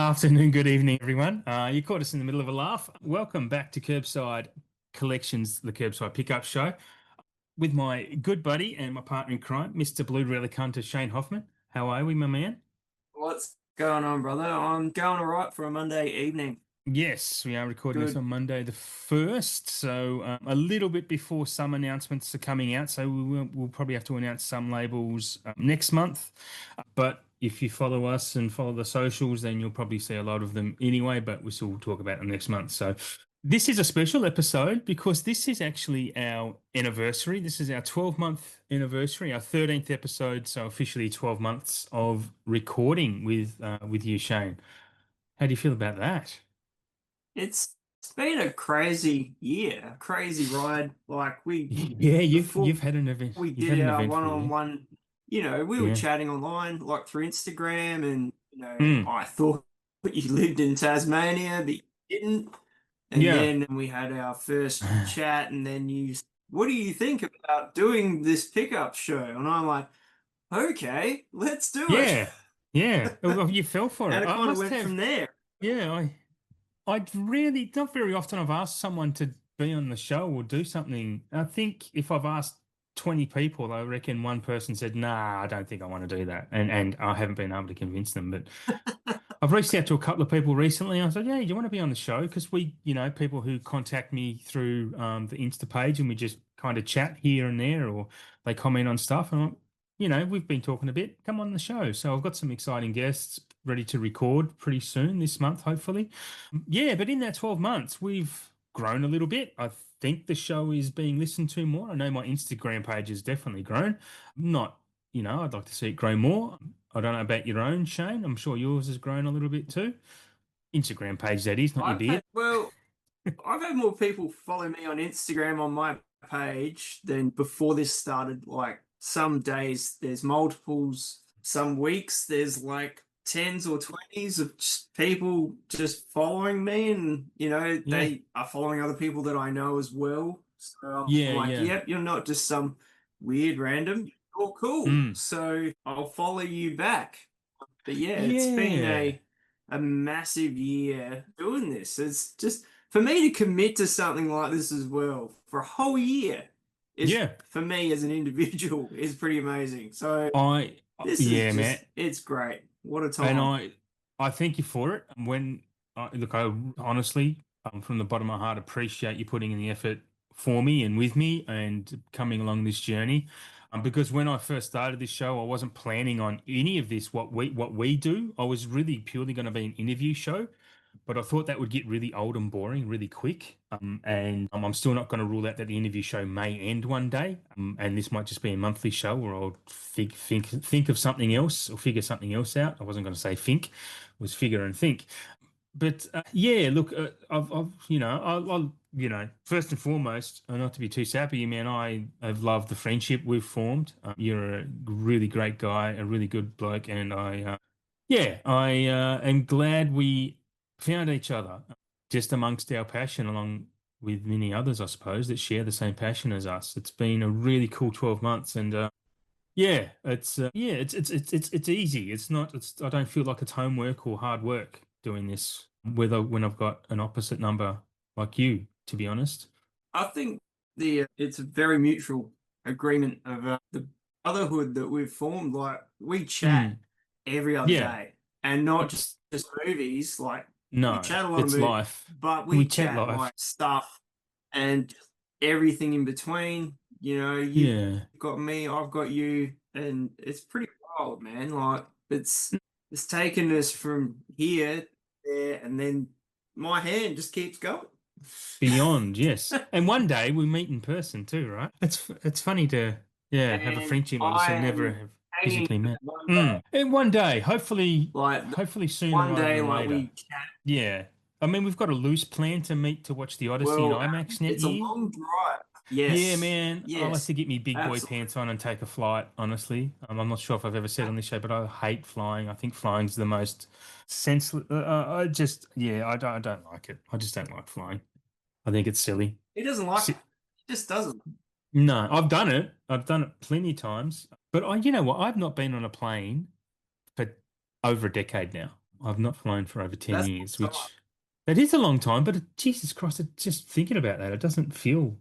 afternoon, good evening, everyone. You caught us in the middle of a laugh. Welcome back to Curbside Collections, the Curbside Pickup Show, with my good buddy and my partner in crime, Mr. Blue Relic Hunter Shane Hoffman. How are we, my man? What's going on, brother? I'm going all right for a Monday evening. Yes, we are recording this Good. on Monday the 1st, so a little bit before some announcements are coming out. So we'll probably have to announce some labels next month. But if you follow us and follow the socials, then you'll probably see a lot of them anyway, but we'll still talk about them next month. So this is a special episode because this is actually our anniversary. This is our 12-month anniversary, our 13th episode, so officially 12 months of recording with you, Shane. How do you feel about that? It's been a crazy year, a crazy ride. Like we Yeah, you've before you've had an event. we You've had did an our eventful year. one-on-one, we were Yeah. chatting online, like through Instagram, and Mm. I thought you lived in Tasmania, but you didn't. And Yeah. then we had our first chat, and then what do you think about doing this pickup show? And I'm like, okay, let's do it. Yeah. Yeah. Well, you fell for And it. it I kind of must went have. from there. Yeah. I'd really not very often I've asked someone to be on the show or do something. I think if I've asked 20 people, I reckon one person said, "Nah, I don't think I want to do that," and I haven't been able to convince them. But I've reached out to a couple of people recently. I said, "Yeah, do you want to be on the show?" Because people who contact me through the Insta page, and we just kind of chat here and there, or they comment on stuff. And we've been talking a bit. Come on the show. So I've got some exciting guests ready to record pretty soon this month, hopefully. Yeah, but in that 12 months, we've grown a little bit. I think the show is being listened to more. I know my Instagram page has definitely grown. Not, I'd like to see it grow more. I don't know about your own, Shane. I'm sure yours has grown a little bit too. Instagram page, that is, not your I've beard. had, well, I've had more people follow me on Instagram on my page than before this started. Like some days there's multiples, some weeks there's like tens or twenties of just people just following me, and Yeah. they are following other people that I know as well. So I'm Yeah, like, yeah. yep, you're not just some weird random. You're cool. Mm. So I'll follow you back. But yeah, it's been Yeah. a massive year doing this. It's just for me to commit to something like this as well for a whole year is Yeah. for me as an individual is pretty amazing. So I, this is yeah, man. just it's great. What a And time. I thank you for it. Look, I honestly, from the bottom of my heart, appreciate you putting in the effort for me and with me and coming along this journey. Because when I first started this show, I wasn't planning on any of this, what we do. I was really purely going to be an interview show, but I thought that would get really old and boring really quick. And I'm still not going to rule out that the interview show may end one day. And this might just be a monthly show where I'll think of something else or figure something else out. I wasn't going to say think, it was figure and think. But yeah, look, first and foremost, not to be too sappy, man, I have loved the friendship we've formed. You're a really great guy, a really good bloke, and I am glad we found each other just amongst our passion, along with many others, I suppose, that share the same passion as us. It's been a really cool 12 months, and it's easy. It's not. I don't feel like it's homework or hard work doing this. Whether when I've got an opposite number like you, to be honest. I think the it's a very mutual agreement of the brotherhood that we've formed. Like we chat Mm, every other yeah, day, and not it's just movies. Like we no, chat a lot of it's movies, life. but We we chat chat life. like stuff and everything in between. You've Yeah. got me, I've got you, and it's pretty wild, man. Like it's taken us from here, there, and then my hand just keeps going. Beyond, yes. And one day we meet in person too, right? It's funny to have a And friendship like this I and never am have hanging physically met. one day, Mm. And one day, hopefully, like hopefully sooner one rather day, than like later. we chat. Yeah. I mean, we've got a loose plan to meet to watch the Odyssey in Well, IMAX next it's a year. long drive. Yeah, Yes, man, I'll have yes, to get me big boy absolutely. pants on and take a flight, honestly. I'm not sure if I've ever said on this show, but I hate flying. I think flying's the most senseless. I don't like it. I just don't like flying. I think it's silly. He doesn't like it. He just doesn't. No, I've done it. I've done it plenty of times. But you know what? I've not been on a plane for over a decade now. I've not flown for over 10 That's years, all right. which that is a long time, but Jesus Christ, just thinking about that, it doesn't feel,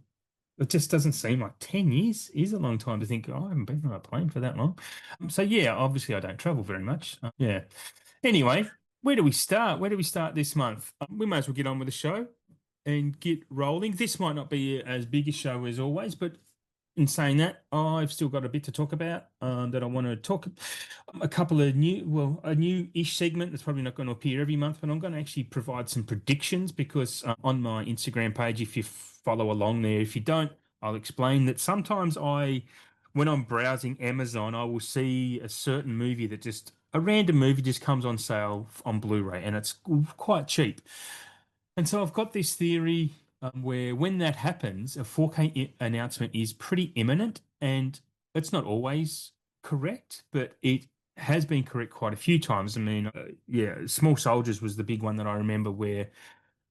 it just doesn't seem like 10 years is a long time to think, oh, I haven't been on a plane for that long. So yeah, obviously I don't travel very much. Yeah. Anyway, where do we start? Where do we start this month? We may as well get on with the show and get rolling. This might not be as big a show as always, but in saying that, I've still got a bit to talk about that I want to talk a couple of a new-ish segment that's probably not going to appear every month, but I'm going to actually provide some predictions because on my Instagram page, if you follow along there, if you don't, I'll explain that sometimes when I'm browsing Amazon, I will see a certain movie that just a random movie just comes on sale on Blu-ray and it's quite cheap. And so I've got this theory where when that happens, a 4K announcement is pretty imminent, and it's not always correct, but it has been correct quite a few times. I mean, yeah, Small Soldiers was the big one that I remember where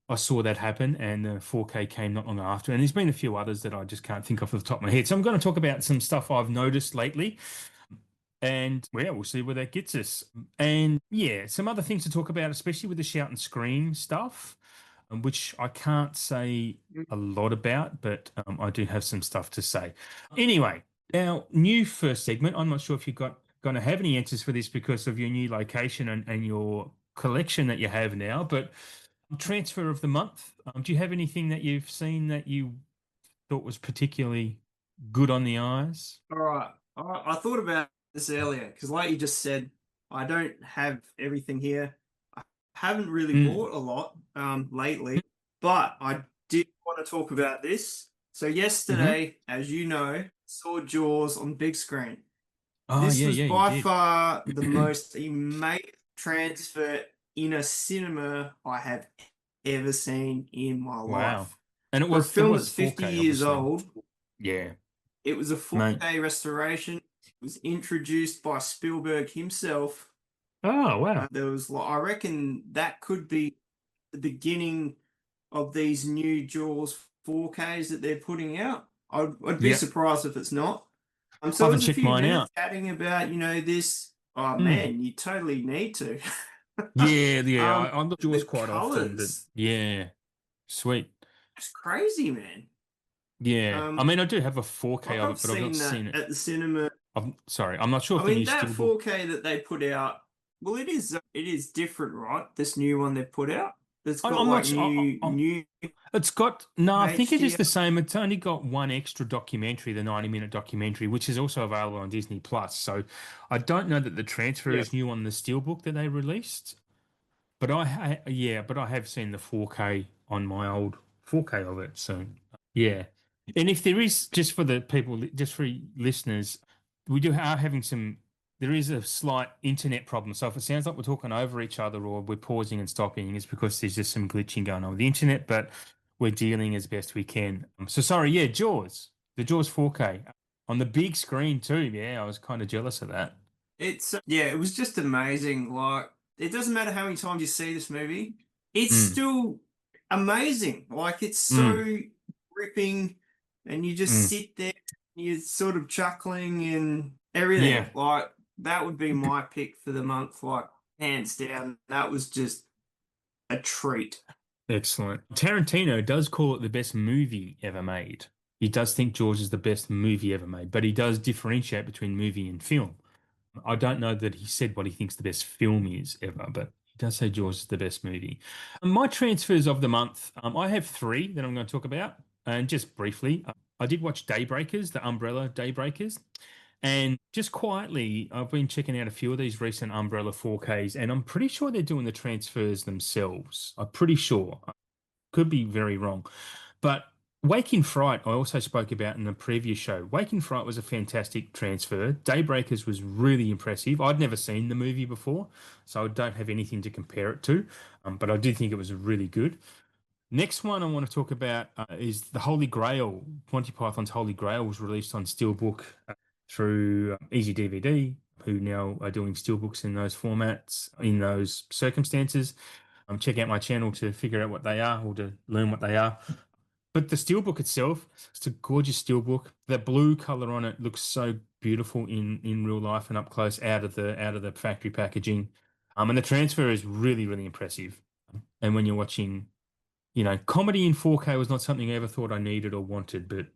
I saw that happen, and the 4K came not long after. And there's been a few others that I just can't think of off the top of my head. So I'm going to talk about some stuff I've noticed lately. And well, yeah, we'll see where that gets us. And yeah, some other things to talk about, especially with the shout and scream stuff, which I can't say a lot about, but I do have some stuff to say. Anyway, our new first segment. I'm not sure if you've got going to have any answers for this because of your new location and your collection that you have now, but transfer of the month. Do you have anything that you've seen that you thought was particularly good on the eyes? All right. I thought about this earlier because, like you just said, I don't have everything here. I haven't really Mm. bought a lot lately, but I did want to talk about this. So Hmm. yesterday, as you know, saw Jaws on big screen. Oh, This yeah, was yeah, you by did. far the most amazing transfer in a cinema I have ever seen in my Wow. life. And For a it film was that's 50 4K, years obviously. old, Yeah, it was a mate. 4K restoration. It was introduced by Spielberg himself. Oh, wow. There was, I reckon, that could be the beginning of these new Jaws 4Ks that they're putting out. I'd be Yeah. surprised if it's not. I So it haven't was a checked few mine minutes out. chatting about, this. Oh Mm. man, you totally need to. Yeah, yeah. I look The yours quite often, but colors, yeah, sweet. it's crazy, man. Yeah. I Um, mean, I do have a 4K of I've it, but I've not seen that seen it. at the cinema. I'm sorry. I'm not sure I if the mean, new that Steelbook. 4K that they put out, well, it is different, right? This new one they've put out. It's got I'm not like sure. new It's got no. I think it is HDR. the same. It's only got one extra documentary, the 90-minute documentary, which is also available on Disney Plus. So I don't know that the transfer Yeah. is new on the Steelbook that they released. But yeah, but I have seen the 4K on my old 4K of it. So yeah. And if there is, just for the people, just for listeners, are having there is a slight internet problem. So if it sounds like we're talking over each other or we're pausing and stopping, it's because there's just some glitching going on with the internet, but we're dealing as best we can. So sorry, yeah, the Jaws 4K on the big screen too. Yeah, I was kind of jealous of that. Yeah, it was just amazing. Like, it doesn't matter how many times you see this movie, it's Mm, still amazing. Like, it's mm, so gripping, and you just mm. sit there, you're sort of chuckling and everything. Yeah. Like, that would be my pick for the month, like, hands down. That was just a treat. Excellent. Tarantino does call it the best movie ever made. He does think Jaws is the best movie ever made, but he does differentiate between movie and film. I don't know that he said what he thinks the best film is ever, but he does say Jaws is the best movie. My transfers of the month, I have three that I'm going to talk about. And just briefly, I did watch Daybreakers, the Umbrella Daybreakers. And just quietly, I've been checking out a few of these recent Umbrella 4Ks, and I'm pretty sure they're doing the transfers themselves. I'm pretty sure. Could be very wrong. But Wake in Fright, I also spoke about in the previous show. Wake in Fright was a fantastic transfer. Daybreakers was really impressive. I'd never seen the movie before, so I don't have anything to compare it to, but I did think it was really good. Next one I want to talk about is the Holy Grail. Monty Python's Holy Grail was released on Steelbook through Easy DVD, who now are doing Steelbooks in those formats, in those circumstances. Check out my channel to figure out what they are or to learn what they are. But the steelbook itself, it's a gorgeous steelbook. The blue color on it looks so beautiful in real life and up close out of the factory packaging. And the transfer is really, really impressive. And when you're watching, comedy in 4K was not something I ever thought I needed or wanted, but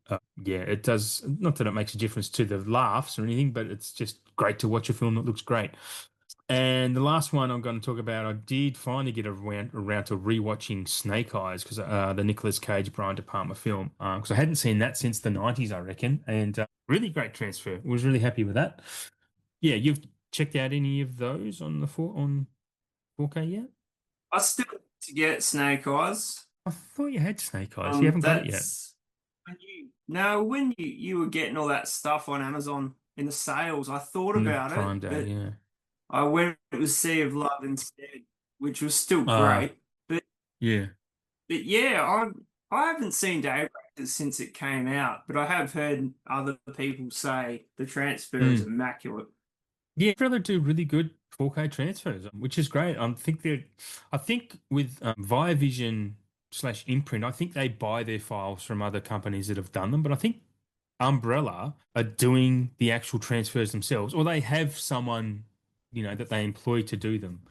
yeah, it does. Not that it makes a difference to the laughs or anything, but it's just great to watch a film that looks great. And the last one I'm going to talk about, I did finally get around to rewatching Snake Eyes because the Nicolas Cage Brian De Palma film because I hadn't seen that since the 90s, I reckon, and really great transfer. Was really happy with that. Yeah, you've checked out any of those on 4K yet? I still need to get Snake Eyes. I thought you had Snake Eyes. You haven't got it yet. That's when you no when you were getting all that stuff on Amazon in the sales. I thought On the about it, Prime Day, but yeah. I went with Sea of Love instead, which was still Uh, great. But yeah. but yeah, I haven't seen Daybreakers since it came out, but I have heard other people say the transfer is Mm. immaculate. Yeah, I'd rather do really good 4K transfers, which is great. I think with Viavision slash Imprint, I think they buy their files from other companies that have done them, but I think Umbrella are doing the actual transfers themselves, or they have someone, that they employ to do them.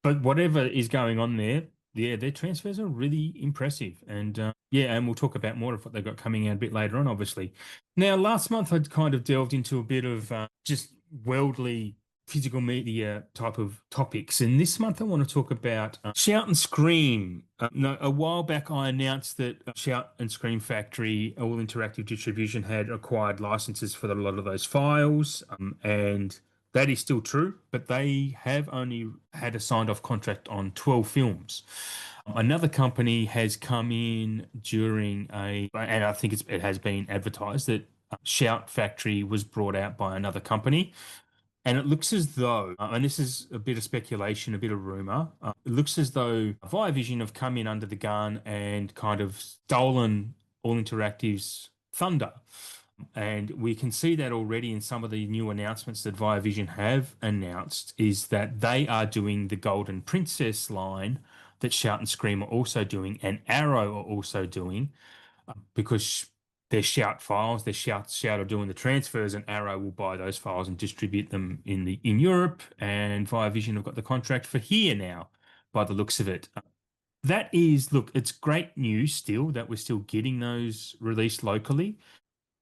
But whatever is going on there, yeah, their transfers are really impressive. And yeah, and we'll talk about more of what they've got coming out a bit later on, obviously. Now, last month I'd kind of delved into a bit of just worldly physical media type of topics. And this month I want to talk about Shout and Scream. No, a while back I announced that Shout and Scream Factory, All Interactive Distribution, had acquired licenses for a lot of those files. And that is still true, but they have only had a signed off contract on 12 films. Another company has come in and I think it has been advertised that Shout Factory was brought out by another company. And it looks as though, and this is a bit of speculation, a bit of rumor, it looks as though Viavision have come in under the gun and kind of stolen All Interactive's thunder. And we can see that already in some of the new announcements that Viavision have announced is that they are doing the Golden Princess line that Shout and Scream are also doing and Arrow are also doing because their Shout files, their Shout are doing the transfers, and Arrow will buy those files and distribute them in Europe. And Viavision have got the contract for here now, by the looks of it. Look, it's great news still that we're still getting those released locally.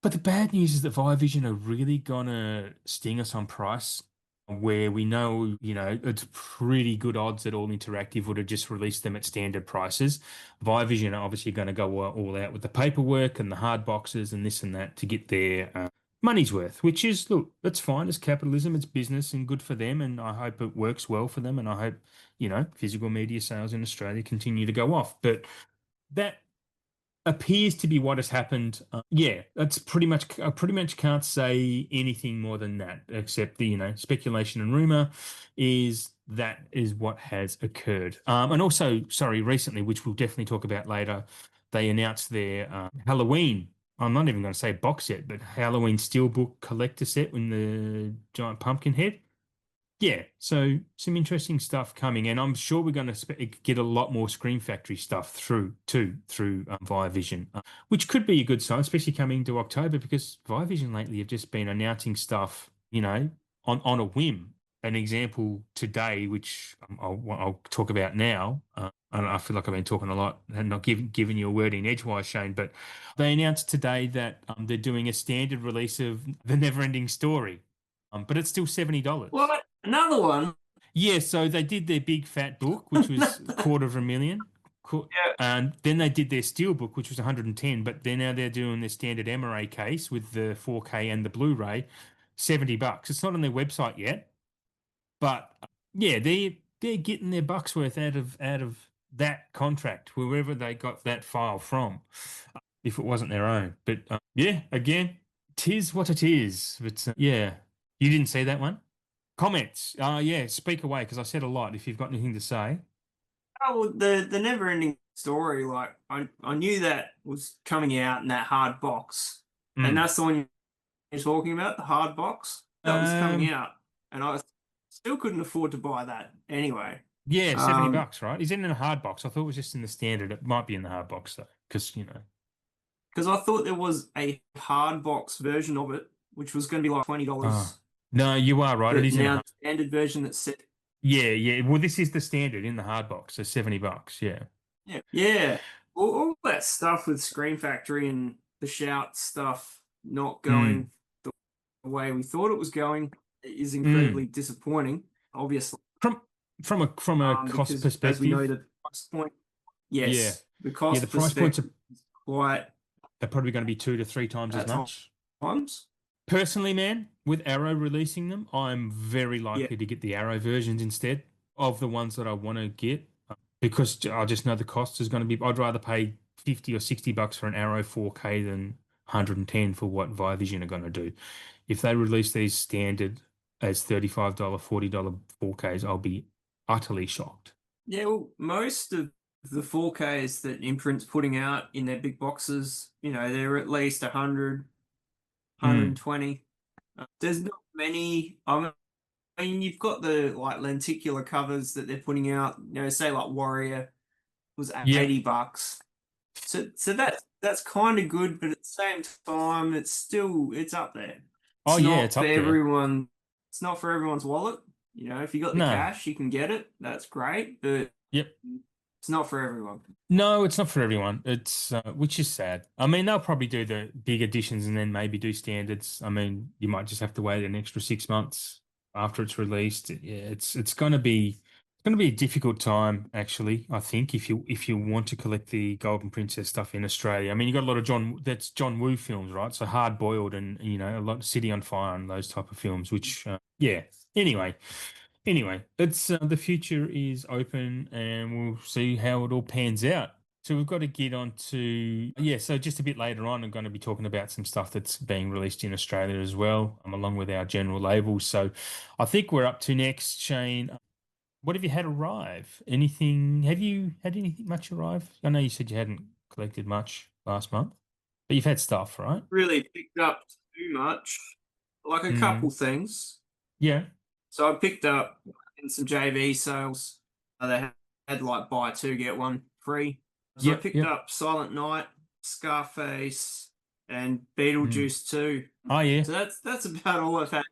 But the bad news is that Viavision are really gonna sting us on price, where we know, it's pretty good odds that All Interactive would have just released them at standard prices. Viavision are obviously going to go all out with the paperwork and the hard boxes and this and that to get their money's worth, which is, look, that's fine. It's capitalism, it's business, and good for them. And I hope it works well for them. And I hope, physical media sales in Australia continue to go off. But that appears to be what has happened. Yeah, that's pretty much. I pretty much can't say anything more than that, except the speculation and rumor that is what has occurred. And also, sorry, recently, which we'll definitely talk about later, they announced their Halloween. I'm not even going to say box set, but Halloween Steelbook collector set in the giant pumpkin head. Yeah, so some interesting stuff coming, and I'm sure we're going to get a lot more Scream Factory stuff through Viavision, which could be a good sign, especially coming to October, because Viavision lately have just been announcing stuff, on a whim. An example today, which I'll talk about now. I feel like I've been talking a lot and not giving you a word in edgewise, Shane, but they announced today that they're doing a standard release of The Neverending Story. But it's still $70. What? Another one? Yeah, so they did their big fat book, which was a quarter of a million. Yeah. And then they did their steel book, which was 110, but they're doing their standard MRA case with the 4K and the Blu-ray, $70. It's not on their website yet, but yeah, they're getting their bucks worth out of that contract, wherever they got that file from, if it wasn't their own. But yeah, again, tis what it is. But yeah, you didn't see that one? Comments. Yeah, speak away because I said a lot. If you've got anything to say. Oh, well, the never ending story, like I knew that was coming out in that hard box. And Mm. that's the one you're talking about, the hard box. That was coming Um, out. And I still couldn't afford to buy that anyway. yeah, 70 Um, bucks, right? Is it in a hard box? I thought it was just in the standard. It might be in the hard box though, because because I thought there was a hard box version of it, which was going to be like Oh, $20. no, you are right. It But is in a now hard. the standard version that's set. Yeah, yeah. Well, this is the standard in the hard box, so $70. Yeah. Yeah. Yeah. All that stuff with Screen Factory and the shout stuff not Mm. going the way we thought it was going is incredibly Mm. disappointing, obviously. From from a cost Because as we know, perspective, the price point, yeah. yes, the Yeah, the cost price points are perspective is quite they're probably going to be 2 to 3 times as at much. times. Personally, man, with Arrow releasing them, I'm very Yeah. likely to get the Arrow versions instead of the ones that I want to get because I just know the cost is going to be. I'd rather pay 50 or $60 for an Arrow 4K than 110 for what Vision are going to do. If they release these standard as $35, $40 4Ks, I'll be utterly shocked. Yeah, well, most of the 4Ks that Imprint's putting out in their big boxes, they're at least 100, Mm. 120. There's not many. I mean, you've got the like lenticular covers that they're putting out, say like Warrior was Yep. $80. So that's kind of good, but at the same time, it's up there. Oh It's yeah, not it's for up there. everyone. It's not for everyone's wallet. If you got the No. cash, you can get it. That's great, but Yep. it's not for everyone. No, it's not for everyone. It's which is sad. I mean, they'll probably do the big editions and then maybe do standards. I mean, you might just have to wait an extra 6 months after it's released. Yeah, it's going to be a difficult time actually. I think if you want to collect the Golden Princess stuff in Australia. I mean, you got a lot of John Woo films, right? So Hard Boiled and a lot of City on Fire and those type of films. Which yeah. Anyway. Anyway, it's the future is open and we'll see how it all pans out. So we've got to get on to, yeah, so just a bit later on, I'm going to be talking about some stuff that's being released in Australia as well, along with our general labels. So I think we're up to next, Shane. What have you had arrive? Have you had anything much arrive? I know you said you hadn't collected much last month, but you've had stuff, right? Really picked up too much, like a couple Mm. things. Yeah. So I picked up in some JV sales. They had like buy two get one free. So I Yep. picked Yep. up Silent Night, Scarface, and Mm. Beetlejuice 2. Oh, yeah. So that's about all I've had.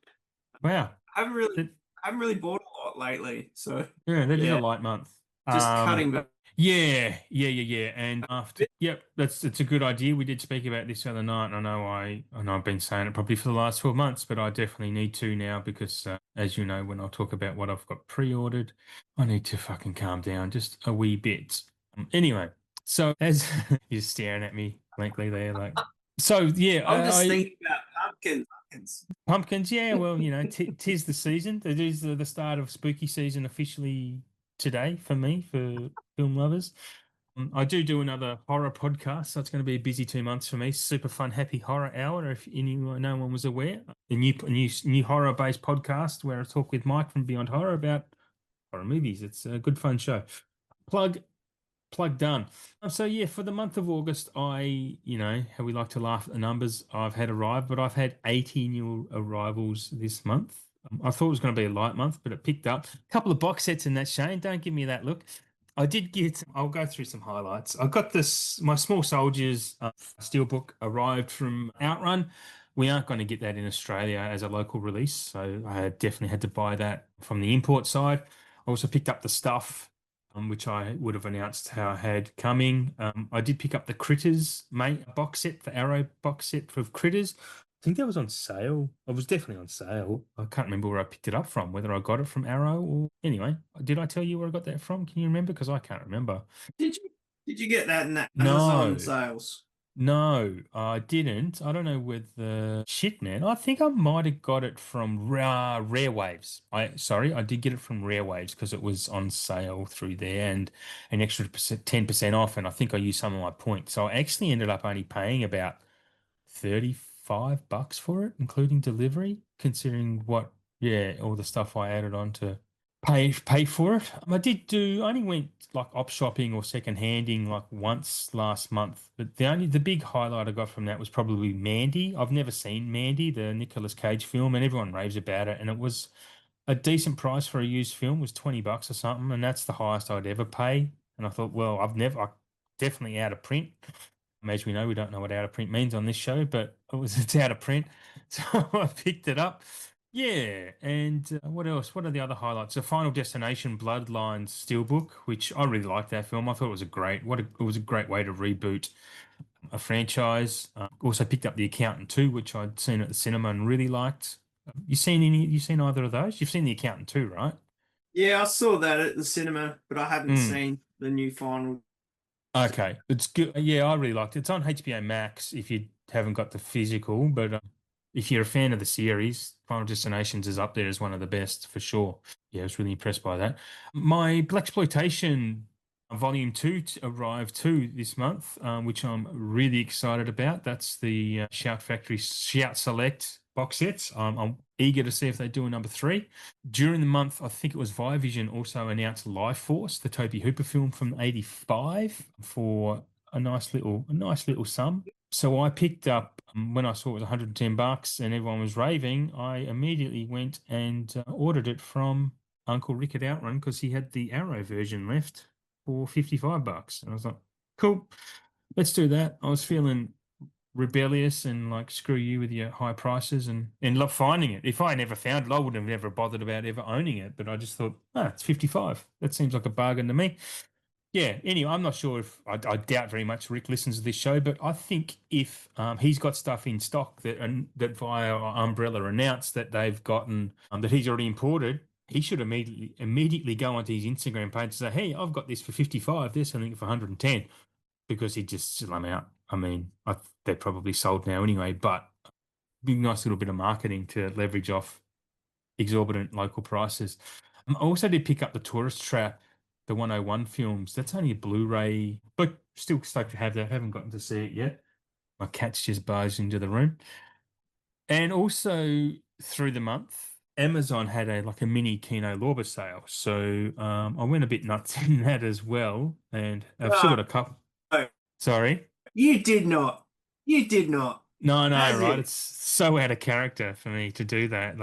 Wow. I haven't really That, I haven't really bought a lot lately. So yeah, that is a yeah, light month. just cutting back. Yeah, yeah, yeah, yeah. And after, yep, it's a good idea. We did speak about this the other night, and I know I've been saying it probably for the last 12 months, but I definitely need to now because, as you know, when I talk about what I've got pre-ordered, I need to fucking calm down just a wee bit. Anyway, so as you're staring at me blankly there, like, so yeah, I'm just I thinking about pumpkins. pumpkins, yeah, well, tis the season. It is the start of spooky season officially today for me, for film lovers. I do another horror podcast, so it's going to be a busy 2 months for me. Super fun, happy horror hour. If no one was aware, a new horror based podcast where I talk with Mike from Beyond Horror about horror movies. It's a good fun show. Plug plug done. So yeah, for the month of August, how we like to laugh at the numbers I've had arrived, but I've had 80 new arrivals this month. I thought it was going to be a light month, but it picked up. A couple of box sets in that, Shane. Don't give me that look. I'll go through some highlights. I got my Small Soldiers steelbook arrived from Outrun. We aren't going to get that in Australia as a local release, so I definitely had to buy that from the import side. I also picked up the stuff which I would have announced how I had coming. I did pick up the Critters mate box set, the Arrow box set for Critters. I think that was on sale. It was definitely on sale. I can't remember where I picked it up from, whether I got it from Arrow or anyway. Did I tell you where I got that from? Can you remember? Because I can't remember. Did you get that in that Amazon No. sales? No, I didn't. I don't know whether shit, man. I think I might have got it from Rare Waves. I did get it from Rare Waves because it was on sale through there and an extra 10% off. And I think I used some of my points. So I actually ended up only paying about $35 for it, including delivery, considering yeah, all the stuff I added on to pay for it. I only went like op shopping or second handing like once last month, but the big highlight I got from that was probably Mandy. I've never seen Mandy, the Nicolas Cage film, and everyone raves about it, and it was a decent price for a used film, was $20 or something, and that's the highest I'd ever pay. And I thought, well, I definitely out of print. As we know, we don't know what out of print means on this show, but it's out of print. So I picked it up. Yeah, and what else? What are the other highlights? The Final Destination Bloodlines Steelbook, which I really liked that film. I thought it was a it was a great way to reboot a franchise. Also picked up The Accountant too, which I'd seen at the cinema and really liked. You seen either of those? You've seen The Accountant too, right? Yeah, I saw that at the cinema, but I haven't Mm. seen the new final. Okay, it's good. Yeah, I really liked it. It's on HBO Max if you haven't got the physical, but if you're a fan of the series, Final Destinations is up there as one of the best for sure. Yeah, I was really impressed by that. My Blaxploitation Volume 2 arrived too this month, which I'm really excited about. That's the Shout Factory Shout Select box sets. I'm eager to see if they do a number three. During the month, I think it was Vivision also announced Life Force, the Toby Hooper film from '85, for a nice little sum. So I picked up when I saw it was 110 bucks and everyone was raving. I immediately went and ordered it from Uncle Rick at Outrun because he had the Arrow version left for 55 bucks. And I was like, cool, let's do that. I was feeling rebellious and like screw you with your high prices and love finding it. If I never found it, I would have never bothered about ever owning it. But I just thought, it's 55. That seems like a bargain to me. Yeah. Anyway, I'm not sure if I doubt very much Rick listens to this show, but I think if he's got stuff in stock that via Umbrella announced that they've gotten that he's already imported. He should immediately go onto his Instagram page and say, "Hey, I've got this for 55. They're selling it for 110," because he'd just sell them out. I mean, they're probably sold now anyway, but big nice little bit of marketing to leverage off exorbitant local prices. I also did pick up the Tourist Trap, the 101 films. That's only a Blu-ray, but still stoked to have that. Haven't gotten to see it yet. My cat's just barged into the room. And also through the month, Amazon had a mini Kino Lorber sale. So I went a bit nuts in that as well. And I've still Oh, got a couple. Sorry. you did not. You did not. No, no, Has right. it? It's so out of character for me to do that.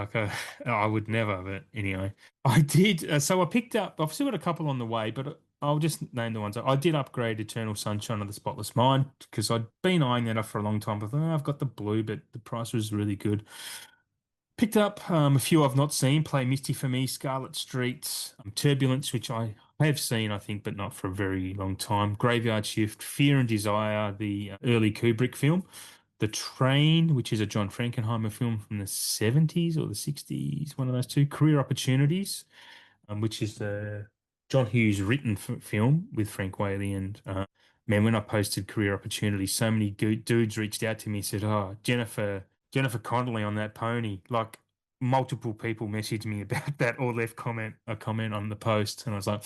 I would never, but anyway, I did. So I picked up, I've still got a couple on the way, but I'll just name the ones. I did upgrade Eternal Sunshine of the Spotless Mind because I'd been eyeing that up for a long time. I thought, I've got the blue, but the price was really good. Picked up a few I've not seen. Play Misty for Me, Scarlet Street, Turbulence, which I have seen, I think, but not for a very long time. Graveyard Shift, Fear and Desire, the early Kubrick film. The Train, which is a John Frankenheimer film from the 70s or the 60s, one of those two. Career Opportunities, which is the John Hughes written film with Frank Whaley. And man, when I posted Career Opportunities, so many dudes reached out to me and said, "Oh, Jennifer Connelly on that pony." Like multiple people messaged me about that or left a comment on the post, and I was like,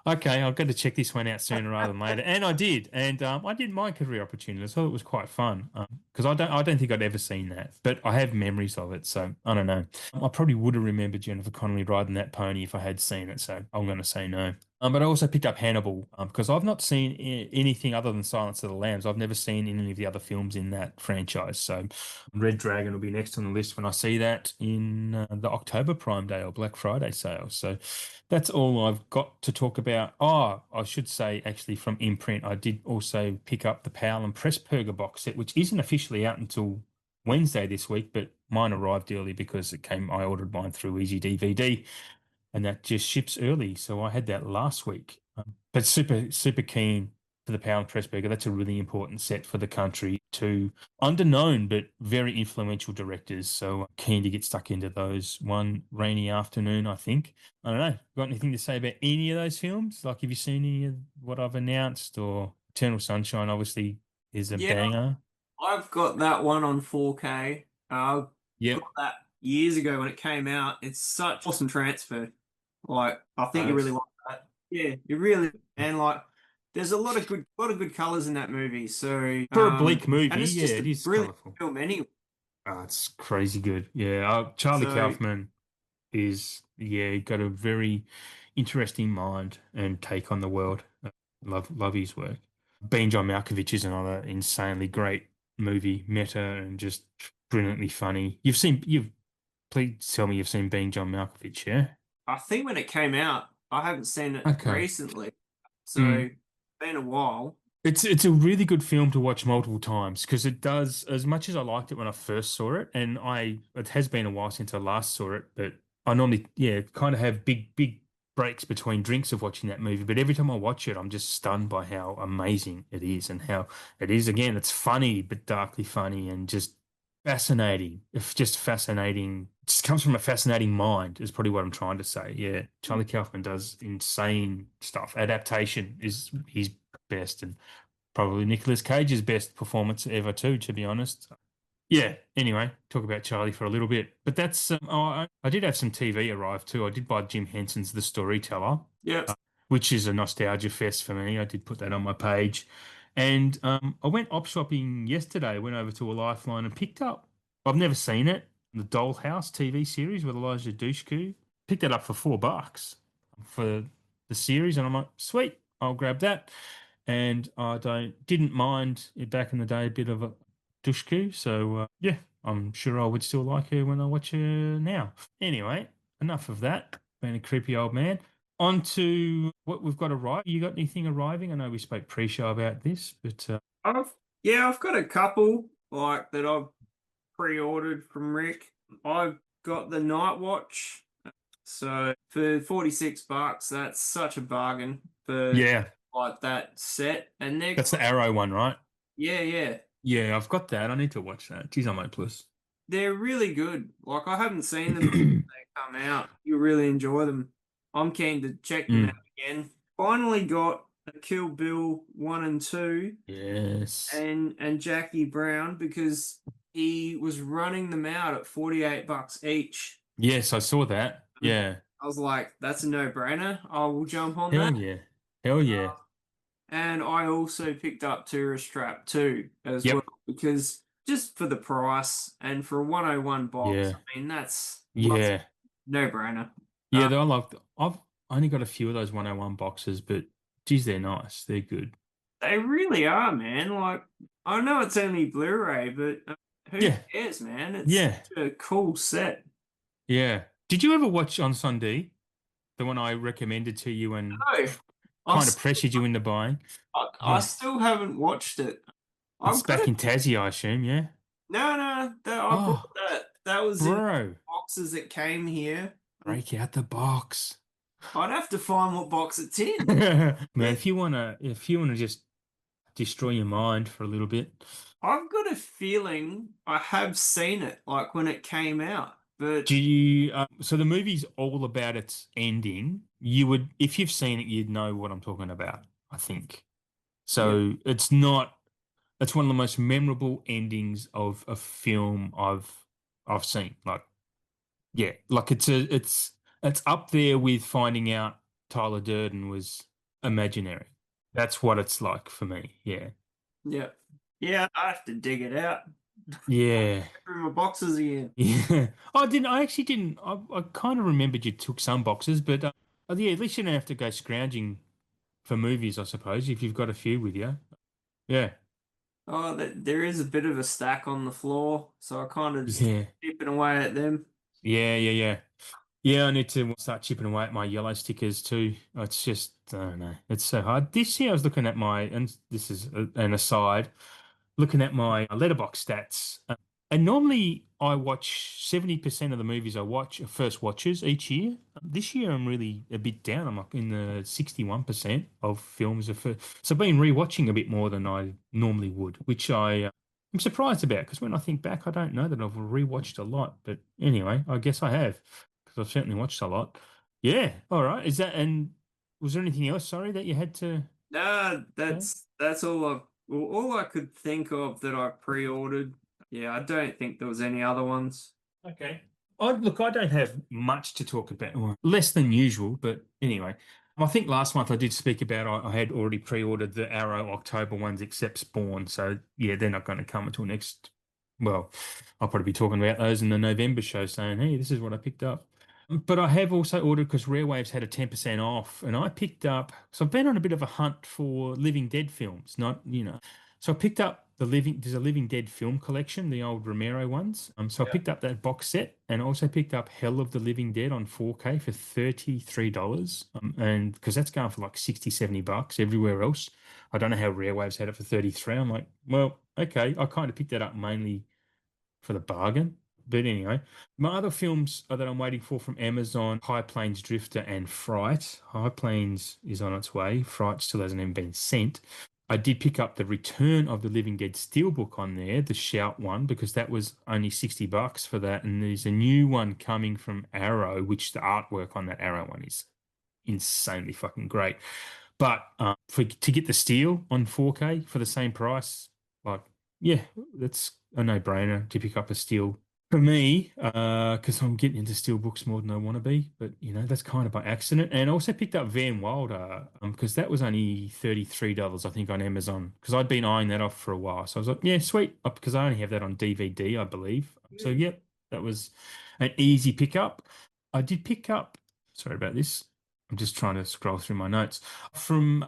"Okay, I've got to check this one out sooner rather than later." And I did, and I did my Career Opportunities. I thought it was quite fun because I don't think I'd ever seen that, but I have memories of it, so I don't know. I probably would have remembered Jennifer Connelly riding that pony if I had seen it, so I'm going to say no. But I also picked up Hannibal because I've not seen anything other than Silence of the Lambs. I've never seen any of the other films in that franchise. So Red Dragon will be next on the list when I see that in the October Prime Day or Black Friday sale. So that's all I've got to talk about. Oh, I should say actually from Imprint, I did also pick up the Powell and Pressburger box set, which isn't officially out until Wednesday this week, but mine arrived early because I ordered mine through Easy DVD and that just ships early. So I had that last week. But super keen for the Powell and Pressburger. That's a really important set for the country. Two underknown but very influential directors. So keen to get stuck into those one rainy afternoon, I think. I don't know. Got anything to say about any of those films? Like, have you seen any of what I've announced? Or Eternal Sunshine, obviously, is a Yeah, banger. I've got that one on 4K. I got Yep. that years ago when it came out. It's such awesome transfer. Like, I think you really Nice. like that. Yeah, you really and like there's a lot of good colors in that movie. So For a bleak movie, and it's yeah, just a it is brilliant colourful. film anyway. Oh, it's crazy good. Yeah, Charlie So Kaufman is, yeah, got a very interesting mind and take on the world. Love his work. Being John Malkovich is another insanely great movie, meta and just brilliantly funny. Please tell me you've seen Being John Malkovich, yeah? I think when it came out, I haven't seen it Okay. recently. So Mm. been a while. It's a really good film to watch multiple times because it does, as much as I liked it when I first saw it, and it has been a while since I last saw it, but I normally, yeah, kind of have big breaks between drinks of watching that movie. But every time I watch it, I'm just stunned by how amazing it is and how it is. Again, it's funny, but darkly funny and just fascinating. It's just fascinating. It just comes from a fascinating mind, is probably what I'm trying to say. Yeah, Charlie Kaufman does insane stuff. Adaptation is his best, and probably Nicolas Cage's best performance ever too, to be honest. Yeah. Anyway, talk about Charlie for a little bit, but that's I did have some TV arrive too. I did buy Jim Henson's The Storyteller, Yep. which is a nostalgia fest for me. I did put that on my page, and I went op shopping yesterday. Went over to a Lifeline and picked up. I've never seen it. The Dollhouse TV series with Elijah Dushku. Picked that up for $4 for the series, and I'm like, sweet, I'll grab that. And I didn't mind it back in the day, a bit of a Dushku. So yeah, I'm sure I would still like her when I watch her now. Anyway, enough of that. Being a creepy old man. On to what we've got arriving. You got anything arriving? I know we spoke pre-show about this, but I've yeah, I've got a couple like that I've pre-ordered from Rick. I've got the Night Watch. So for $46, that's such a bargain for yeah, like that set. And that's the Arrow one, right? yeah, yeah. Yeah, I've got that. I need to watch that. Geez, on my plus. They're really good. Like I haven't seen them since they come out. You really enjoy them. I'm keen to check them out Mm, again. Finally got a Kill Bill 1 and 2 yes. and Jackie Brown because he was running them out at $48 each. Yes, I saw that. And Yeah. I was like, that's a no-brainer. I will jump on Hell that. yeah. Hell yeah. And I also picked up Tourist Trap 2 as well Yep. because just for the price and for a 101 box, Yeah. I mean that's Yeah. no brainer. Yeah, I like I've only got a few of those 101 boxes, but geez, they're nice. They're good. They really are, man. Like I know it's only Blu-ray, but who Yeah. cares, man? It's Yeah. such a cool set. Yeah. Did you ever watch On Sunday? The one I recommended to you and No, I kind of still, pressured you into buying? I Yeah. still haven't watched it. It's I've got back it. in Tassie, I assume, yeah? No, I brought Oh, that. That was in bro. boxes that came here. Break out the box. I'd have to find what box it's in. Man, But if you wanna just destroy your mind for a little bit. I've got a feeling I have seen it, like when it came out. But Do you so the movie's all about its ending. You would, if you've seen it, you'd know what I'm talking about, I think. yeah, So it's one of the most memorable endings of a film I've seen. Like, yeah, like it's up there with finding out Tyler Durden was imaginary. That's what it's like for me. Yeah. yeah, yeah, I have to dig it out Yeah. through my boxes again. Yeah. I actually didn't. I kind of remembered you took some boxes, but yeah, at least you don't have to go scrounging for movies, I suppose, if you've got a few with you. Yeah. Oh, there is a bit of a stack on the floor, so I kind of just Yeah. chipping away at them. Yeah. Yeah, I need to start chipping away at my yellow stickers too. It's just, I don't know. It's so hard. This year I was looking at and this is an aside, looking at my letterbox stats. And normally I watch 70% of the movies I watch are first watches each year. This year I'm really a bit down. I'm like in the 61% of films are first. So I've been rewatching a bit more than I normally would, which I'm surprised about because when I think back, I don't know that I've rewatched a lot. But anyway, I guess I have because I've certainly watched a lot. Yeah. All right. And was there anything else, sorry, that you had to Nah, say? that's all I could think of that I pre-ordered. Yeah, I don't think there was any other ones. Okay. Look, I don't have much to talk about, well, less than usual, but anyway. I think last month I did speak about I had already pre-ordered the Arrow October ones except Spawn. So yeah, they're not going to come until next. Well, I'll probably be talking about those in the November show saying, hey, this is what I picked up. But I have also ordered because Rare Waves had a 10% off, and I picked up, so I've been on a bit of a hunt for Living Dead films, not. So I picked up there's a Living Dead film collection, the old Romero ones. So I Yeah. picked up that box set and also picked up Hell of the Living Dead on 4K for $33. And because that's going for like 60, $70 everywhere else. I don't know how Rare Waves had it for 33. I'm like, well, okay. I kind of picked that up mainly for the bargain. But anyway, my other films that I'm waiting for from Amazon, High Plains Drifter and Fright. High Plains is on its way. Fright still hasn't even been sent. I did pick up the Return of the Living Dead Steelbook on there, the Shout one, because that was only $60 for that. And there's a new one coming from Arrow, which the artwork on that Arrow one is insanely fucking great. But for to get the Steel on 4K for the same price, like yeah, that's a no-brainer to pick up a Steel for me, because I'm getting into Steel books more than I want to be. But that's kind of by accident. And I also picked up Van Wilder, because that was only $33, I think, on Amazon. Because I'd been eyeing that off for a while, so I was like, yeah, sweet, because I only have that on DVD, I believe. So Mm. yep, that was an easy pickup. I did pick up. Sorry about this. I'm just trying to scroll through my notes.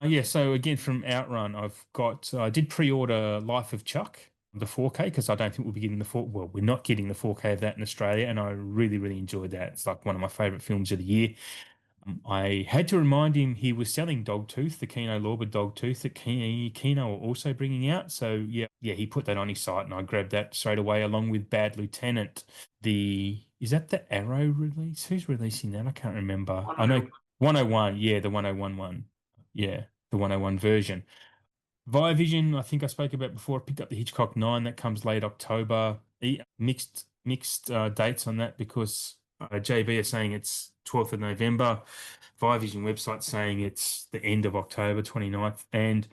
Yeah, so again from Outrun, I did pre-order Life of Chuck, the 4K, because I don't think we'll be getting well, we're not getting the 4K of that in Australia, and I really, really enjoyed that. It's like one of my favorite films of the year. I had to remind him he was selling Dogtooth, the Kino Lorber Dogtooth that Kino are also bringing out. So yeah, he put that on his site, and I grabbed that straight away along with Bad Lieutenant. Is that the Arrow release? Who's releasing that? I can't remember. I know 101. 101, yeah, the 101 one. Yeah, the 101 version. Via Vision, I think I spoke about before. I picked up the Hitchcock 9 that comes late October. Mixed dates on that because JB are saying it's 12th of November. Via Vision website saying it's the end of October 29th. And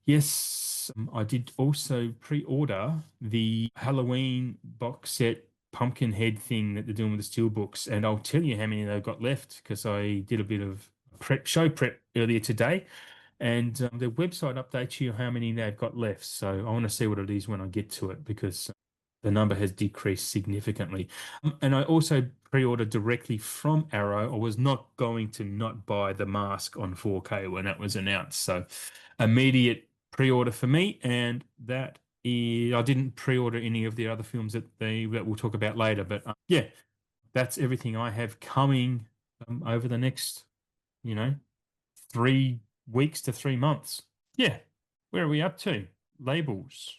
yes, I did also pre-order the Halloween box set pumpkin head thing that they're doing with the steelbooks. And I'll tell you how many they've got left because I did a bit of show prep earlier today. And the website updates you how many they've got left. So I want to see what it is when I get to it because the number has decreased significantly. And I also pre-ordered directly from Arrow. I was not going to not buy the mask on 4K when that was announced. So immediate pre-order for me. And I didn't pre-order any of the other films that we'll talk about later. But yeah, that's everything I have coming over the next, you know, 3 weeks to 3 months. Yeah. Where are we up to? Labels.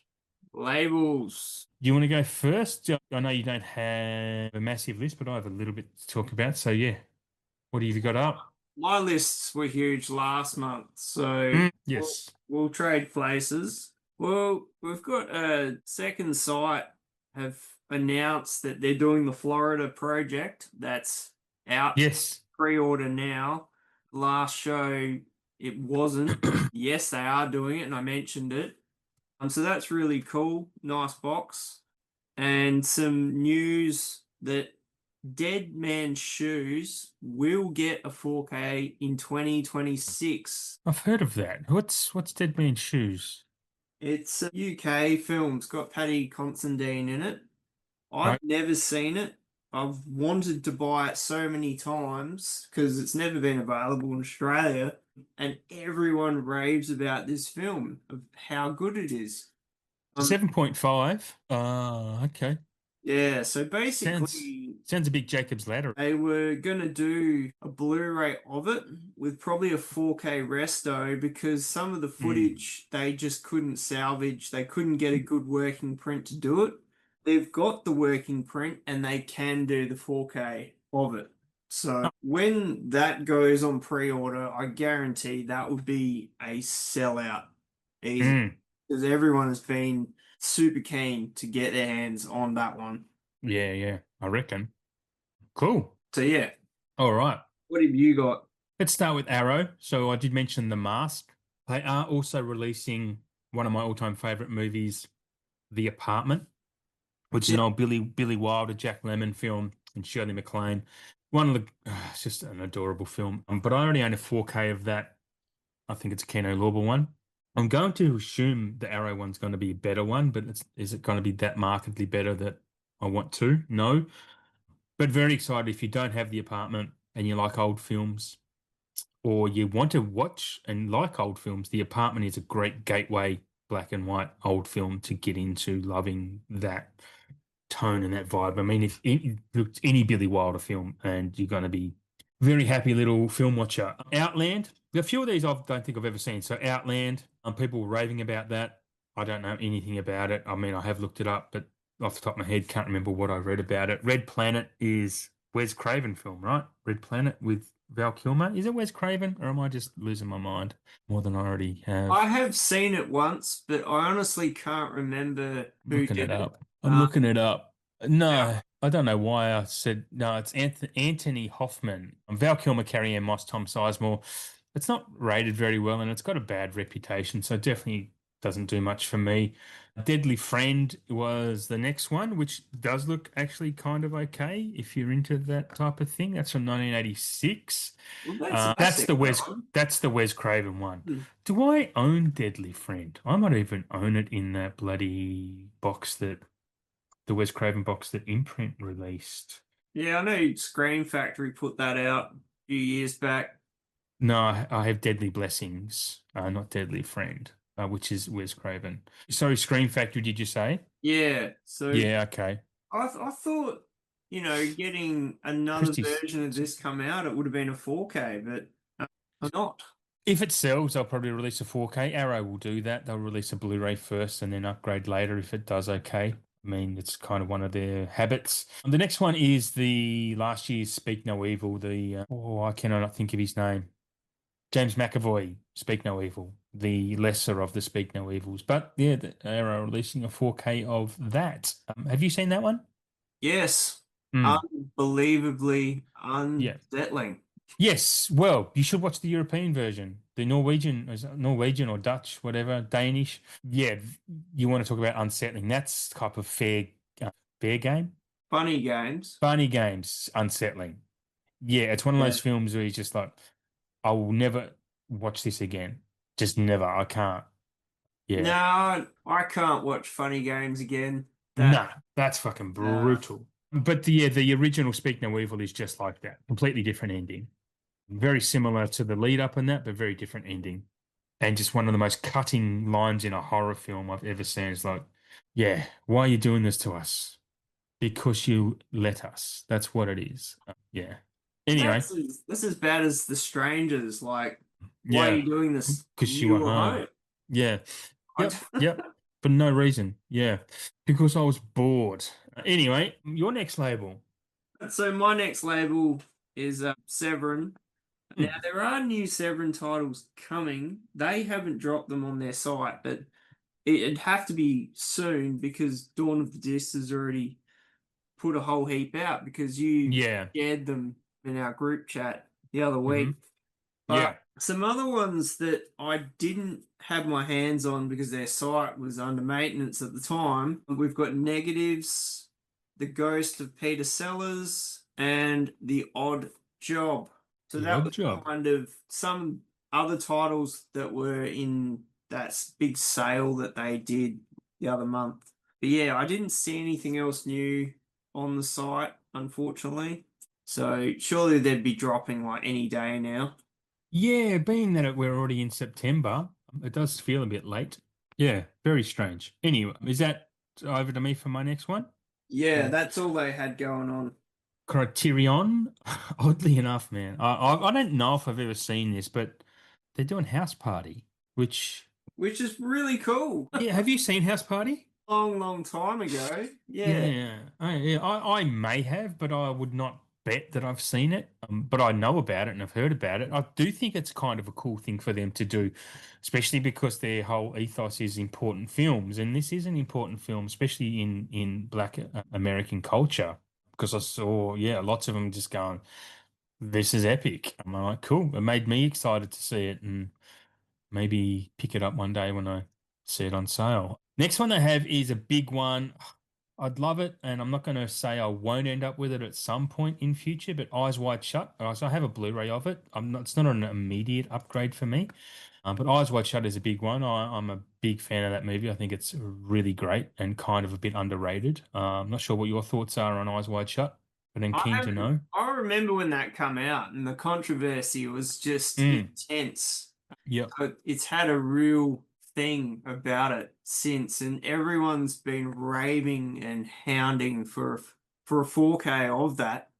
Labels. Do you want to go first? I know you don't have a massive list, but I have a little bit to talk about. So yeah, what have you got up? My lists were huge last month, so Yes. we'll trade places. Well, we've got a second site have announced that they're doing the Florida project that's out Yes. pre-order now. Last show it wasn't. Yes, they are doing it, and I mentioned it. So that's really cool. Nice box. And some news that Dead Man's Shoes will get a 4K in 2026. I've heard of that. What's Dead Man's Shoes? It's a UK film. It's got Paddy Considine in it. I've Right. never seen it. I've wanted to buy it so many times because it's never been available in Australia, and everyone raves about this film of how good it is. 7.5. Okay. Yeah, so Sounds basically sounds a bit Jacob's Ladder. they were gonna do a Blu-ray of it with probably a 4K resto because some of the Mm. footage they just couldn't salvage. They couldn't get a good working print to do it. They've got the working print and they can do the 4K of it. So Oh, when that goes on pre-order, I guarantee that would be a sellout easy mm. because everyone has been super keen to get their hands on that one. Yeah, yeah. I reckon. Cool. So yeah, All right. what have you got? Let's start with Arrow. So I did mention The Mask. They are also releasing one of my all-time favorite movies, The Apartment, which is Yeah. an old Billy Wilder, Jack Lemmon film and Shirley MacLaine. One of the, it's just an adorable film. But I already own a 4K of that. I think it's a Kino Lorber one. I'm going to assume the Arrow one's going to be a better one, but is it going to be that markedly better that I want to? No. But very excited if you don't have The Apartment and you like old films or you want to watch and like old films, The Apartment is a great gateway black and white old film to get into loving that tone and that vibe. I mean, if it looked any Billy Wilder film, and you're going to be very happy little film watcher. Outland. A few of these I don't think I've ever seen. So Outland, people were raving about that. I don't know anything about it. I mean, I have looked it up, but off the top of my head, can't remember what I read about it. Red Planet is Wes Craven film, right? Red Planet with Val Kilmer. Is it Wes Craven, or am I just losing my mind more than I already I have? have seen it once, but I honestly can't remember I'm who looking did it it. up. I'm Um, looking it up. yeah. No, I don't know why I said no. It's Anthony Hoffman. Val Kilmer, Carrie Ann Moss, Tom Sizemore. It's not rated very well, and it's got a bad reputation, so it definitely doesn't do much for me. Deadly Friend was the next one, which does look actually kind of okay if you're into that type of thing. That's from 1986. Well, that's a That's classic, the that Wes. one. That's the Wes Craven one. Hmm. Do I own Deadly Friend? I might even own it in that bloody box that the Wes Craven box that Imprint released. Yeah, I know Screen Factory put that out a few years back. No, I have Deadly Blessings, not Deadly Friend, which is Wes Craven. Sorry, Scream Factory, did you say? Yeah, so Yeah, okay. I thought, getting another Christie's. version of this come out, it would have been a 4K, but not. If it sells, they'll probably release a 4K. Arrow will do that. They'll release a Blu-ray first and then upgrade later if it does okay. I mean, it's kind of one of their habits. The next one is the last year's Speak No Evil. I cannot think of his name. James McAvoy, Speak No Evil, the lesser of the Speak No Evils. But yeah, they are releasing a 4K of that. Have you seen that one? Yes, Mm, unbelievably yeah. unsettling. Yes. Well, you should watch the European version, the Norwegian, is it Norwegian or Dutch, whatever, Danish. Yeah, you want to talk about unsettling. That's type of fair game, Funny games. funny games, unsettling. Yeah, it's one of Yeah. those films where you're just like, I will never watch this again. Just never. I can't. Yeah. No, I can't watch funny games again. That Nah, that's fucking uh, brutal. But the original Speak No Evil is just like that. Completely different ending. Very similar to the lead up in that, but very different ending. And just one of the most cutting lines in a horror film I've ever seen. It's like, yeah, why are you doing this to us? Because you let us. That's what it is. Yeah. Anyway, that's as bad as The Strangers. Like, why are yeah, you doing this? because you You were were home. home. Yeah. I- Yep. Yep. For no reason. Yeah. Because I was bored. Anyway, your next label. So my next label is Severin. Now Hmm. there are new Severin titles coming. They haven't dropped them on their site, but it'd have to be soon because Dawn of the Disc has already put a whole heap out because you Yeah. shared them in our group chat the other Hmm. week. But Yeah. some other ones that I didn't have my hands on because their site was under maintenance at the time. We've got Negatives, The Ghost of Peter Sellers, and The Odd Job. So The that odd was job. kind of some other titles that were in that big sale that they did the other month. But yeah, I didn't see anything else new on the site, unfortunately. So surely they'd be dropping like any day now. Yeah, being that we're already in September, it does feel a bit late. Yeah, very strange. Anyway, is that over to me for my next one? Yeah, Or that's all they had going on, Criterion? Oddly enough, man, I don't know if I've ever seen this, but they're doing House Party, which which is really cool. yeah, have you seen House Party? Long, long time ago. Yeah. I may have, but I would not bet that I've seen it. But I know about it and I've heard about it. I do think it's kind of a cool thing for them to do, especially because their whole ethos is important films, and this is an important film, especially in Black American culture. Because I saw, yeah, lots of them just going, "This is epic." I'm like, cool. It made me excited to see it, and maybe pick it up one day when I see it on sale. Next one they have is a big one. I'd love it, and I'm not going to say I won't end up with it at some point in future, but Eyes Wide Shut. So I have a Blu-ray of it. It's not an immediate upgrade for me, but Eyes Wide Shut is a big one. I'm a big fan of that movie. I think it's really great and kind of a bit underrated. I'm not sure what your thoughts are on Eyes Wide Shut, but I'm keen to know. I remember when that come out and the controversy was just Mm, intense. yep. But it's had a real thing about it since, and everyone's been raving and hounding for a 4K of that.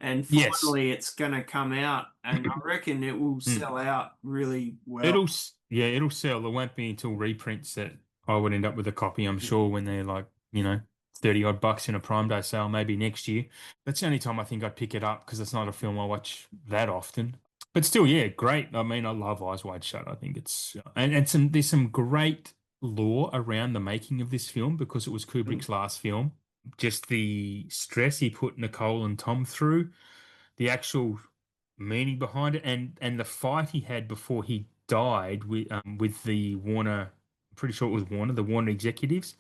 And Yes. finally, it's going to come out, and I reckon it will Mm. sell out really well. Yeah, it'll sell. It won't be until reprints that I would end up with a copy, I'm sure, when they're like, 30 odd bucks in a Prime Day sale, maybe next year. That's the only time I think I'd pick it up because it's not a film I watch that often. But still, yeah, great. I mean, I love Eyes Wide Shut. I think it's and there's some great lore around the making of this film because it was Mm. Kubrick's last film. Just the stress he put Nicole and Tom through, the actual meaning behind it, and the fight he had before he died with the Warner. I'm pretty sure it was Warner, the Warner executives.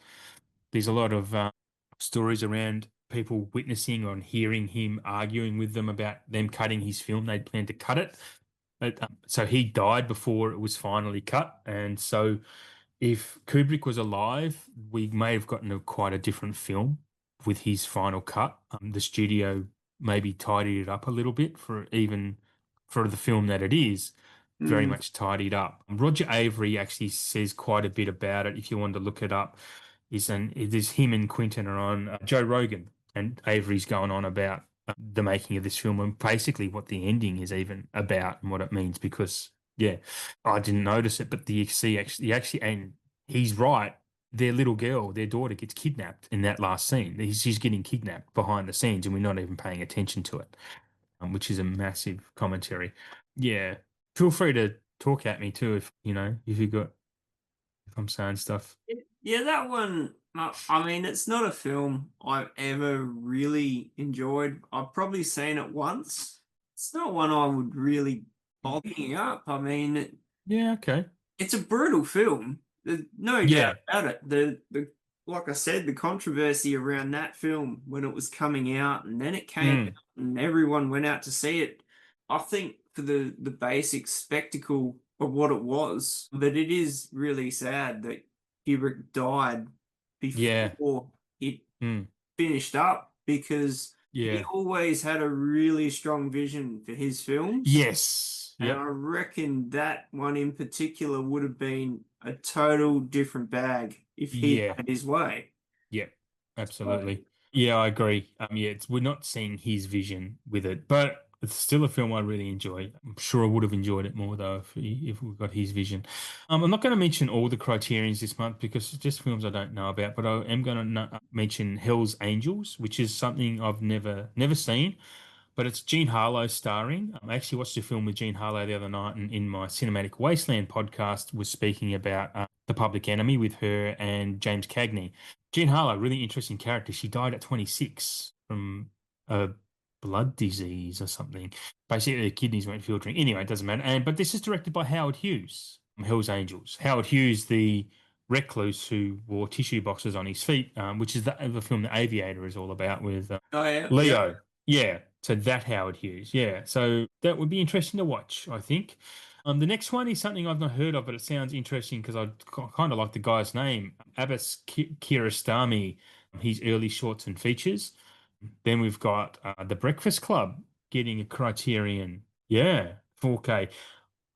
There's a lot of stories around people witnessing or hearing him arguing with them about them cutting his film. They'd planned to cut it, so he died before it was finally cut, and so if Kubrick was alive, we may have gotten quite a different film with his final cut. The studio maybe tidied it up a little bit for even for the film that it is, very Mm. much tidied up. Roger Avery actually says quite a bit about it. If you want to look it up, there's him and Quentin are on Joe Rogan, and Avery's going on about the making of this film and basically what the ending is even about and what it means because. Yeah, I didn't notice it, but and he's right. Their little girl, their daughter, gets kidnapped in that last scene. She's getting kidnapped behind the scenes, and we're not even paying attention to it, which is a massive commentary. Yeah, feel free to talk at me too if I'm saying stuff. Yeah, that one. I mean, it's not a film I've ever really enjoyed. I've probably seen it once. It's not one I would really bother me up. I mean, Yeah, okay. it's a brutal film. There's no doubt Yeah. about it. The like I said, the controversy around that film when it was coming out, and then it came out, Mm. and everyone went out to see it. I think for the basic spectacle of what it was, but it is really sad that Kubrick died Yeah. before it Mm. finished up because he Yeah. always had a really strong vision for his films. Yes. And I Yep. reckon that one in particular would have been a total different bag if he'd Yeah. had his way. Yeah, So, absolutely. Yeah, I agree. Yeah, we're not seeing his vision with it, but it's still a film I really enjoy. I'm sure I would have enjoyed it more though if we got his vision. I'm not going to mention all the criterions this month because it's just films I don't know about, but I am going to mention Hell's Angels, which is something I've never seen. But it's Jean Harlow starring. I actually watched a film with Jean Harlow the other night, and in my Cinematic Wasteland podcast was speaking about The Public Enemy with her and James Cagney. Jean Harlow, really interesting character. She died at 26 from a blood disease or something. Basically, her kidneys weren't filtering. Anyway, it doesn't matter. But this is directed by Howard Hughes from Hell's Angels. Howard Hughes, the recluse who wore tissue boxes on his feet, which is the film The Aviator is all about with oh yeah, yeah. Leo. Yeah. So that Howard Hughes. Yeah. So that would be interesting to watch, I think. The next one is something I've not heard of, but it sounds interesting because I kind of like the guy's name, Abbas Kiarostami, his early shorts and features. Then we've got The Breakfast Club getting a Criterion. Yeah, 4K.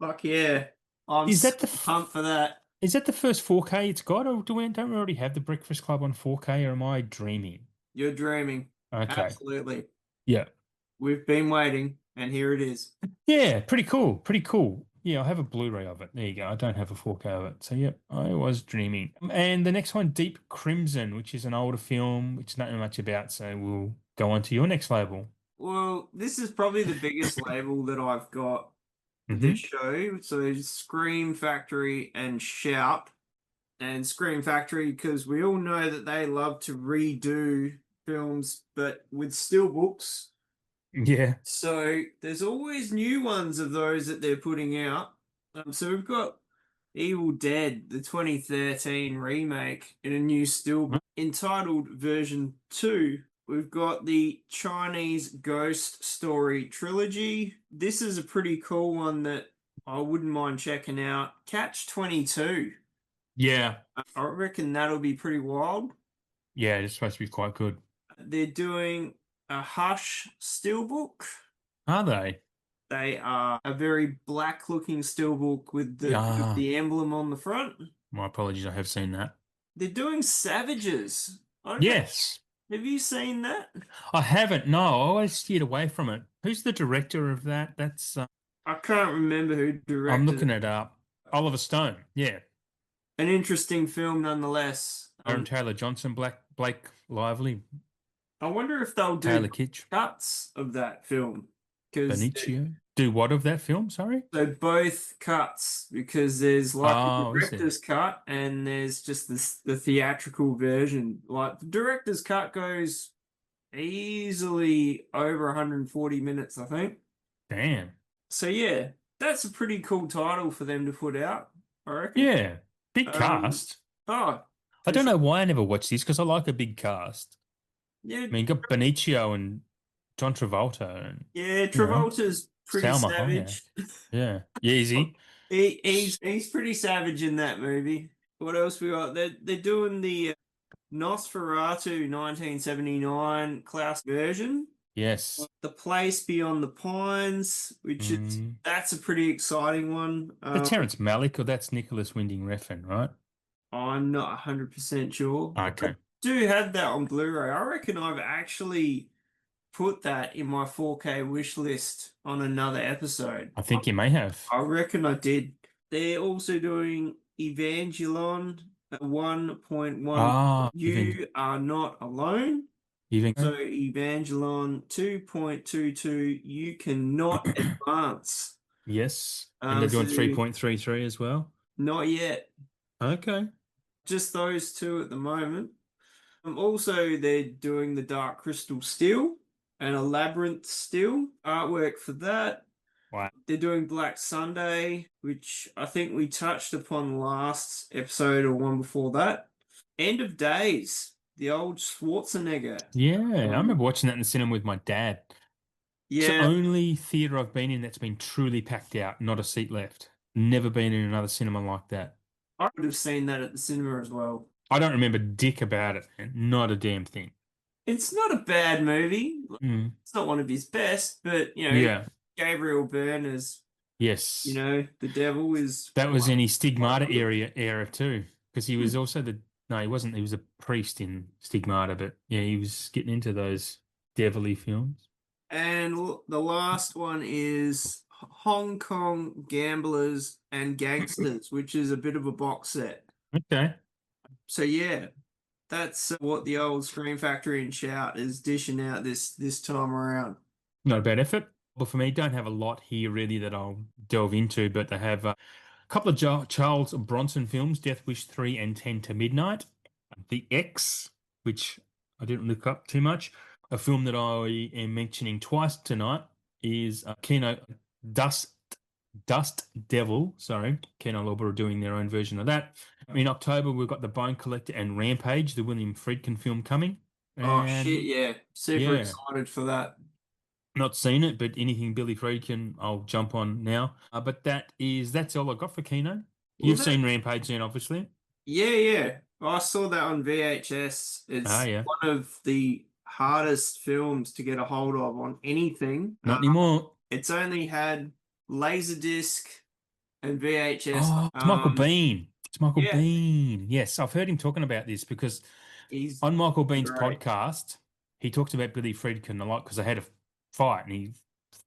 Fuck yeah. I'm Is so that the pumped for that. is that the first 4K it's got, or don't we already have The Breakfast Club on 4K, or am I dreaming? You're dreaming. Okay. Absolutely. Yeah. We've been waiting, and here it is. Yeah, pretty cool. Pretty cool. Yeah, I have a Blu-ray of it. There you go. I don't have a 4K of it. So, yep, I was dreaming. And the next one, Deep Crimson, which is an older film, which not know much about. So we'll go on to your next label. Well, this is probably the biggest label that I've got for this Hmm. show. So Scream Factory and Shout. And Scream Factory, because we all know that they love to redo films, but with still books. Yeah. So there's always new ones of those that they're putting out. So we've got Evil Dead, the 2013 remake, in a new still entitled version 2. We've got the Chinese Ghost Story trilogy. This is a pretty cool one that I wouldn't mind checking out. Catch 22. Yeah. I reckon that'll be pretty wild. Yeah, it's supposed to be quite good. They're doing a Hush steelbook. Are they? They are a very black looking steelbook with Ah, the emblem on the front. my apologies. I have seen that. They're doing Savages. I don't know. Yes, Have you seen that? I haven't. No, I always steered away from it. Who's the director of that? That's I can't remember who I'm directed looking it. it up. Oliver Stone. Yeah. An interesting film nonetheless. Aaron Taylor Johnson, Blake Lively, I wonder if they'll do Taylor Kitsch, cuts of that film because Benicio. Do what of that film? Sorry. so both cuts because there's like a Oh, is there? director's cut and there's just the theatrical version. Like the director's cut goes easily over 140 minutes, I think. Damn. So yeah, that's a pretty cool title for them to put out, I reckon. Yeah. Big Um, cast. oh, I for don't sure. know why I never watched this because I like a big cast. Yeah, I mean, you got Benicio and John Travolta and, yeah, you know, Travolta's pretty Salma Hayek. savage. Yeah. Yeezy. He's pretty savage in that movie. What else we got? They're doing the Nosferatu 1979 Klaus version. Yes. The Place Beyond the Pines, which is Mm. that's a pretty exciting one. The Terrence Malick or that's Nicholas Winding Refn, right? I'm not 100% sure. I Okay. do have that on Blu-ray. I reckon I've actually put that in my 4K wish list on another episode. I think you may have. I reckon I did. They're also doing Evangelon at 1.1. Ah, You are not alone. even So Evangelon 2.22, you cannot advance. yes. And they're So doing 3.33 as well. not yet. Okay. Just those two at the moment. Also, they're doing the Dark Crystal Steel and a Labyrinth Steel artwork for that. Wow. They're doing Black Sunday, which I think we touched upon last episode or one before that. End of Days, the old Schwarzenegger. Yeah, I remember watching that in the cinema with my dad. It's the Yeah, only theater I've been in that's been truly packed out, not a seat left. Never been in another cinema like that. I would have seen that at the cinema as well. I don't remember dick about it, man. Not a damn thing. It's not a bad movie. Mm. It's not one of his best, but Yeah. Gabriel Byrne as Yes. the devil is That was in his quite Stigmata good. era too, because he was also no, he wasn't. He was a priest in Stigmata, but yeah, he was getting into those devilly films. And the last one is Hong Kong Gamblers and Gangsters, which is a bit of a box set. Okay. So yeah, that's what the old Scream Factory and Shout is dishing out this time around. Not a bad effort. But for me, don't have a lot here really that I'll delve into, but they have a couple of Charles Bronson films, Death Wish 3 and 10 to Midnight. The X, which I didn't look up too much. A film that I am mentioning twice tonight is Kino Dust Devil. Sorry, Kino Lorber are doing their own version of that. In October, we've got The Bone Collector and Rampage, the William Friedkin film coming. Oh And shit, yeah. Super yeah, excited for that. not seen it, but anything Billy Friedkin, I'll jump on now. But that's all I got for Kino. Well, You've seen Rampage then, obviously. yeah. I saw that on VHS. Ah, It's yeah. one of the hardest films to get a hold of on anything. Not anymore. It's only had Laserdisc and VHS. Oh, it's Michael Bean. It's Michael Yeah, Bean. Yes, I've heard him talking about this because he's on Michael Bean's great. podcast, he talks about Billy Friedkin a lot because they had a fight and he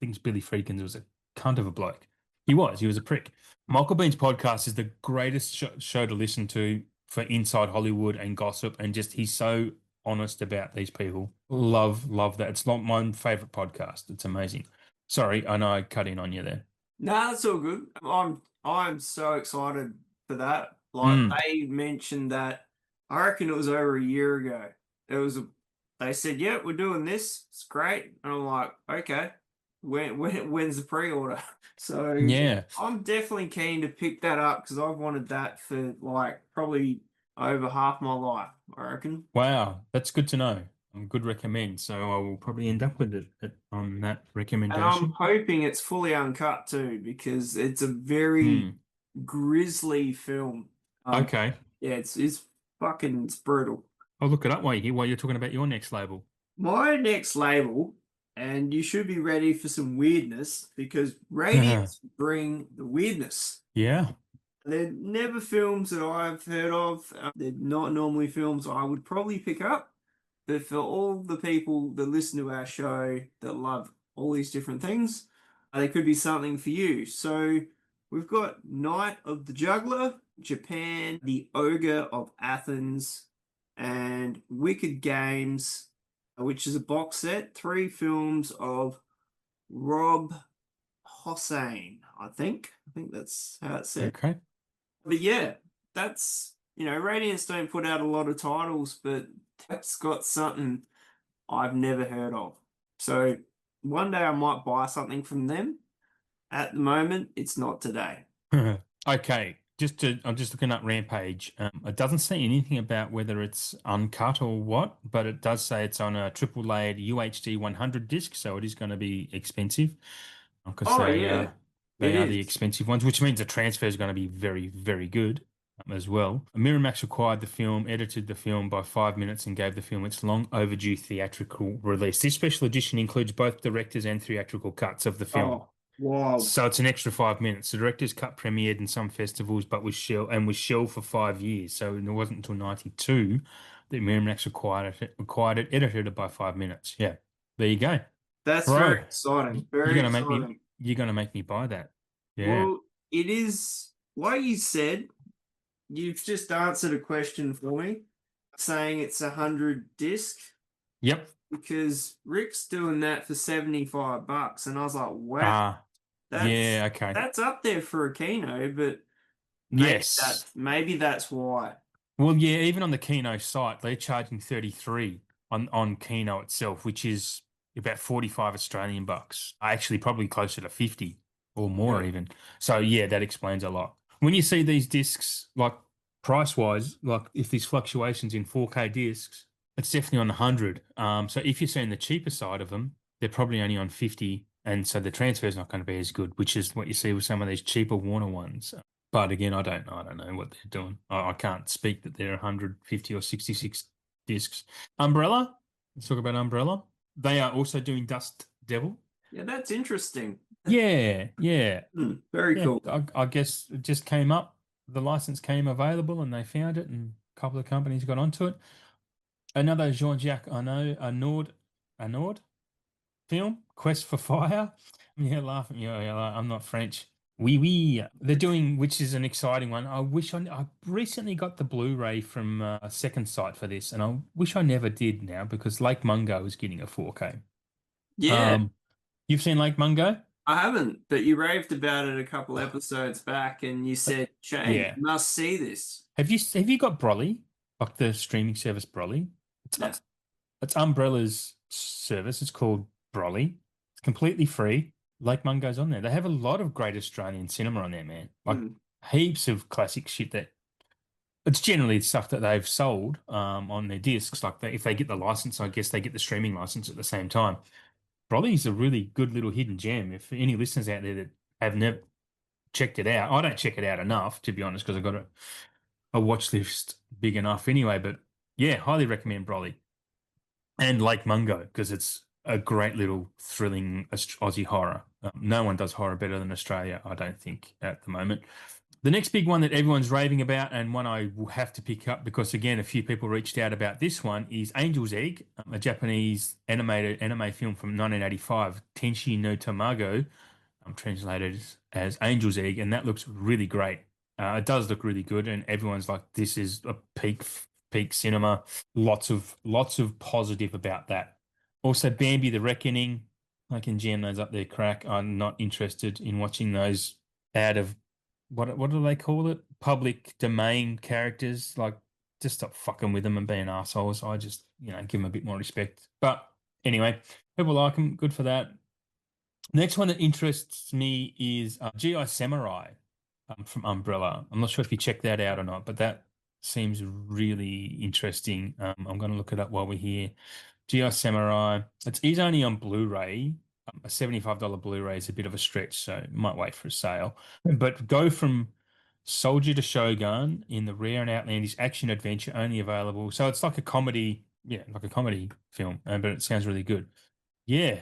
thinks Billy Friedkin was a cunt of a bloke. He was a prick. Michael Bean's podcast is the greatest show to listen to for inside Hollywood and gossip, and just he's so honest about these people. Love that. It's not my favorite podcast. It's amazing. Sorry, I know I cut in on you there. No, that's all good. I'm so excited for that. Like they mentioned that I reckon it was over a year ago. They said, yeah, we're doing this. It's great. And I'm like, okay. When's the pre-order? So Yeah. I'm definitely keen to pick that up because I've wanted that for like probably over half my life, I reckon. Wow, that's good to know. Good recommend. So I will probably end up with it on that And I'm recommendation. hoping it's fully uncut too because it's a very grisly film. Okay. Yeah, it's brutal. I'll look it up while you're talking about your next label. My next label, and you should be ready for some weirdness because Radiance bring the weirdness. Yeah. They're never films that I've heard of. They're not normally films I would probably pick up. But for all the people that listen to our show that love all these different things, there could be something for you. So we've got Night of the Juggler, Japan, The Ogre of Athens, and Wicked Games, which is a box set, three films of Rob Hossein, I think. I think that's how it's said. Okay. But yeah, that's, Radiance don't put out a lot of titles, but that's got something I've never heard of. So one day I might buy something from them. At the moment, it's not today. Okay. I'm just looking up Rampage. It doesn't say anything about whether it's uncut or what, but it does say it's on a triple layered UHD 100 disc, so it is going to be expensive because Oh yeah, they it are the is. expensive ones, which means the transfer is going to be very, very good as well. Miramax acquired the film, edited the film by 5 minutes, and gave the film its long overdue theatrical release. This special edition includes both directors and theatrical cuts of the film. Oh, wild. So it's an extra 5 minutes. The director's cut premiered in some festivals, but was shelved for 5 years. So it wasn't until '92 that Miramax acquired it, edited it by 5 minutes. Yeah, there you go, That's very bro. exciting. You're Very gonna make me exciting. you're gonna make me buy that. Yeah. Well, it is, like you said, you've just answered a question for me, saying it's 100 disc. Yep. Because Rick's doing that for $75, and I was like, wow, Ah. that's Yeah. Okay. that's up there for a Kino, but Yes. maybe that's why. Well, yeah. Even on the Kino site, they're charging 33 on Kino itself, which is about 45 Australian bucks. Actually, probably closer to 50 or more Yeah, even. So yeah, that explains a lot. When you see these discs, like price wise, like if there's fluctuations in 4K discs, it's definitely on 100. So if you're seeing the cheaper side of them, they're probably only on 50, and so the transfer is not going to be as good, which is what you see with some of these cheaper Warner ones. But again, I don't know. I don't know what they're doing. I can't speak that they're 150 or 66 discs. Umbrella. Let's talk about Umbrella. They are also doing Dust Devil. yeah, that's interesting. Yeah, yeah, Very yeah. cool. I guess it just came up. The license came available and they found it, and a couple of companies got onto it. Another Jean-Jacques Arnaud film, Quest for Fire. Yeah, laughing. Yeah, I'm not French. Oui, oui. They're doing, which is an exciting one. I recently got the Blu-ray from a second site for this, and I wish I never did now because Lake Mungo is getting a 4K. Yeah, Um, you've seen Lake Mungo? I haven't, but you raved about it a couple episodes back, and you Uh, said, Shane, Yeah. you must see this. Have you got Broly, like the streaming service Broly? It's No. it's Umbrella's service. It's called Broly. It's completely free. Lake Mungo's on there. They have a lot of great Australian cinema on there, man. Like Hmm. heaps of classic shit that it's generally stuff that they've sold on their discs. Like if they get the license, I guess they get the streaming license at the same time. Broly's a really good little hidden gem. If any listeners out there that have never checked it out, I don't check it out enough to be honest because I've got a watch list big enough anyway. But yeah, highly recommend Broly and Lake Mungo because it's a great little thrilling Aussie horror. No one does horror better than Australia, I don't think, at the moment. The next big one that everyone's raving about, and one I will have to pick up because again, a few people reached out about this one, is Angel's Egg, a Japanese animated anime film from 1985, Tenshi no Tamago, translated as Angel's Egg, and that looks really great. It does look really good, and everyone's like, "This is a peak cinema." Lots of positive about that. Also, Bambi: The Reckoning. I can jam those up there, crack. I'm not interested in watching those out of what do they call it? Public domain characters. Like, just stop fucking with them and being assholes. I just give them a bit more respect. But anyway, people like them. Good for that. Next one that interests me is GI Samurai from Umbrella. I'm not sure if you checked that out or not, but that seems really interesting. I'm going to look it up while we're here. GI Samurai. Is only on Blu-ray. A $75 Blu-ray is a bit of a stretch, so might wait for a sale. But go from soldier to shogun in the rare and outlandish action adventure only available. So it's like a comedy, yeah, like a comedy film, but it sounds really good. Yeah,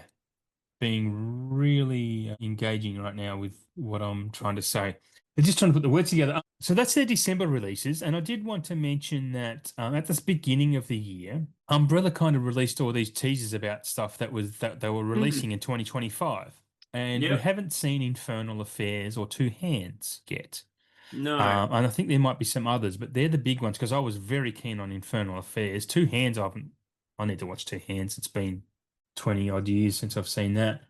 being really engaging right now with what I'm trying to say. They're just trying to put the words together. So that's their December releases, and I did want to mention that at the beginning of the year, Umbrella kind of released all these teasers about stuff that they were releasing in 2025, and we Yep. haven't seen Infernal Affairs or Two Hands yet. No. And I think there might be some others, but they're the big ones because I was very keen on Infernal Affairs. Two Hands, I haven't. I need to watch Two Hands. It's been 20 odd years since I've seen that.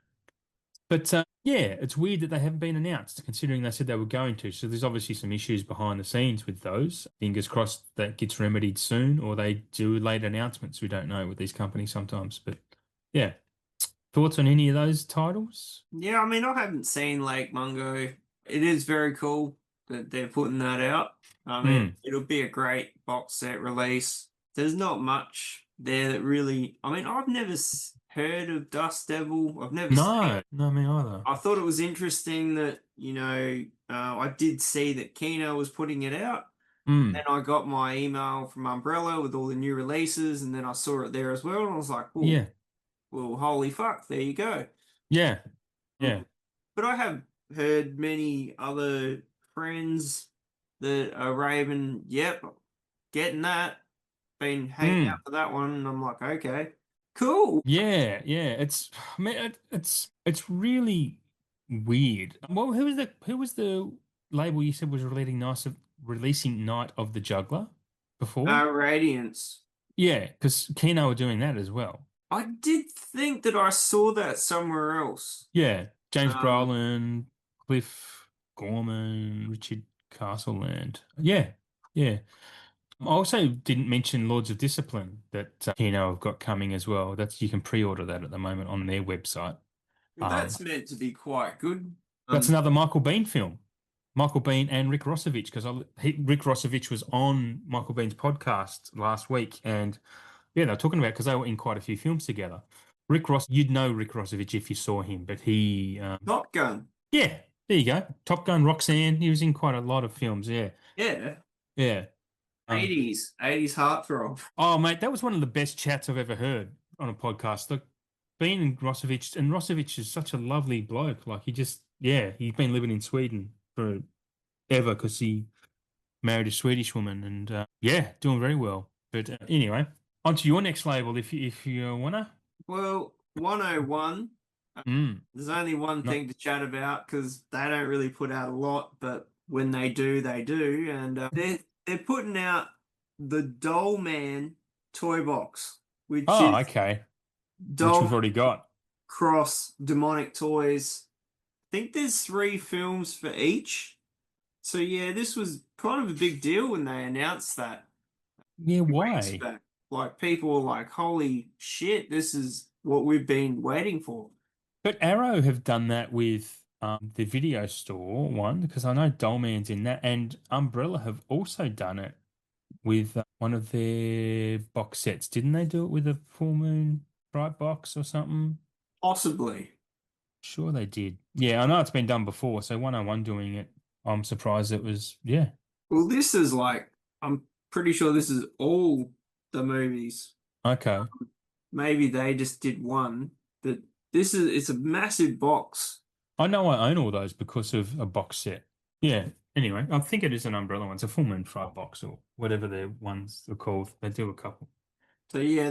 But yeah, it's weird that they haven't been announced, considering they said they were going to. So there's obviously some issues behind the scenes with those. Fingers crossed that gets remedied soon, or they do late announcements. We don't know with these companies sometimes. But yeah, thoughts on any of those titles? Yeah, I mean, I haven't seen Lake Mungo. It is very cool that they're putting that out. I mean, Mm. it'll be a great box set release. There's not much there that really. I mean, I've never heard of Dust Devil. I've never seen. No, no, me either. I thought it was interesting that, I did see that Kino was putting it out. Then Mm. I got my email from Umbrella with all the new releases, and then I saw it there as well, and I was like, oh, Yeah, well, holy fuck, there you go. yeah, Mm. yeah. But I have heard many other friends that are raving, yep, getting that, been hanging out Mm. for that one, and I'm like, okay, cool. Yeah, yeah. It's I mean, it's really weird. Well, who was the label you said was releasing Night of the Juggler before? Radiance. Yeah, because Kino were doing that as well. I did think that I saw that somewhere else. Yeah, James Um, Brolin, Cliff Gorman, Richard Castleland. Yeah, yeah. I also didn't mention Lords of Discipline that Kino have got coming as well. That's you can pre-order that at the moment on their website. Um, that's meant to be quite good. That's another Michael Biehn film. Michael Biehn and Rick Rossovich, because Rick Rossovich was on Michael Bihn's podcast last week, and yeah, they were talking about because they were in quite a few films together. You'd know Rick Rossovich if you saw him, but Top Gun. yeah, there you go. Top Gun, Roxanne. He was in quite a lot of films. Yeah, Yeah. yeah. Um, 80s heartthrob. oh, mate, that was one of the best chats I've ever heard on a podcast. Look, Biehn and Rossovich is such a lovely bloke. Like yeah, he's been living in Sweden for ever because he married a Swedish woman and yeah, doing very well. But anyway, on to your next label if you wanna. Well, 101. Mm, There's only one no. thing to chat about because they don't really put out a lot, but when they do, they do. And they're putting out the Doll Man toy box, which Oh, is okay. Which we've Doll already got. Cross Demonic Toys. I think there's 3 films for each. So yeah, this was kind of a big deal when they announced that Yeah, weeks why? back. Like people were like, "Holy shit, this is what we've been waiting for." But Arrow have done that with the video store one because I know Dollman's in that, and Umbrella have also done it with one of their box sets. Didn't they do it with a Full Moon Bright box or something? Possibly. Sure they did. Yeah, I know it's been done before, so 101 doing it, I'm surprised it was, yeah. Well, this is like, I'm pretty sure this is all the movies. Okay. Maybe they just did one, but it's a massive box. I know I own all those because of a box set. Yeah. Anyway, I think it is an Umbrella one. It's a Full Moon Fright box or whatever their ones are called. They do a couple. So yeah,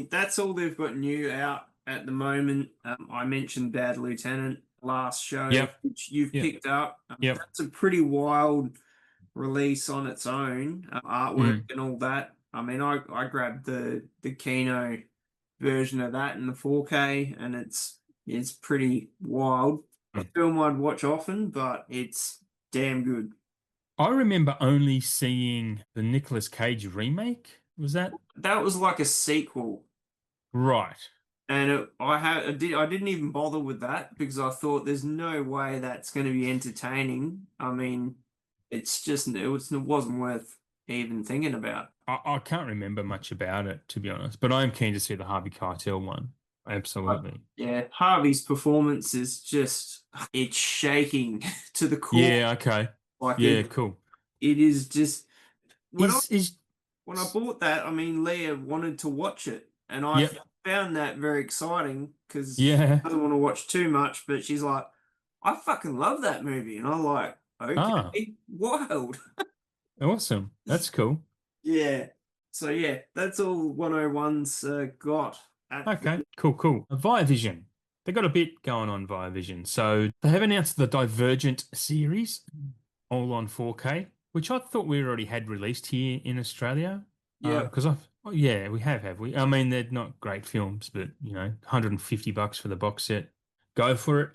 that's all they've got new out at the moment. I mentioned Bad Lieutenant last show, Yep. which you've Yep. picked up. Yep. That's a pretty wild release on its own, artwork Mm. and all that. I mean, I grabbed the Kino version of that in the 4K, and it's pretty wild. A Mm. film I'd watch often, but it's damn good. I remember only seeing the Nicolas Cage remake. Was that That was like a sequel, right? and I didn't even bother with that because I thought there's no way that's going to be entertaining. I mean, it wasn't worth even thinking about. I can't remember much about it, to be honest, but I am keen to see the Harvey Keitel one. But Absolutely. yeah, Harvey's performance is just it's shaking to the core. Yeah, okay. Like Yeah, cool. it is just when I Is when I bought that, I mean Leah wanted to watch it and I Yep. found that very exciting because she Yeah. doesn't want to watch too much, but she's like, I fucking love that movie. And I'm like, Ah, okay, wild. awesome. That's cool. Yeah. So yeah, that's all 101's got at Okay, cool, cool. Via Vision. They got a bit going on Via Vision. So they have announced the Divergent series, all on 4K, which I thought we already had released here in Australia. yeah. Because yeah, we have we? I mean, they're not great films, but $150 for the box set. Go for it.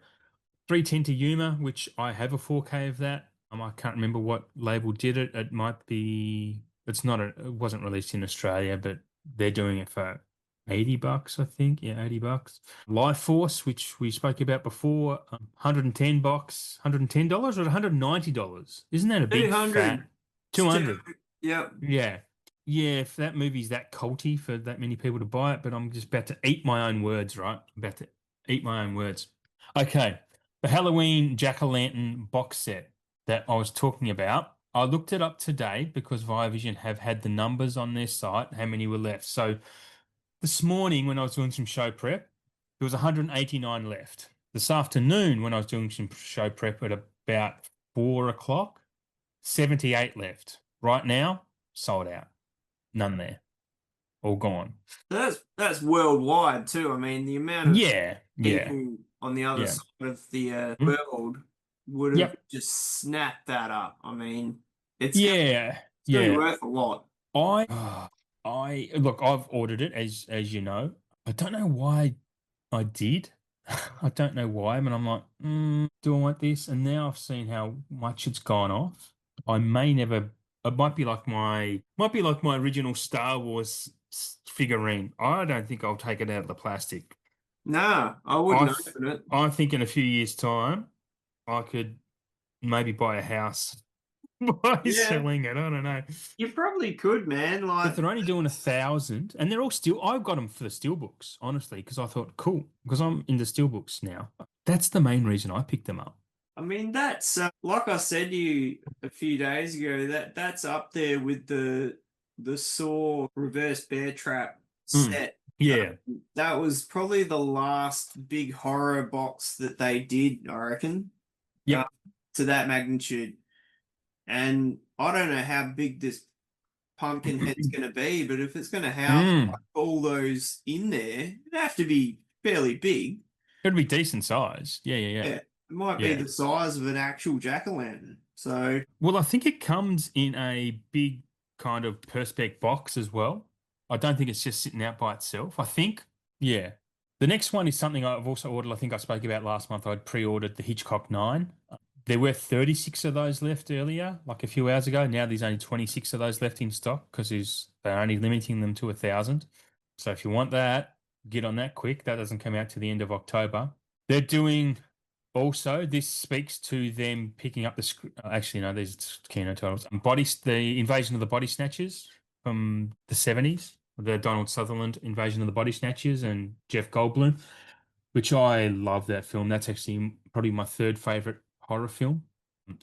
310 to Yuma, which I have a 4K of that. I can't remember what label did it. It might be, it's not, it wasn't released in Australia, but they're doing it for $80, I think. Yeah, $80. Life Force, which we spoke about before, 110 bucks, $110 or $190. Isn't that a big 200. fat It's 200? 200. Yep. Yeah. Yeah, if that movie's that culty for that many people to buy it, but I'm just about to eat my own words, right? I'm about to eat my own words. Okay. The Halloween Jack-o'-lantern box set that I was talking about, I looked it up today because Viavision have had the numbers on their site, how many were left. So this morning when I was doing some show prep, there was 189 left. This afternoon when I was doing some show prep at about 4 o'clock, 78 left. Right now, sold out. None there. All gone. That's worldwide too. I mean, the amount of Yeah, yeah, people on the other yeah. side of the Mm, world would have yep. just snapped that up. I mean, it's gonna Yeah, it's gonna be yeah. worth a lot. I I look, I've ordered it as you know. I don't know why I did. I don't know why, but I'm like, do I want this? And now I've seen how much it's gone off. I may never. It might be like my original Star Wars figurine. I don't think I'll take it out of the plastic. Nah, I I wouldn't th open it. I think in a few years' time, I could maybe buy a house by Yeah, selling it. I don't know. you probably could, man. If Like, they're only doing 1,000, and they're all still, I've got them for the steelbooks, honestly, because I thought, cool, because I'm into steelbooks now. That's the main reason I picked them up. I mean, that's like I said to you a few days ago. That's up there with the Saw reverse bear trap Mm. set. Yeah. That was probably the last big horror box that they did, I reckon, uh, Yep. to that magnitude. And I don't know how big this pumpkin head's going to be, but if it's going to house Mm. like, all those in there, it'd have to be fairly big. It'd be decent size. Yeah, yeah, yeah. Yeah, it might be Yeah. the size of an actual jack-o'-lantern. So, Well, I think it comes in a big kind of Perspex box as well. I don't think it's just sitting out by itself. I think, yeah. The next one is something I've also ordered. I think I spoke about last month. I'd pre-ordered the Hitchcock 9. There were 36 of those left earlier, like a few hours ago. Now there's only 26 of those left in stock because they're only limiting them to 1,000. So if you want that, get on that quick. That doesn't come out to the end of October. They're doing also, this speaks to them picking up the actually no, these keynote titles. The Invasion of the Body Snatchers from the 70s, the Donald Sutherland Invasion of the Body Snatchers and Jeff Goldblum, which I love that film. That's actually probably my third favorite horror film.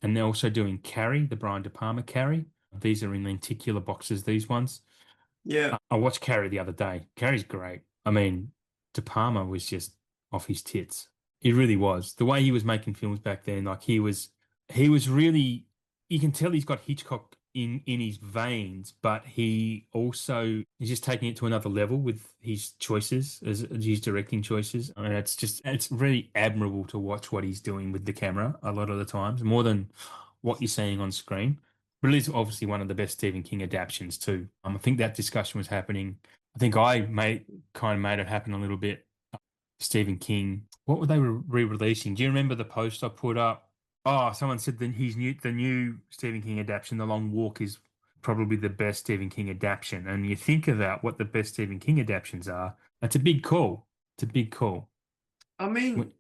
And they're also doing Carrie, the Brian De Palma Carrie. These are in lenticular boxes, these ones. yeah. I watched Carrie the other day. Carrie's great. I mean, De Palma was just off his tits. He really was. The way he was making films back then, like he was really, you can tell he's got Hitchcock in his veins, but he's just taking it to another level with his choices, as his directing choices. I mean, it's really admirable to watch what he's doing with the camera a lot of the times, more than what you're seeing on screen. But it is obviously one of the best Stephen King adaptations too. I think that discussion was happening. I think I made it happen a little bit. Stephen King. What were they re-releasing? Do you remember the post I put up? Oh, someone said that the new Stephen King adaptation, The Long Walk, is probably the best Stephen King adaptation. And you think about what the best Stephen King adaptations are. That's a big call. It's a big call. I mean,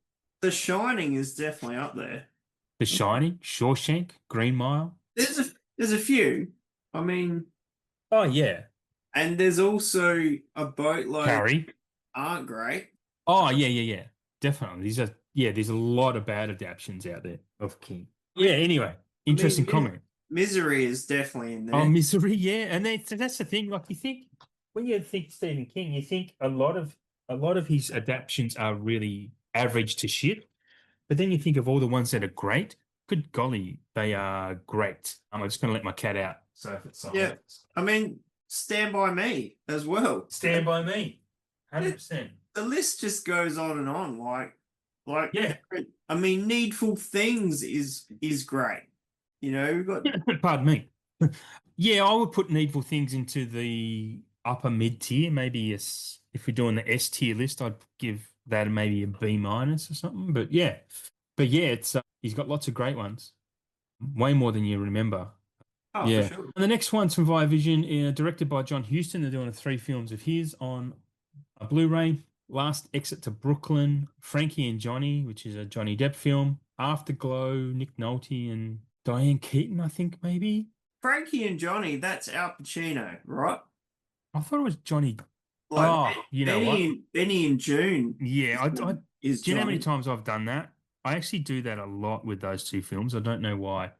The Shining is definitely up there. The Shining, Shawshank, Green Mile. There's a few. I mean, Oh yeah, and there's also a boatload Carrie. aren't great. Oh yeah, yeah, yeah. Definitely. There's a lot of bad adaptations out there of King. I mean, Yeah, anyway, I mean, interesting comment. Misery is definitely in Oh, there. Misery, yeah. And that's the thing. Like you think when you think Stephen King, you think a lot of a lot of his adaptations are really average to shit. But then you think of all the ones that are great. Good golly, they are great. I'm just going to let my cat out. So if it's Yeah, silent, I mean, Stand By Me as well. Stand By Me, It, 100%. the list just goes on and on. Like Yeah. I mean, Needful Things is great. You know, we've got Pardon me. Yeah, I would put Needful Things into the upper mid tier. Maybe if we're doing the S tier list, I'd give that maybe a B minus or something. But yeah, it's he's got lots of great ones, way more than you remember. oh for Yeah. sure. And the next one's from Via Vision, directed by John Huston. They're doing three films of his on a Blu-ray. Last Exit to Brooklyn, Frankie and Johnny, which is a Johnny Depp film. Afterglow, Nick Nolte and Diane Keaton, I think maybe. Frankie and Johnny, that's Al Pacino, right? I thought it was Johnny. Like Oh, you know what? Benny and June Yeah, is do you know how many Johnny. times I've done that? I actually do that a lot with those two films. I don't know why,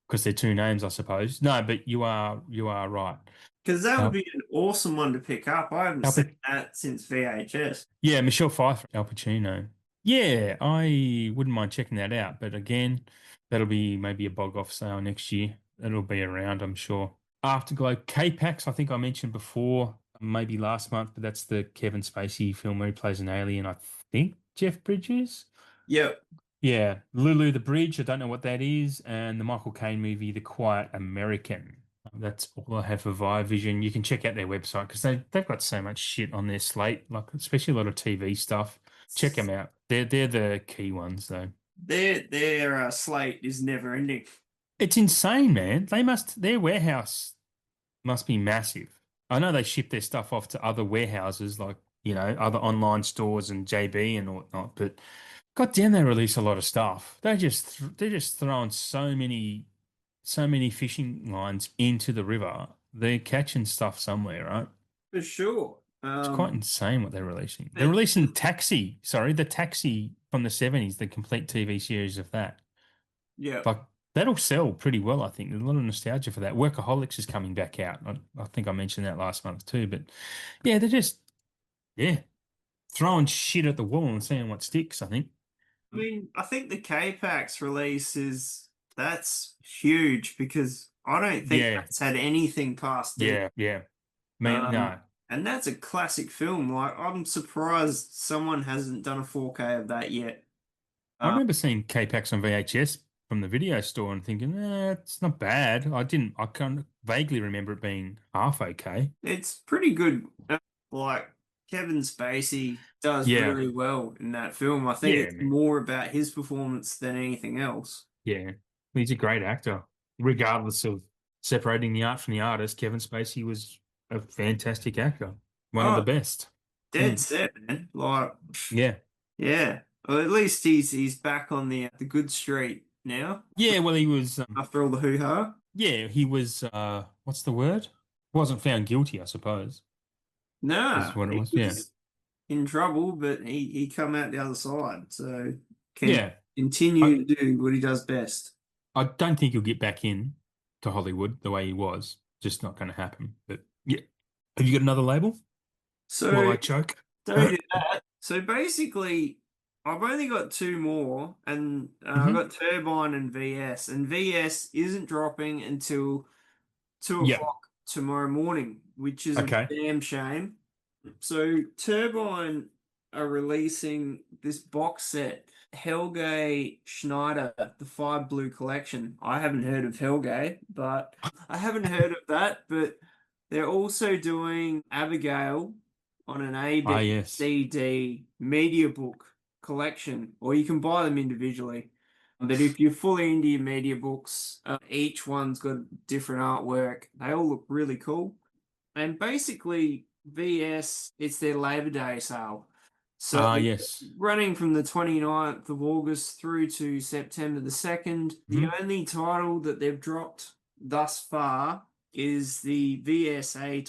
because they're two names, I suppose. No, but you are right. Because that would Al, be an awesome one to pick up. I haven't Al, seen Pa- that since VHS. yeah, Michelle Pfeiffer, Al Pacino. Yeah, I wouldn't mind checking that out. But again, that'll be maybe a bog off sale next year. That'll be around, I'm sure. Afterglow, K-Pax, I think I mentioned before, maybe last month, but that's the Kevin Spacey film where he plays an alien. I think Jeff Bridges. Yep. Yeah, Lulu the Bridge. I don't know what that is, and the Michael Caine movie, The Quiet American. That's all I have for Via Vision. You can check out their website because they've got so much shit on their slate, like especially a lot of TV stuff. Check them out. They're the key ones though. Their slate is never ending. It's insane, man. Their warehouse must be massive. I know they ship their stuff off to other warehouses like, other online stores and JB and whatnot, but God damn, they release a lot of stuff. They're just throwing so many fishing lines into the river. They're catching stuff somewhere, right? For sure. It's quite insane what they're releasing. They're It, releasing Taxi, sorry, the Taxi from the 70s, the complete TV series of that. yeah. Like that'll sell pretty well, I think. There's a lot of nostalgia for that. Workaholics is coming back out. I think I mentioned that last month too, but yeah, they're just yeah, throwing shit at the wall and seeing what sticks, I think. I mean, I think the K-Pax release that's huge because I don't think Yeah, that's had anything past D. yeah. Um, No. and that's a classic film. Like, I'm surprised someone hasn't done a 4K of that yet. I Uh, remember seeing K-Pax on VHS from the video store and thinking, it's not bad. I kind of vaguely remember it being half okay. it's pretty good. Like, Kevin Spacey does Yeah, really well in that film. I think yeah, it's man. more about his performance than anything else. Yeah. He's a great actor. Regardless of separating the art from the artist, Kevin Spacey was a fantastic actor. One of the Oh, best. dead Mm. set, man. Like, Yeah. yeah. Well, at least he's back on the good street now Yeah, well, he was, after all the hoo-ha. yeah, he was, what's the word? Wasn't found guilty, I suppose, is Nah, what it he was. Yeah. was in trouble, but he come out the other side, so can Yeah. I, continue to do what he does best. I don't think he'll get back in to Hollywood the way he was. Just not going to happen. But yeah. Have you got another label? While So I choke. don't do that. So basically, I've only got two more, and I've Hmm. got Turbine and VS, and VS isn't dropping until two Yep. o'clock tomorrow morning, which is a Okay. damn shame. So Turbine are releasing this box set, Helge Schneider, the Five Blue Collection. I haven't heard of Helge, but I haven't heard of that. But they're also doing Abigail on an A Ah, B yes. C D media book collection, or you can buy them individually. But if you're fully into your media books, each one's got different artwork. They all look really cool. And basically, VS, it's their Labor Day sale. So Ah, yes. running from the 29th of August through to September the 2nd, the Hmm. only title that they've dropped thus far is the VSA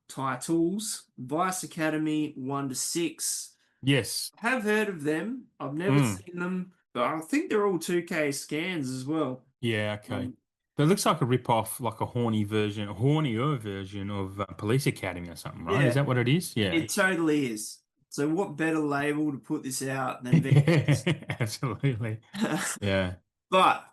titles, Vice Academy 1 to 6. Yes. I have heard of them. I've never Mm. seen them, but I think they're all 2K scans as well. Yeah, okay. Um, It looks like a rip-off, like a hornier version of Police Academy or something, right? Is Yeah, that what it is? Yeah. it totally is. So what better label to put this out than VS? Absolutely. Yeah. But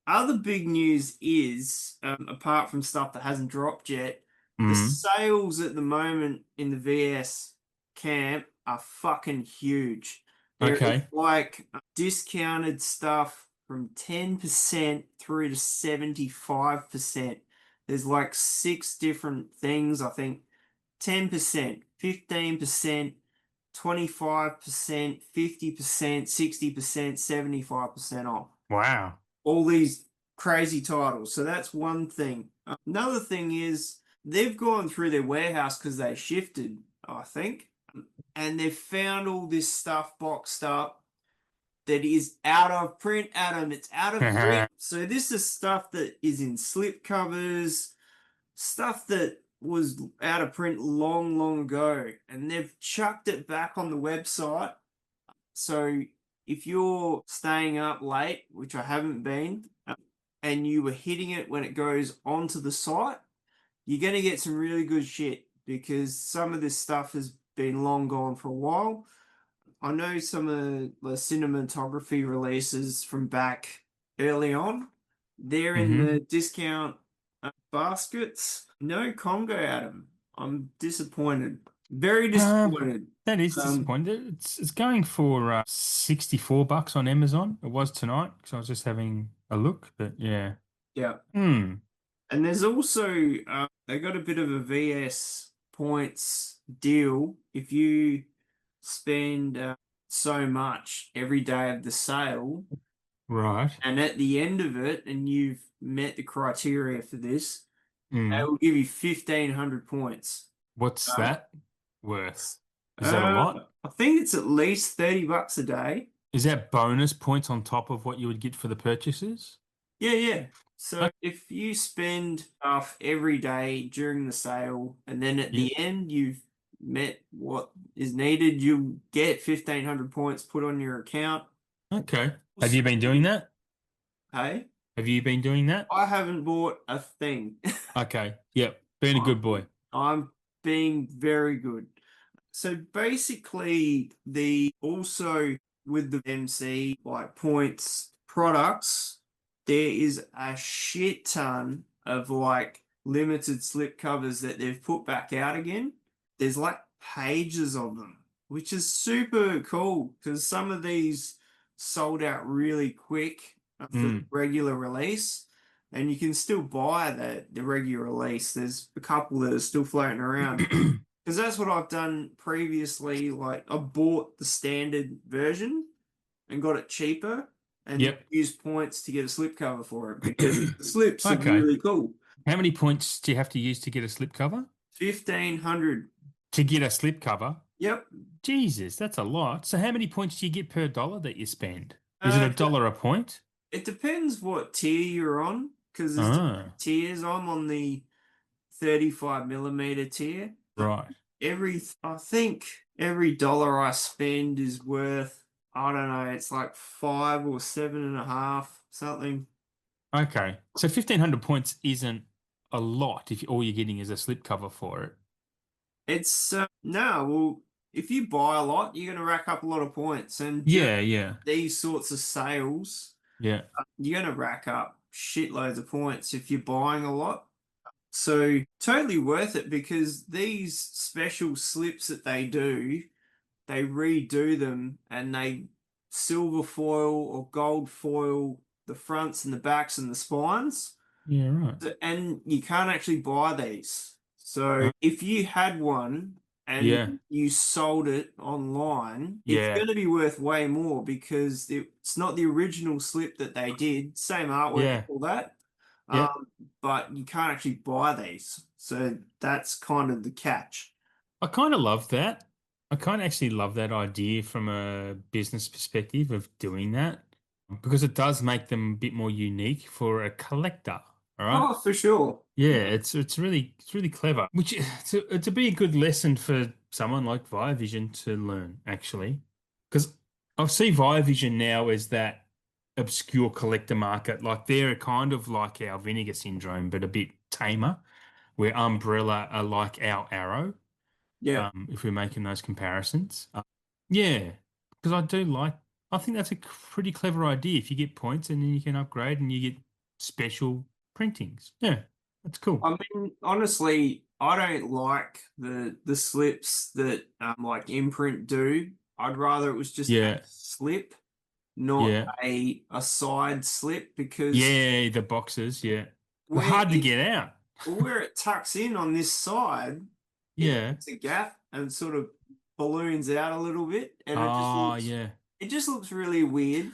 other big news is, apart from stuff that hasn't dropped yet, the Mm. sales at the moment in the VS camp are fucking huge. There is Okay. like discounted stuff from 10% through to 75%. There's like six different things, I think 10%, 15%, 25%, 50%, 60%, 75% off. Wow. All these crazy titles. So that's one thing. Another thing is they've gone through their warehouse because they shifted, I think, and they've found all this stuff boxed up that is out of print, Adam. It's out of print. So this is stuff that is in slip covers, stuff that was out of print long, long ago, and they've chucked it back on the website. So if you're staying up late, which I haven't been, and you were hitting it when it goes onto the site, you're going to get some really good shit because some of this stuff has been long gone for a while. I know some of the cinematography releases from back early on, they're in Hmm. the discount baskets. No Congo, Adam. I'm disappointed. Very Um, disappointed. that is Um, disappointing. It's going for $64 on Amazon. It was tonight because I was just having a look, but yeah. yeah. Hmm. And there's also they got a bit of a VS points deal. If you spend so much every day of the sale, Right. and at the end of it, and you've met the criteria for this, they Mm. will give you 1,500 points. What's Uh, that worth? Is that a lot? I think it's at least $30 a day. Is that bonus points on top of what you would get for the purchases? Yeah, yeah. So Okay. if you spend stuff every day during the sale, and then at Yeah. the end you've met what is needed, you get 1,500 points put on your account. Okay. Have Also, you been doing that? hey, Have you been doing that? I haven't bought a thing. Okay. Yep. Being a good I'm, boy. I'm being very good. So basically, the also with the MC like points products, there is a shit ton of like limited slip covers that they've put back out again. There's like pages of them, which is super cool because some of these sold out really quick for the Mm. regular release. And you can still buy the regular release. There's a couple that are still floating around. Because that's what I've done previously. Like I bought the standard version and got it cheaper and Yep. used points to get a slipcover for it because the slips are Okay. really cool. How many points do you have to use to get a slipcover? 1,500. To get a slipcover? Yep. Jesus, that's a lot. So how many points do you get per dollar that you spend? Is it Uh, a dollar a point? it depends what tier you're on because there's Ah, different tiers. I'm on the 35mm tier. right. I think every dollar I spend is worth, I don't know, it's like 5 or 7.5, something. Okay. So 1,500 points isn't a lot if all you're getting is a slipcover for it. It's no, well, if you buy a lot, you're going to rack up a lot of points, and during Yeah, yeah, these sorts of sales, yeah. you're going to rack up shitloads of points if you're buying a lot. So totally worth it because these special slips that they do, they redo them and they silver foil or gold foil the fronts and the backs and the spines. Yeah, right. And you can't actually buy these. So Uh, if you had one and yeah, you sold it online, it's yeah, going to be worth way more because it's not the original slip that they did, same artwork and yeah, all that. yeah. But you can't actually buy these. So that's kind of the catch. I kind of love that. I kind of actually love that idea from a business perspective of doing that because it does make them a bit more unique for a collector. All right. Oh, for sure. Yeah, it's really clever. Which to be a good lesson for someone like Vision to learn actually, because I see Vision now as that. obscure collector market. Like they're kind of like our Vinegar Syndrome, but a bit tamer, where Umbrella are like our Arrow, Yeah. if we're making those comparisons. Yeah, because I think that's a pretty clever idea. If you get points and then you can upgrade and you get special printings. Yeah, that's cool. I mean, honestly, I don't like the slips that like Imprint do. I'd rather it was just a Yeah, slip, not yeah, a side slip, because yeah, the boxes, yeah. They're where hard to it get out. where it tucks in on this side, it Yeah. hits a gap and sort of balloons out a little bit, and Oh, yeah. it just looks really weird.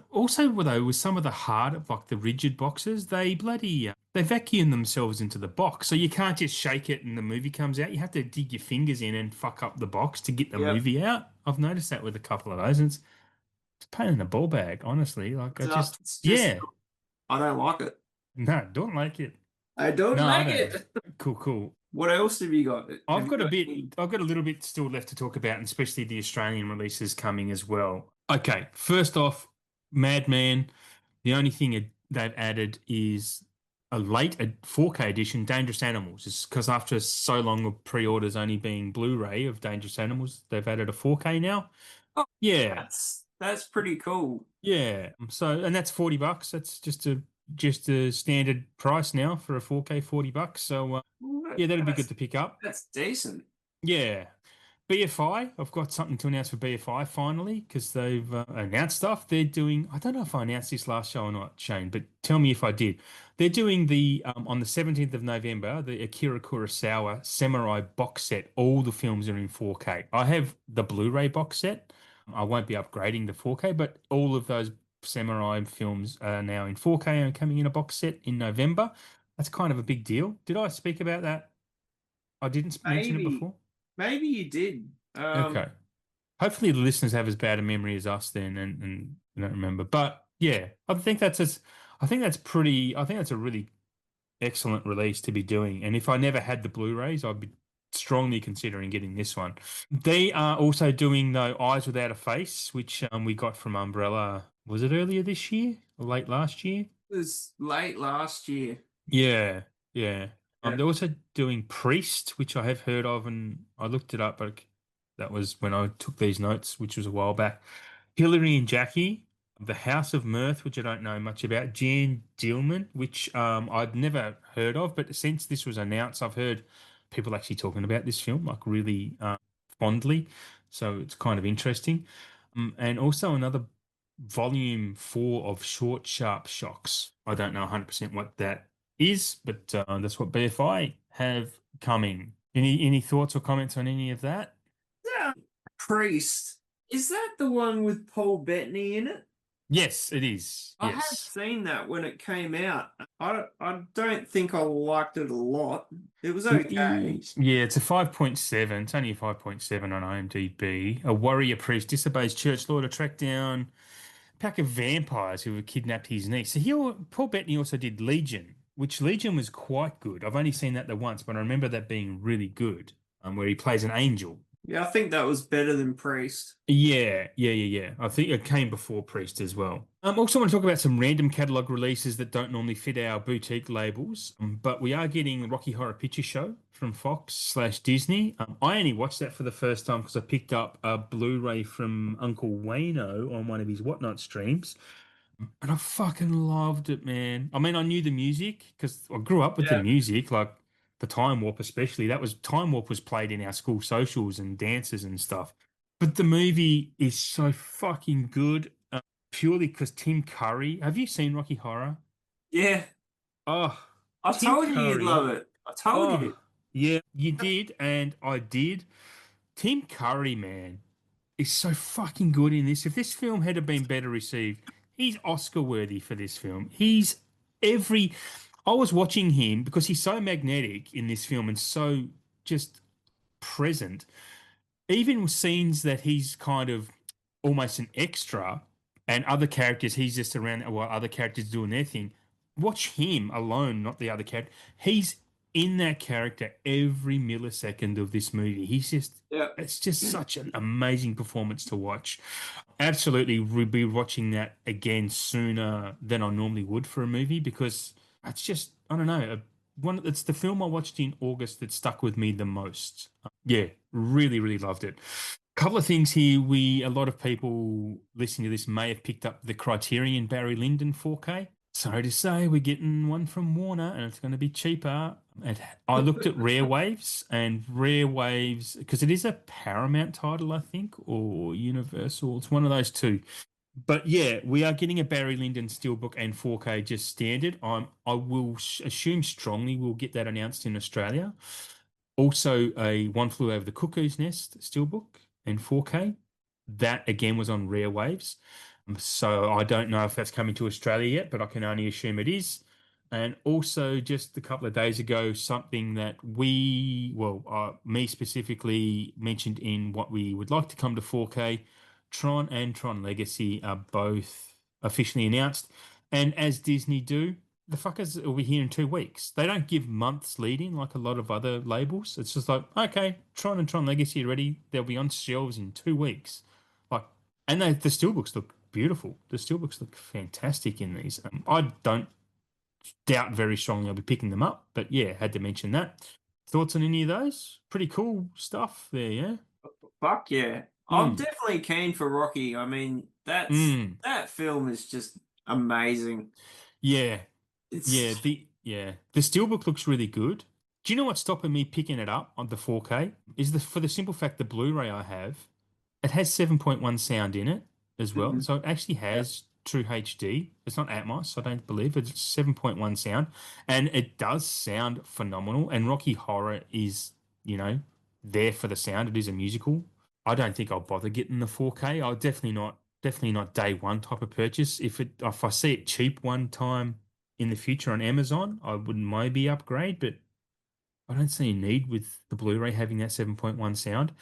Also, though, with some of the hard, like the rigid boxes, they vacuum themselves into the box, so you can't just shake it and the movie comes out. You have to dig your fingers in and fuck up the box to get the Yep. movie out. I've noticed that with a couple of those, and it's a pain in the ball bag, honestly. Like It's just yeah, I don't like it. no, don't like it. I don't No, I like don't. it. Cool, cool. What else have you got? Have I've you got a got bit, any? I've got a little bit still left to talk about, and especially the Australian releases coming as well. Okay, first off, Madman. The only thing they've added is a 4K edition, Dangerous Animals. It's because after so long of pre-orders only being Blu-ray of Dangerous Animals, they've added a 4K now. Oh, Yeah, that's pretty cool. yeah. So, and that's $40. That's just a standard price now for a 4K, $40. So, Well, yeah, that'd be good to pick up. that's decent. Yeah. BFI, I've got something to announce for BFI finally because they've announced stuff. They're doing, I don't know if I announced this last show or not, Shane, but tell me if I did. They're doing on the 17th of November, the Akira Kurosawa Samurai box set. All the films are in 4K. I have the Blu-ray box set. I won't be upgrading to 4K, but all of those Samurai films are now in 4K and coming in a box set in November. That's kind of a big deal. Did I speak about that? I didn't mention it Maybe, before. maybe you did. Okay. Hopefully the listeners have as bad a memory as us then and don't remember. But yeah, I think that's a really excellent release to be doing. And if I never had the Blu-rays, I'd be strongly considering getting this one. They are also doing though Eyes Without a Face, which we got from Umbrella. Was it earlier this year or late last year? It was late last year. Yeah, yeah. Yeah. They're also doing Priest, which I have heard of, and I looked it up, but that was when I took these notes, which was a while back. Hillary and Jackie, The House of Mirth, which I don't know much about. Jan Dillman, which I'd never heard of, but since this was announced, I've heard people actually talking about this film like really fondly, so it's kind of interesting. And also another volume 4 of Short Sharp Shocks. I don't know 100% what that is, but that's what BFI have coming. Any thoughts or comments on any of that? Yeah. Priest. Is that the one with Paul Bettany in it? Yes, it is. I have Yes. seen that when it came out. I don't think I liked it a lot. It was It okay. is. Yeah, it's a 5.7. It's only a 5.7 on IMDb. A warrior priest disobeys church law to track down a pack of vampires who have kidnapped his niece. So Paul Bettany also did Legion, which Legion was quite good. I've only seen that the once, but I remember that being really good, where he plays an angel. Yeah, I think that was better than Priest. Yeah. I think it came before Priest as well. Also want to talk about some random catalog releases that don't normally fit our boutique labels, but we are getting Rocky Horror Picture Show from Fox/Disney. I only watched that for the first time because I picked up a Blu-ray from Uncle Wayno on one of his Whatnot streams. And I fucking loved it, man. I mean, I knew the music because I grew up with the Yeah. music, like the Time Warp, especially. Time Warp was played in our school socials and dances and stuff. But the movie is so fucking good, purely because Tim Curry. Have you seen Rocky Horror? Yeah. Oh, I Tim told you you'd Curry. love it. I told Oh, you. yeah, you did, and I did. Tim Curry, man, is so fucking good in this. If this film had been better received, he's Oscar worthy for this film. Every. I was watching him because he's so magnetic in this film and so just present. Even with scenes that he's kind of almost an extra, and other characters he's just around while other characters doing their thing. Watch him alone, not the other character. He's in that character every millisecond of this movie. Yeah. It's just such an amazing performance to watch. Absolutely, we'll be watching that again sooner than I normally would for a movie because it's just, I don't know, it's the film I watched in August that stuck with me the most. Yeah, really, really loved it. Couple of things here. A lot of people listening to this may have picked up the Criterion Barry Lyndon 4K. Sorry to say, we're getting one from Warner and it's going to be cheaper. And I looked at Rare Waves and Rare Waves, because it is a Paramount title, I think, or Universal. It's one of those two. But yeah, we are getting a Barry Lyndon Steelbook and 4K just standard. I will assume strongly we'll get that announced in Australia. Also, a One Flew Over the Cuckoo's Nest Steelbook and 4K. That again was on Rare Waves. So I don't know if that's coming to Australia yet, but I can only assume it is. And also, just a couple of days ago, something that me specifically mentioned in what we would like to come to 4K, Tron and Tron Legacy are both officially announced. And as Disney do, the fuckers will be here in 2 weeks. They don't give months lead in like a lot of other labels. It's just like, okay, Tron and Tron Legacy are ready. They'll be on shelves in 2 weeks. Like, and the steelbooks look beautiful. The steelbooks look fantastic in these. I don't doubt very strongly I'll be picking them up, but yeah, had to mention that. Thoughts on any of those? Pretty cool stuff there, yeah. Fuck yeah. I'm Mm. definitely keen for Rocky. I mean, Mm. that film is just amazing. Yeah. Yeah, It's the steelbook looks really good. Do you know what's stopping me picking it up on the 4K? Is the for the simple fact the Blu-ray I have, it has 7.1 sound in it as well. Mhm. So it actually Yeah. has true HD. It's not Atmos, I don't believe. It's 7.1 sound. And it does sound phenomenal. And Rocky Horror is, you know, there for the sound. It is a musical. I don't think I'll bother getting the 4K. I'll definitely not day one type of purchase. If I see it cheap one time in the future on Amazon, I would maybe upgrade, but I don't see a need with the Blu-ray having that 7.1 sound.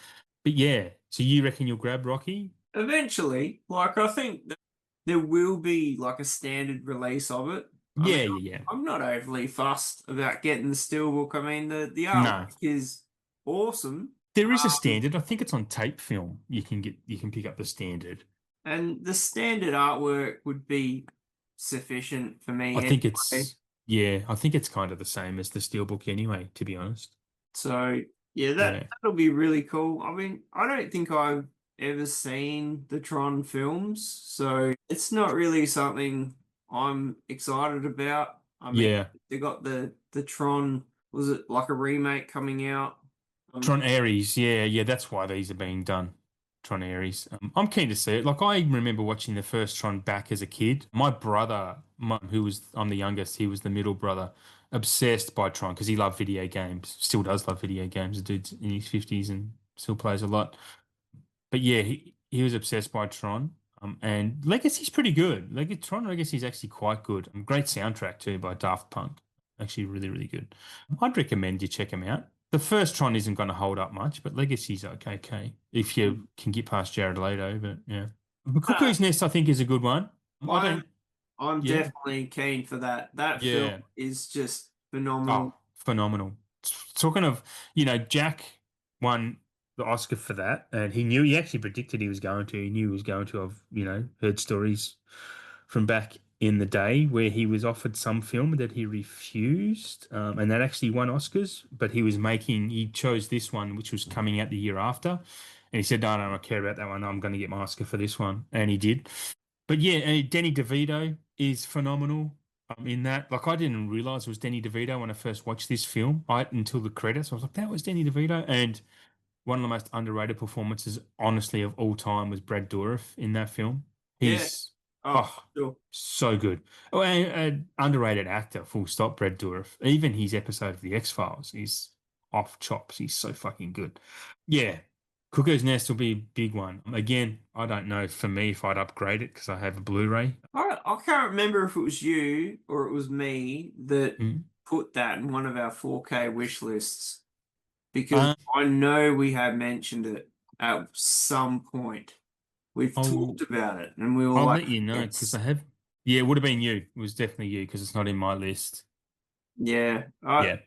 But yeah, so you reckon you'll grab Rocky? Eventually, like I think that there will be like a standard release of it. I mean, Yeah, yeah, yeah. I'm not overly fussed about getting the steelbook. I mean, the No, artwork is awesome. there is a Um, standard. I think it's on tape film. You can pick up the standard. and the standard artwork would be sufficient for I me think anyway. I think it's kind of the same as the Steelbook anyway, to be honest. So yeah, Yeah. that'll be really cool. I mean, I don't think I've ever seen the Tron films, so it's not really something I'm excited about. I mean, Yeah. they got the Tron, was it like a remake coming out? Tron Um, Ares, yeah, yeah, that's why these are being done. Tron Ares. I'm keen to see it. Like I remember watching the first Tron back as a kid. My brother, I'm the youngest, he was the middle brother, obsessed by Tron because he loved video games. Still does love video games. The dude's in his 50s and still plays a lot. But yeah, he was obsessed by Tron. And Legacy's pretty good. Like Tron Legacy is actually quite good. Great soundtrack too by Daft Punk. Actually, really, really good. I'd recommend you check them out. The first Tron isn't going to hold up much, but Legacy's okay if you can get past Jared Leto. But yeah, the uh, Cuckoo's Nest I think is a good one. I I'm don't. I'm Yeah, definitely keen for that. That film yeah. is just phenomenal. Oh, phenomenal. Talking of, Jack won the Oscar for that, and he actually predicted he was going to. He knew he was going to. Have heard stories from back in the day where he was offered some film that he refused, and that actually won Oscars, but he chose this one, which was coming out the year after. And he said, no, no, I don't care about that one. I'm going to get my Oscar for this one. And he did. But yeah, Danny DeVito is phenomenal in that. Like I didn't realize it was Danny DeVito when I first watched this film. Until the credits, I was like, that was Danny DeVito. And one of the most underrated performances, honestly, of all time was Brad Dourif in that film. Yeah. He's Oh, oh sure. so good. Oh, and an underrated actor, full stop. Brad Dourif. Even his episode of The X-Files is off chops. He's so fucking good. Yeah. Cuckoo's Nest will be a big one. Again, I don't know for me if I'd upgrade it because I have a Blu-ray. I can't remember if it was you or it was me that Mm. put that in one of our 4K wish lists because Uh, I know we have mentioned it at some point. We've I'll talked about it and we were I'll like, let you know because yes, I have. Yeah, it would have been you. It was definitely you because it's not in my list. yeah. Yeah.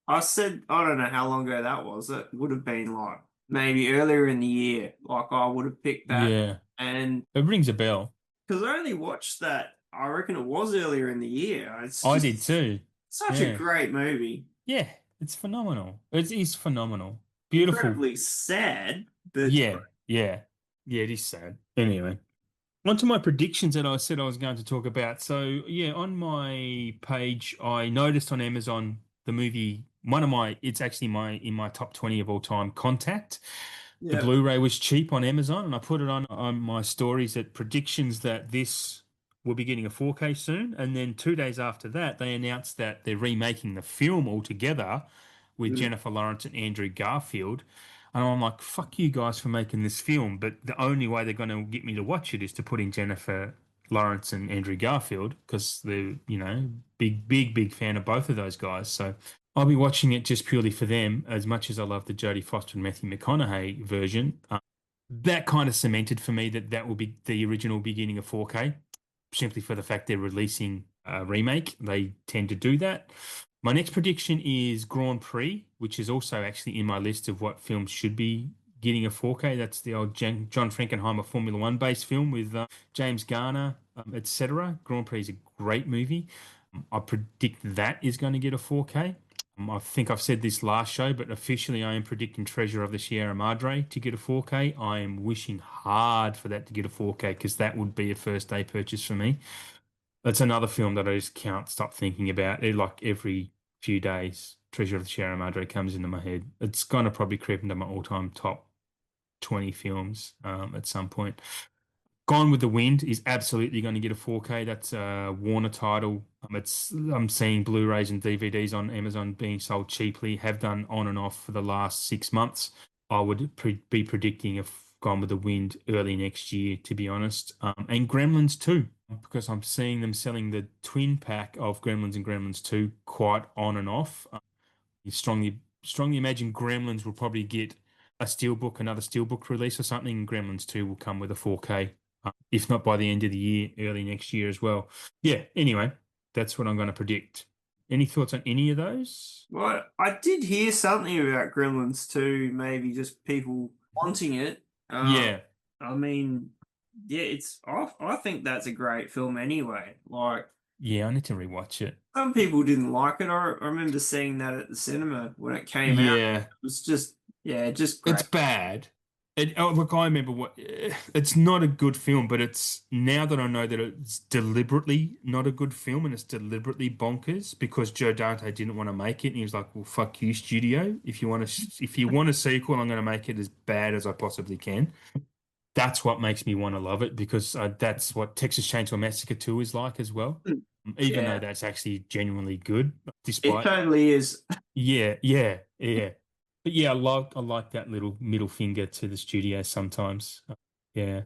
I said I don't know how long ago that was. It would have been like maybe earlier in the year. Like I would have picked that, Yeah, and it rings a bell. because I only watched that, I reckon it was earlier in the year. It's I did just too. such a Yeah. great movie. Yeah, it's phenomenal. It is phenomenal. Beautiful. Incredibly sad, but Yeah, yeah. Yeah, it is sad. Anyway, on to my predictions that I said I was going to talk about. So, yeah, on my page, I noticed on Amazon the movie, it's actually in my top 20 of all time, Contact. The yeah. Blu-ray was cheap on Amazon, and I put it on my stories at predictions that this will be getting a 4K soon. And then 2 days after that, they announced that they're remaking the film altogether with Mm. Jennifer Lawrence and Andrew Garfield. And I'm like, fuck you guys for making this film, but the only way they're going to get me to watch it is to put in Jennifer Lawrence and Andrew Garfield because they're, big fan of both of those guys. So I'll be watching it just purely for them, as much as I love the Jodie Foster and Matthew McConaughey version. That kind of cemented for me that that will be the original beginning of 4K, simply for the fact they're releasing a remake. They tend to do that. My next prediction is Grand Prix, which is also actually in my list of what films should be getting a 4K. That's the old John Frankenheimer Formula One based film with James Garner, etc. Grand Prix is a great movie. I predict that is going to get a 4K. I think I've said this last show, but officially I am predicting Treasure of the Sierra Madre to get a 4K. I am wishing hard for that to get a 4K because that would be a first day purchase for me. That's another film that I just can't stop thinking about. Like every few days, Treasure of the Sierra Madre comes into my head. It's gonna probably creep into my all-time top 20 films at some point. Gone with the Wind is absolutely going to get a 4K. That's a Warner title. I'm seeing Blu-rays and DVDs on Amazon being sold cheaply. Have done on and off for the last 6 months. I would be predicting a Gone with the Wind early next year, to be honest. And Gremlins 2, because I'm seeing them selling the twin pack of Gremlins and Gremlins 2 quite on and off. You strongly imagine Gremlins will probably get another steelbook release or something, and Gremlins 2 will come with a 4K, if not by the end of the year, early next year as well. Yeah, anyway, that's what I'm going to predict. Any thoughts on any of those? Well, I did hear something about Gremlins too, maybe just people wanting it. Yeah, I mean, yeah, I think that's a great film anyway. Like yeah, I need to rewatch it. some people didn't like it. I remember seeing that at the cinema when it came out. Yeah, It was just yeah, just it's great. bad. Look, I remember it's not a good film, but it's now that I know that it's deliberately not a good film and it's deliberately bonkers because Joe Dante didn't want to make it, and he was like, "Well, fuck you, studio. If you want a sequel, I'm going to make it as bad as I possibly can." That's what makes me want to love it because that's what Texas Chainsaw Massacre 2 is like as well. Even though Yeah, that's actually genuinely good, it despite totally is. yeah. But yeah, I like that little middle finger to the studio sometimes. Yeah.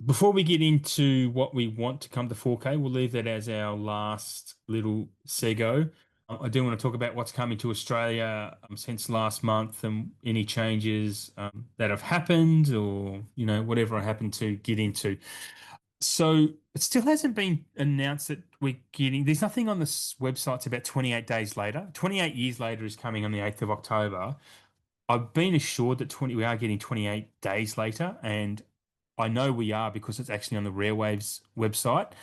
Before we get into what we want to come to 4K, we'll leave that as our last little sego. I do want to talk about what's coming to Australia since last month and any changes that have happened or, whatever I happen to get into. So it still hasn't been announced that there's nothing on this website. It's about 28 days later. 28 years later is coming on the 8th of October. I've been assured that we are getting 28 days later, and I know we are because it's actually on the Rarewaves website.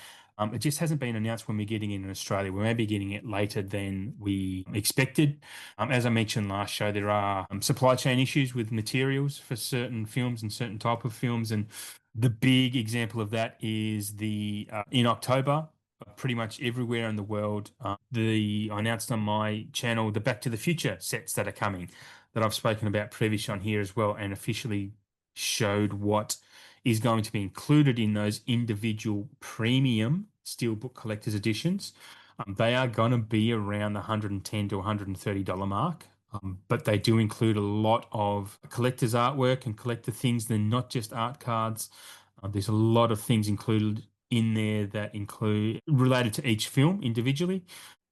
It just hasn't been announced when we're getting it in Australia. We may be getting it later than we expected. As I mentioned last show, there are supply chain issues with materials for certain films and certain type of films, and the big example of that is the in October. Pretty much everywhere in the world, I announced on my channel the Back to the Future sets that are coming, that I've spoken about previously on here as well, and officially showed what is going to be included in those individual premium steelbook collector's editions. They are going to be around the $110 to $130 mark. But they do include a lot of collector's artwork and collector things. They're not just art cards. There's a lot of things included in there that include related to each film individually.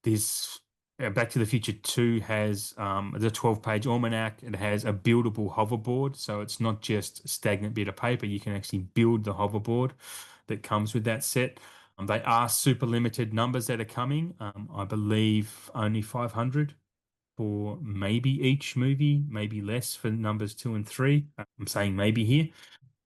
There's Back to the Future 2 has the 12-page almanac. It has a buildable hoverboard, so it's not just a stagnant bit of paper. You can actually build the hoverboard that comes with that set. They are super limited numbers that are coming. I believe only 500 for maybe each movie, maybe less for numbers 2 and 3. I'm saying maybe here.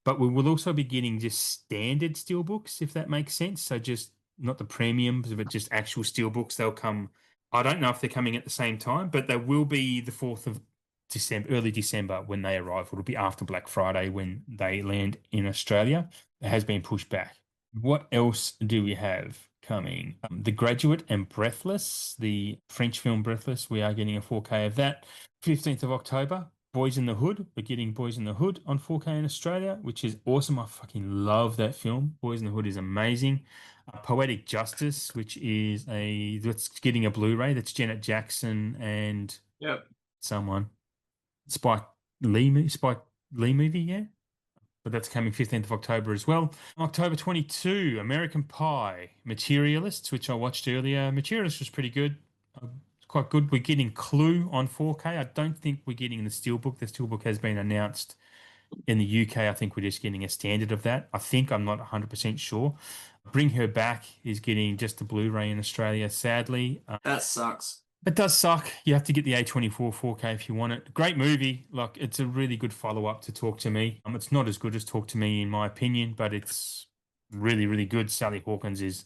But we will also be getting just standard steelbooks, if that makes sense. So just not the premiums, but just actual steelbooks. They'll come. I don't know if they're coming at the same time, but they will be the 4th of December, early December when they arrive. It'll be after Black Friday when they land in Australia. It has been pushed back. What else do we have coming? The Graduate and Breathless, the French film Breathless. We are getting a 4K of that. 15th of October, Boys in the Hood. We're getting Boys in the Hood on 4K in Australia, which is awesome. I fucking love that film. Boys in the Hood is amazing. Poetic Justice, which is that's getting a Blu-ray. That's Janet Jackson and Yep. someone. Spike Spike Lee movie, yeah. But that's coming 15th of October as well. October 22, American Pie, Materialists, which I watched earlier. Materialists was pretty good. Quite good. We're getting Clue on 4K. I don't think we're getting the Steelbook. The Steelbook has been announced in the UK. I think we're just getting a standard of that. I think I'm not 100% sure. Bring Her Back is getting just the Blu-ray in Australia, sadly. That sucks. It does suck. You have to get the A24 4K if you want it. Great movie. Like, it's a really good follow-up to Talk to Me. It's not as good as Talk to Me in my opinion, but it's really, really good. Sally Hawkins is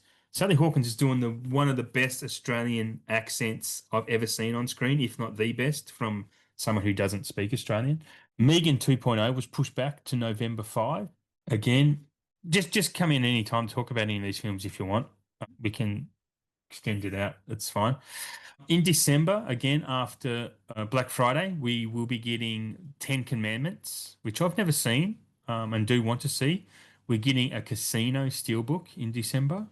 doing the one of the best Australian accents I've ever seen on screen, if not the best, from someone who doesn't speak Australian. Megan 2.0 was pushed back to November 5. Again, just come in any time, talk about any of these films if you want. We can extend it out. It's fine. In December, again, after Black Friday, we will be getting 10 Commandments, which I've never seen and do want to see. We're getting a Casino Steelbook in December.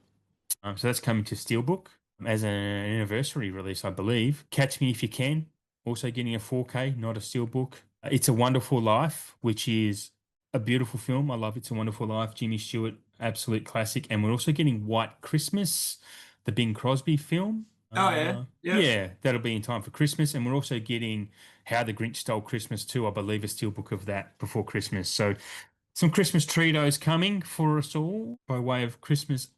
So that's coming to Steelbook as an anniversary release, I believe. Catch Me If You Can, also getting a 4K, not a Steelbook. It's a Wonderful Life, which is a beautiful film. I love It's a Wonderful Life. Jimmy Stewart, absolute classic. And we're also getting White Christmas, the Bing Crosby film. Oh yeah. Yep. Yeah, that'll be in time for Christmas. And we're also getting How the Grinch Stole Christmas too. I believe a steelbook of that before Christmas. So some Christmas treatos coming for us all by way of Christmas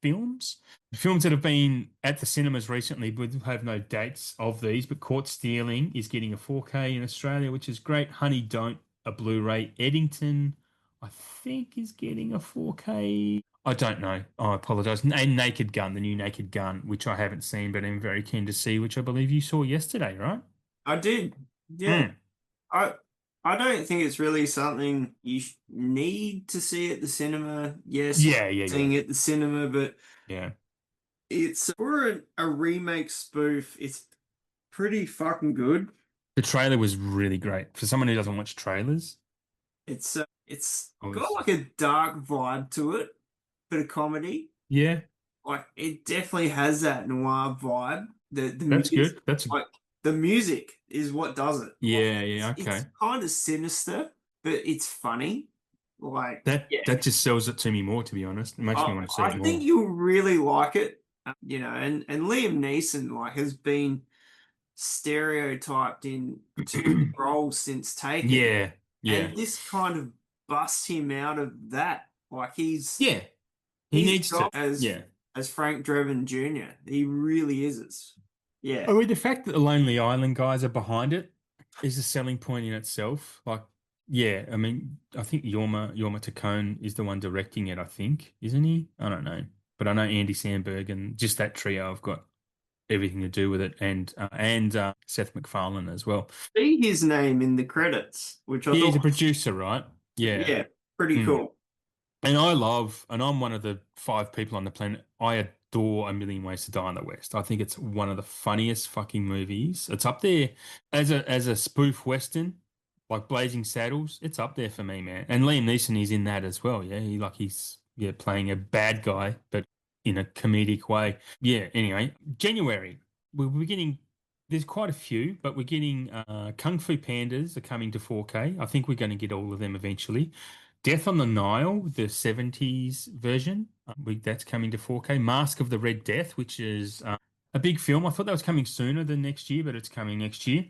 films. Films that have been at the cinemas recently, we have no dates of these, but Caught Stealing is getting a 4K in Australia, which is great. Honey Don't, a Blu-ray. Eddington, I think, is getting a 4K. I don't know. I apologize. And Naked Gun, the new Naked Gun, which I haven't seen, but I'm very keen to see, which I believe you saw yesterday, right? I did. Yeah. Mm. I I don't think it's really something you need to see at the cinema. Yes, you Yeah, yeah, yeah. seeing it at the cinema, but Yeah. it's for a remake spoof. It's pretty fucking good. The trailer was really great. For someone who doesn't watch trailers, It's I got was, like a dark vibe to it, bit of comedy. yeah, Like it definitely has that noir vibe. The that's music, good. That's like the music is what does it. Like, yeah, yeah, it's okay. kind of sinister, but it's funny. Like That yeah, that just sells it to me more, to be honest. It makes me want to see I it think more. you'll really like it. And Liam Neeson like has been stereotyped in two roles since Taken, Yeah, yeah, and this kind of busts him out of that. Like yeah. He he's needs to. got Yeah. as Frank Drebin Jr. He really is. Yeah. I mean, the fact that the Lonely Island guys are behind it is a selling point in itself. Like, yeah, I mean, I think Yorma Taccone is the one directing it, I think, isn't he? I don't know. But I know Andy Samberg and just that trio have got everything to do with it, and Seth MacFarlane as well. See his name in the credits, which I Yeah, he's thought a was, producer, right? Yeah. yeah, pretty Hmm. cool. And I'm one of the 5 people on the planet. I adore A Million Ways to Die in the West. I think it's one of the funniest fucking movies. It's up there as a spoof western, like Blazing Saddles. It's up there for me, man. And Liam Neeson is in that as well. Yeah, he's playing a bad guy, but in a comedic way. Yeah. Anyway, January we're getting. There's quite a few, but we're getting Kung Fu Pandas are coming to 4K. I think we're going to get all of them eventually. Death on the Nile, the 70s version, that's coming to 4K. Mask of the Red Death, which is a big film. I thought that was coming sooner than next year, but it's coming next year.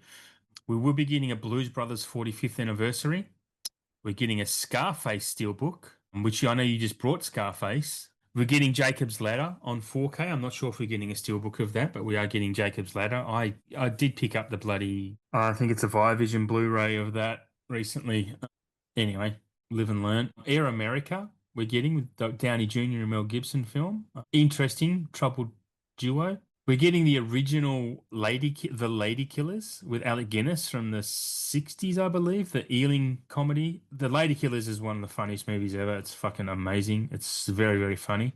We will be getting a Blues Brothers 45th anniversary. We're getting a Scarface steelbook, which I know you just brought Scarface. We're getting Jacob's Ladder on 4K. I'm not sure if we're getting a steelbook of that, but we are getting Jacob's Ladder. I did pick up the bloody, I think it's a Vision Blu-ray of that recently. Anyway, live and learn. Air America, we're getting with Downey Jr. and Mel Gibson film. Interesting, troubled duo. We're getting the original The Lady Killers with Alec Guinness from the 60s, I believe, the Ealing comedy. The Lady Killers is one of the funniest movies ever. It's fucking amazing. It's very, very funny.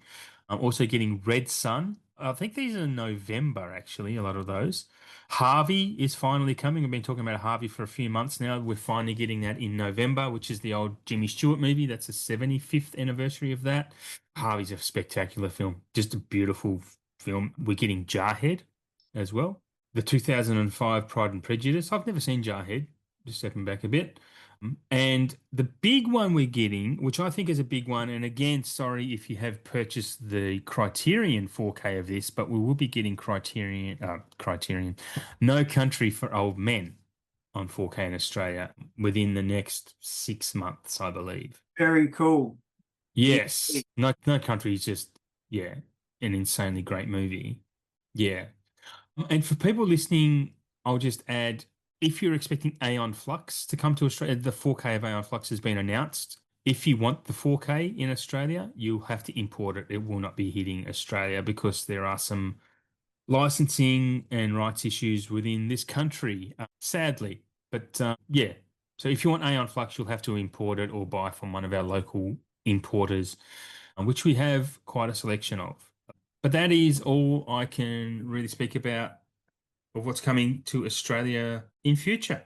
I'm also getting Red Sun. I think these are in November, actually, a lot of those. Harvey is finally coming. I've been talking about Harvey for a few months now. We're finally getting that in November, which is the old Jimmy Stewart movie. That's the 75th anniversary of that. Harvey's a spectacular film, just a beautiful film. We're getting Jarhead as well. The 2005 Pride and Prejudice. I've never seen Jarhead, just stepping back a bit. And the big one we're getting, which I think is a big one, and again, sorry if you have purchased the Criterion 4K of this, but we will be getting Criterion, No Country for Old Men on 4K in Australia within the next 6 months, I believe. Very cool. Yeah. Yes, No Country is just, yeah, an insanely great movie. Yeah. And for people listening, I'll just add, if you're expecting Aeon Flux to come to Australia, the 4K of Aeon Flux has been announced. If you want the 4K in Australia, you'll have to import it. It will not be hitting Australia because there are some licensing and rights issues within this country, sadly. But yeah, so if you want Aeon Flux, you'll have to import it or buy from one of our local importers, which we have quite a selection of. But that is all I can really speak about of what's coming to Australia in future.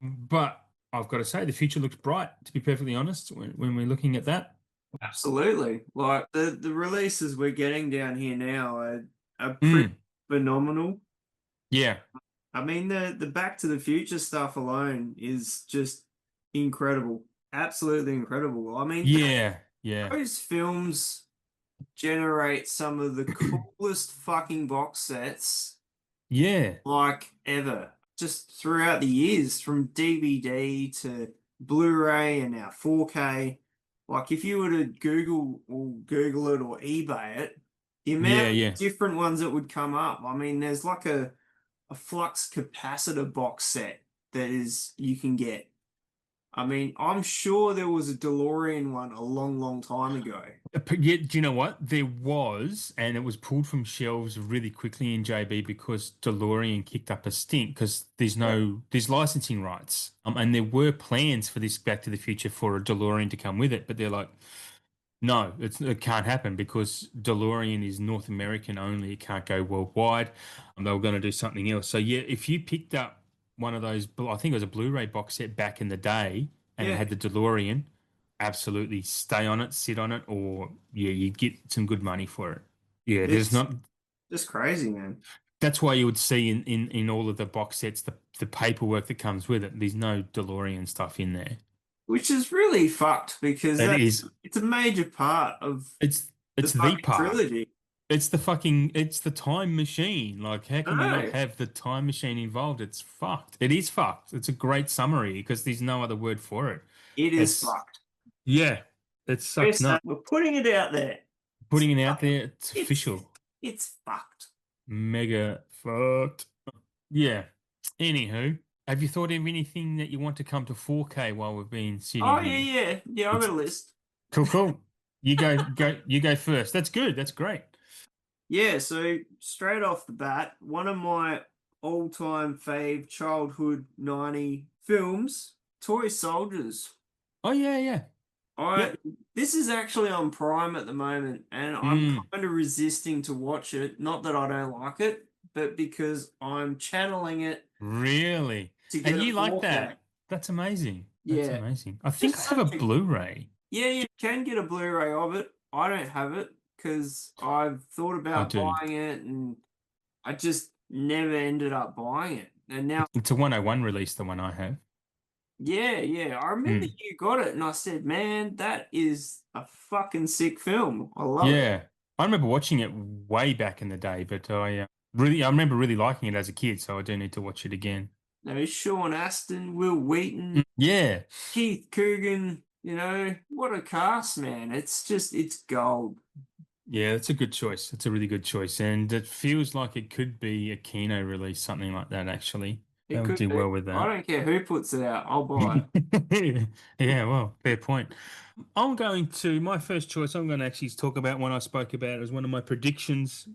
But I've got to say, the future looks bright, to be perfectly honest, when we're looking at that. Absolutely. Like the releases we're getting down here now are pretty Mm, phenomenal. yeah, I mean, the Back to the Future stuff alone is just incredible. Absolutely incredible. I mean, yeah, yeah, those films generate some of the coolest fucking box sets yeah, like ever. Just throughout the years, from DVD to Blu-ray and now 4K. Like if you were to Google it or eBay it, the amount yeah, of yeah. different ones that would come up. I mean, there's like a flux capacitor box set that is you can get. I mean, I'm sure there was a DeLorean one a long, long time ago. Yeah, do you know what? There was, and it was pulled from shelves really quickly in JB because DeLorean kicked up a stink because Yeah. there's licensing rights. And there were plans for this Back to the Future for a DeLorean to come with it, but they're like, no, it can't happen because DeLorean is North American only. It can't go worldwide. And they were going to do something else. So yeah, if you picked up one of those, I think it was a Blu-ray box set back in the day, and it Yeah, had the DeLorean, absolutely stay on it, sit on it, or yeah, you'd get some good money for it. Yeah, there's it's not. just crazy, man. That's why you would see in all of the box sets the paperwork that comes with it. There's no DeLorean stuff in there. Which is really fucked because It is. it's a major part of It's the it's the fucking part. trilogy. It's the time machine. Like, how can you not No, have the time machine involved? It's fucked. It is fucked. It's a great summary because there's no other word for it. it is It's, fucked. yeah, it We're sucks saying, nuts. we're putting it out there. It's Putting it out fucking, there, it's it's official. it's fucked. Mega fucked. Yeah. Anywho, have you thought of anything that you want to come to 4K while we've been sitting Oh here? yeah. I've got It's a list. cool, cool. You go first. That's good. That's great. Yeah, so straight off the bat, one of my all-time fave childhood 90 films, Toy Soldiers. Oh yeah, yeah. I Yep. This is actually on Prime at the moment, and I'm Mm, kind of resisting to watch it. Not that I don't like it, but because I'm channeling it really? to And get a you like 4K. that? That's amazing. That's Yeah, amazing. I think just I have a such a Blu-ray. yeah. You can get a Blu-ray of it. I don't have it because I've thought I about do. buying it, and I just never ended up buying it. And now, It's a 101 release, the one I have. yeah, I remember Mm. you got it, and I said, "Man, that is a fucking sick film. I love it." Yeah. I remember watching it way back in the day, but I remember really liking it as a kid, so I do need to watch it again. No, Sean Astin, Will Wheaton, Yeah. Keith Coogan, what a cast, man. It's gold. Yeah, it's a good choice. It's a really good choice. And it feels like it could be a Kino release, something like that, actually. That It would could do be. well with I that. don't care who puts it out. I'll buy it. Yeah, well, fair point. My first choice, I'm going to actually talk about one I spoke about as one of my predictions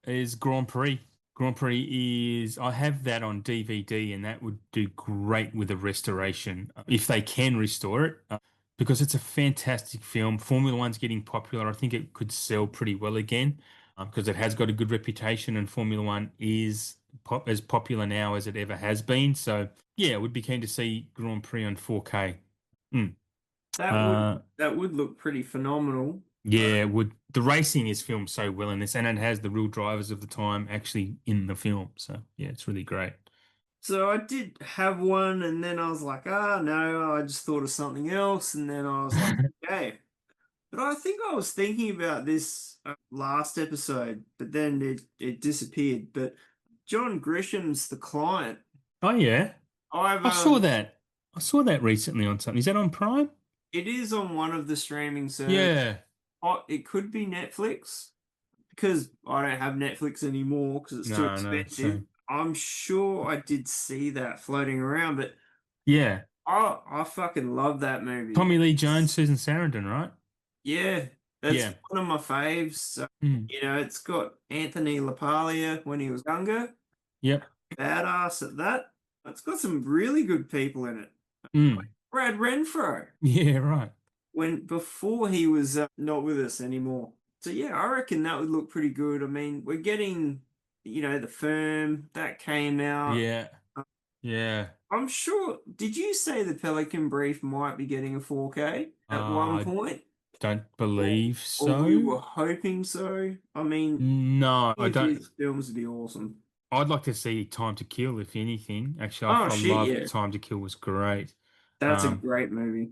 is Grand Prix. Grand Prix I have that on DVD, and that would do great with a restoration if they can restore it, because it's a fantastic film. Formula One's getting popular. I think it could sell pretty well again, because it has got a good reputation, and Formula One is as popular now as it ever has been. So, yeah, would be keen to see Grand Prix on 4K. Mm. Uh, That would look pretty phenomenal. yeah, would the racing is filmed so well in this, and it has the real drivers of the time actually in the film. So yeah, it's really great. So I did have one, and then I was like, ah, no, I just thought of something else, and then I was like, okay. But I think I was thinking about this last episode, but then it disappeared. But John Grisham's The Client. Oh yeah, I've I saw that. I saw that recently on something. Is that on Prime? It is on one of the streaming services. Yeah. Oh, it could be Netflix because I don't have Netflix anymore because it's too No, no. expensive. So I'm sure I did see that floating around, but yeah, I fucking love that movie. Tommy Lee Jones, Susan Sarandon, right? Yeah, that's Yeah. one of my faves. Mm. It's got Anthony LaPaglia when he was younger, Yep. badass at that. It's got some really good people in it. Mm. Brad Renfro, Yeah, right. when before he was not with us anymore. So yeah, I reckon that would look pretty good. I mean, we're getting, The Firm that came out. Yeah. Yeah. I'm sure. Did you say the Pelican Brief might be getting a 4K at one I point? don't Or, believe or we so. were hoping so. I mean, No, I any of don't. his films would be awesome. I'd like to see Time to Kill, if anything. Actually, Oh I shit, loved yeah. Time to Kill was great. That's a Um, great movie.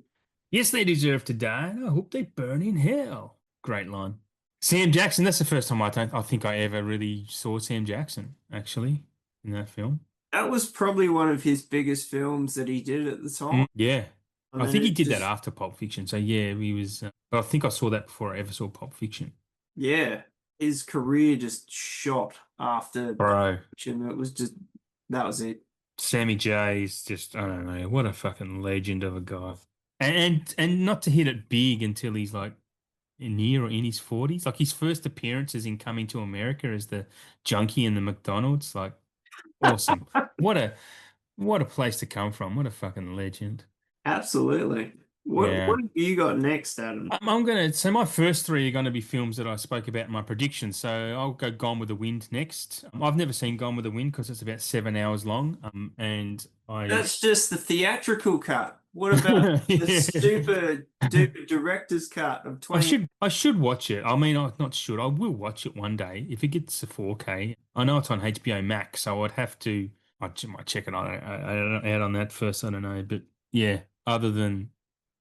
yes, they deserve to die. And I hope they burn in hell. Great line. Sam Jackson. That's the first time I think I ever really saw Sam Jackson actually in that film. That was probably one of his biggest films that he did at the time. Yeah, And I then think he it did that just, after Pulp Fiction. So yeah, he was. But I think I saw that before I ever saw Pulp Fiction. yeah, his career just shot after Pulp Bro, Fiction. It was just, that was it. Sammy J is just I don't know what a fucking legend of a guy. And not to hit it big until he's like near or in his 40s. Like his first appearance is in Coming to America as the junkie in the McDonald's. Like awesome. What a what a place to come from. What a fucking legend. Absolutely. Yeah. What have you got next, Adam? I'm gonna so my first three are gonna be films that I spoke about in my predictions. So I'll go Gone with the Wind next. I've never seen Gone with the Wind because it's about 7 hours long. And I That's just the theatrical cut. What about the yeah. super duper director's cut of I 20? should watch it. I mean, I not should. I will watch it one day if it gets a 4K. I know it's on HBO Max, so I'd have to. Might check it out on that first. I don't know, but yeah. Other than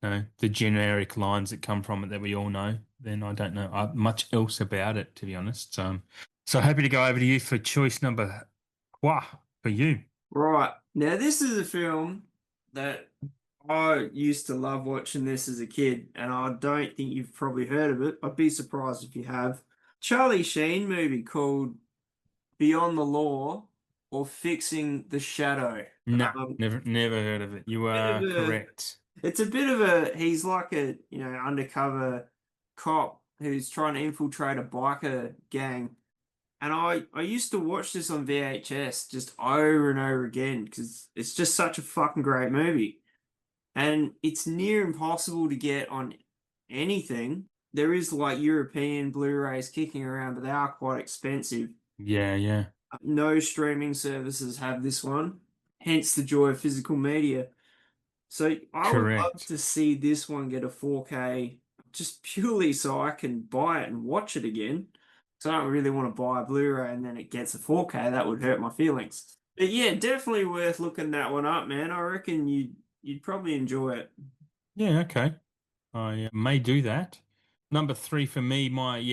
the generic lines that come from it that we all know, then I don't know much else about it, to be honest. So happy to go over to you for choice number trois for you. Right. Now, this is a film that I used to love watching this as a kid, and I don't think you've probably heard of it. I'd be surprised if you have. Charlie Sheen movie called Beyond the Law or Fixing the Shadow. No, Um, never heard of it. You bit are of a, correct. it's a bit of a, he's like a, undercover cop who's trying to infiltrate a biker gang. And I used to watch this on VHS just over and over again because it's just such a fucking great movie. And it's near impossible to get on anything. There is like European Blu-rays kicking around, but they are quite expensive. Yeah, yeah, No streaming services have this one, hence the joy of physical media. So I would love correct. to see this one get a 4K just purely so I can buy it and watch it again. So I don't really want to buy a Blu-ray and then it gets a 4K. That would hurt my feelings. But yeah, definitely worth looking that one up, man. I reckon you'd probably enjoy it. Yeah, okay. I may do that. Number three for me,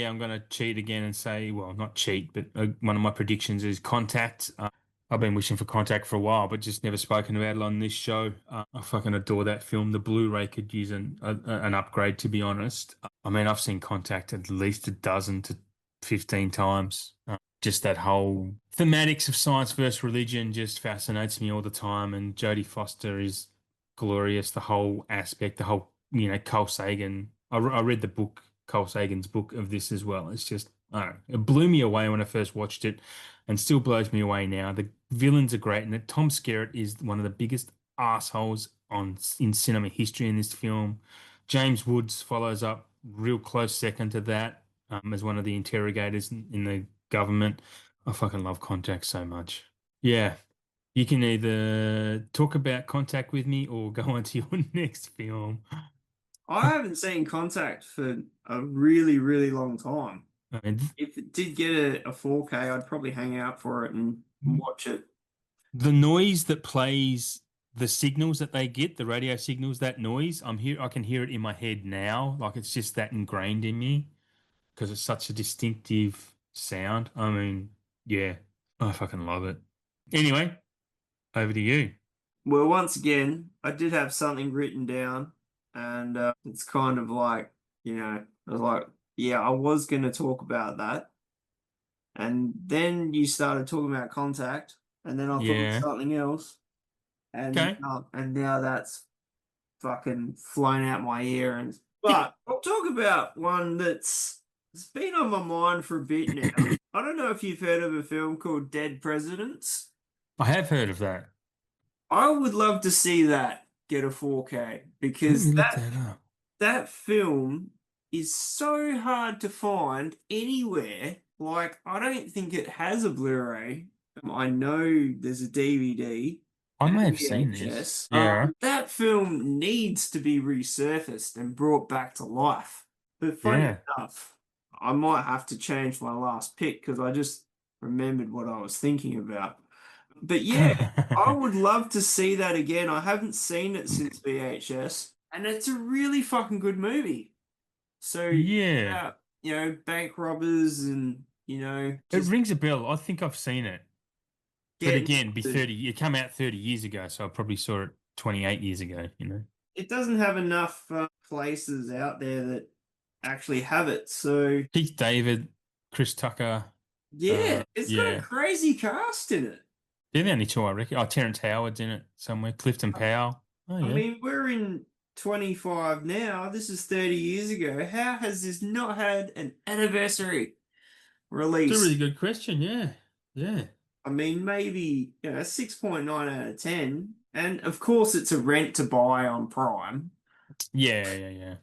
I'm going to cheat again and say, well, not cheat, but one of my predictions is Contact. I've been wishing for Contact for a while, but just never spoken about it on this show. I fucking adore that film. The Blu-ray could use an upgrade, to be honest. I mean, I've seen Contact at least a dozen to 15 times. Just that whole thematics of science versus religion just fascinates me all the time. And Jodie Foster is glorious. The whole aspect, the whole, Carl Sagan. I read the book, Carl Sagan's book of this as well. It's just, I don't know, it blew me away when I first watched it and still blows me away now. The villains are great, and Tom Skerritt is one of the biggest assholes in cinema history in this film. James Woods follows up real close second to that, as one of the interrogators in the government. I fucking love Contact so much. Yeah, you can either talk about Contact with me or go on to your next film. I haven't seen Contact for a really, really long time. I mean, If it did get a 4K, I'd probably hang out for it and watch it. the noise that plays the signals that they get, the radio signals, that noise, I can hear it in my head now. Like it's just that ingrained in me because it's such a distinctive sound. I mean, yeah, I fucking love it. Anyway, over to you. Well, once again, I did have something written down, and it's kind of like, I was like, yeah, I was going to talk about that. And then you started talking about Contact, and then I thought of Yeah. something else, Okay. and now that's fucking flown out my ear. And but I'll talk about one that's it's been on my mind for a bit now. I don't know if you've heard of a film called Dead Presidents. I have heard of that. I would love to see that get a 4K Let because me look that up. that film is so hard to find anywhere. Like, I don't think it has a Blu-ray. I know there's a DVD I and may a have seen this. VHS. Yeah. That film needs to be resurfaced and brought back to life. But funny Yeah. enough, I might have to change my last pick because I just remembered what I was thinking about. But yeah, I would love to see that again. I haven't seen it since VHS, and it's a really fucking good movie. So, Yeah. bank robbers and, It just rings a bell. I think I've seen it. But getting again, be to, 30. It came out 30 years ago, so I probably saw it 28 years ago. it doesn't have enough places out there that actually have it. So, Keith David, Chris Tucker. yeah, it's got a Yeah. crazy cast in it. They're the only two I reckon. Oh, Terrence Howard's in it somewhere. Clifton Powell. Oh, I yeah. mean, we're in 25 now. This is 30 years ago. How has this not had an anniversary It's a really release? good question. Yeah. Yeah. I mean, maybe 6.9 out of 10. And of course, it's a rent to buy on Prime. Yeah. Yeah. Yeah.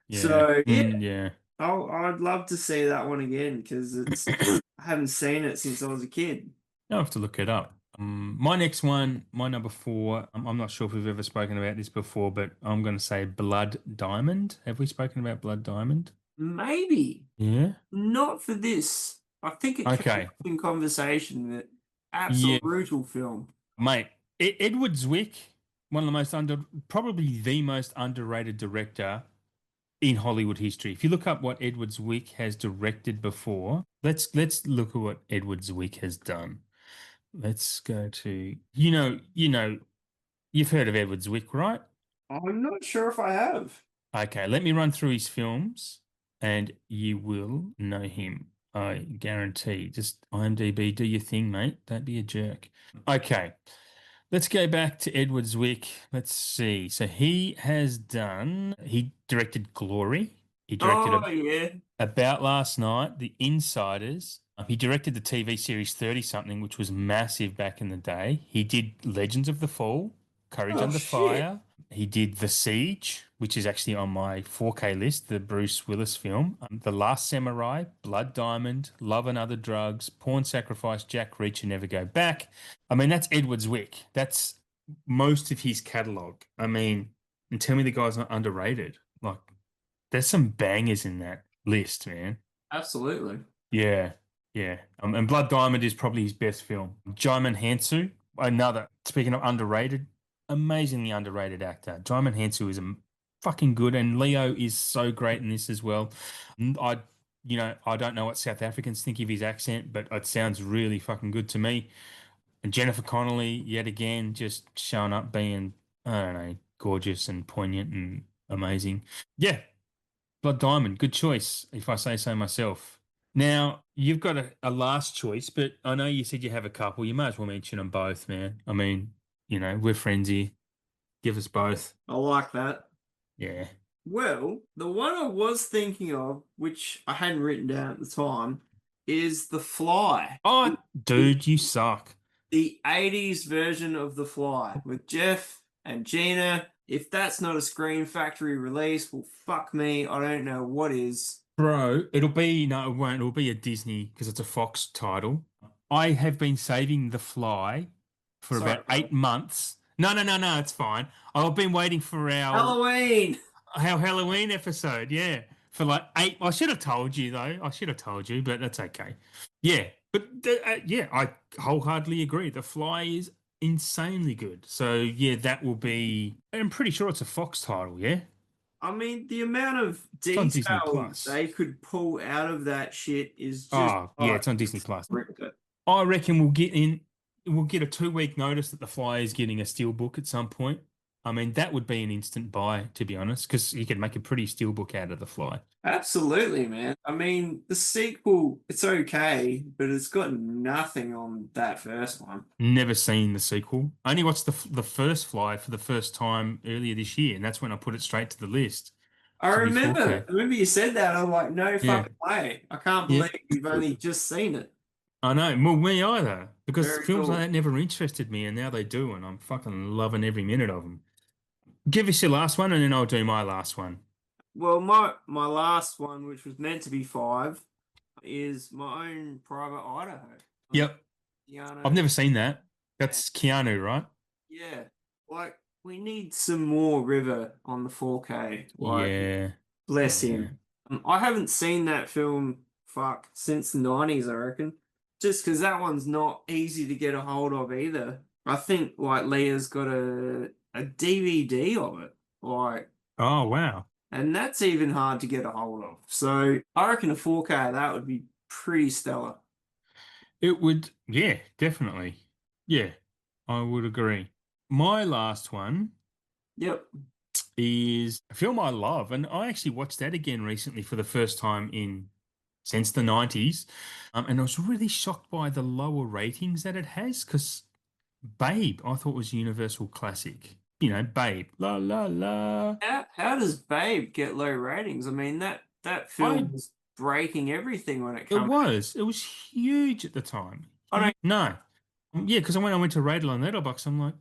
Yeah. So yeah, Yeah. I'd love to see that one again because I haven't seen it since I was a kid. I'll have to look it up. My next one, my number four, I'm not sure if we've ever spoken about this before, but I'm going to say Blood Diamond. Have we spoken about Blood Diamond? Maybe Yeah. not for this. I think it came Okay. up in conversation that Yeah, absolute film. mate. Edward Zwick, one of the probably the most underrated director in Hollywood history. If you look up what Edward Zwick has directed before, let's look at what Edward Zwick has done. Let's go to you've heard of Edward Zwick, right? I'm not sure if I have. Okay, let me run through his films and you will know him. I guarantee. Just IMDb, do your thing, mate. Don't be a jerk. Okay, let's go back to Edward Zwick. Let's see. So he directed Glory. He directed Oh yeah. About Last Night, The Insiders. He directed the TV series 30 something, which was massive back in the day. He did Legends of the Fall, Courage Oh Under shit. Fire. He did The Siege, which is actually on my 4K list, the Bruce Willis film. The Last Samurai, Blood Diamond, Love and Other Drugs, Pawn Sacrifice, Jack Reacher, Never Go Back. I mean, that's Edward Zwick. That's most of his catalog. I mean, and tell me the guy's not underrated. Like, there's some bangers in that list, man. Absolutely. Yeah, yeah. And Blood Diamond is probably his best film. Jaimin Hansu, another, speaking of underrated, amazingly underrated actor. Jaimin Hansu is fucking good, and Leo is so great in this as well. I don't know what South Africans think of his accent, but it sounds really fucking good to me. And Jennifer Connelly, yet again, just showing up being, I don't know, gorgeous and poignant and amazing. Yeah, Blood Diamond, good choice, if I say so myself. Now, you've got a last choice, but I know you said you have a couple. You might as well mention them both, man. I mean, we're friends here. Give us both. I like that. Yeah. Well, the one I was thinking of, which I hadn't written down at the time, is The Fly. Oh, The, dude, you suck. the 80s version of The Fly with Jeff and Gina. If that's not a Screen Factory release, well, fuck me. I don't know what is. Bro, no, it won't. It'll be a Disney because it's a Fox title. I have been saving The Fly for Sorry, about bro. 8 months. No, no, no, no, it's fine. I've been waiting for Halloween! our Halloween episode. Yeah, for like eight. I should have told you though. I should have told you, but that's okay. Yeah, but yeah, I wholeheartedly agree. The Fly is insanely good. So yeah, that will be. I'm pretty sure it's a Fox title. Yeah, I mean, the amount of it's on Disney detail Plus. they could pull out of that shit is just Oh yeah, like it's on Disney Plus. ripped it. I reckon we'll get a 2 week notice that the Fly is getting a steel book at some point. I mean, that would be an instant buy, to be honest, because you could make a pretty steel book out of the Fly. Absolutely, man. I mean, the sequel, it's okay, but it's got nothing on that first one. Never seen the sequel. I only watched the first Fly for the first time earlier this year, and that's when I put it straight to the list I to be remember, 4K. I remember you said that. I'm like, no Yeah, fucking way. I can't yeah. believe you've only just seen it. I know. Well, me either, because Very films like cool. that never interested me, and now they do, and I'm fucking loving every minute of them. Give us your last one, and then I'll do my last one. Well, my last one, which was meant to be five, is My Own Private Idaho. Yep. I've Keanu. never seen that. That's Keanu, right? Yeah, like we need some more River on the 4K. Like, Yeah. bless Yeah. him. I haven't seen that film, fuck, since the 90s, I reckon. Just because that one's not easy to get a hold of either. I think like Leah's got a DVD of it, like, Oh, wow. and that's even hard to get a hold of. So I reckon a 4K that would be pretty stellar. It would, yeah, definitely. Yeah, I would agree. My last one Yep. is a film I love, and I actually watched that again recently for the first time in since the 90s. And I was really shocked by the lower ratings that it has because Babe, I thought was a universal classic. Babe, la la la. How does Babe get low ratings? I mean that I film was breaking everything when it It came. was huge at the time. I don't. No. Yeah, because when I went to rate it on Letterboxd, I'm like,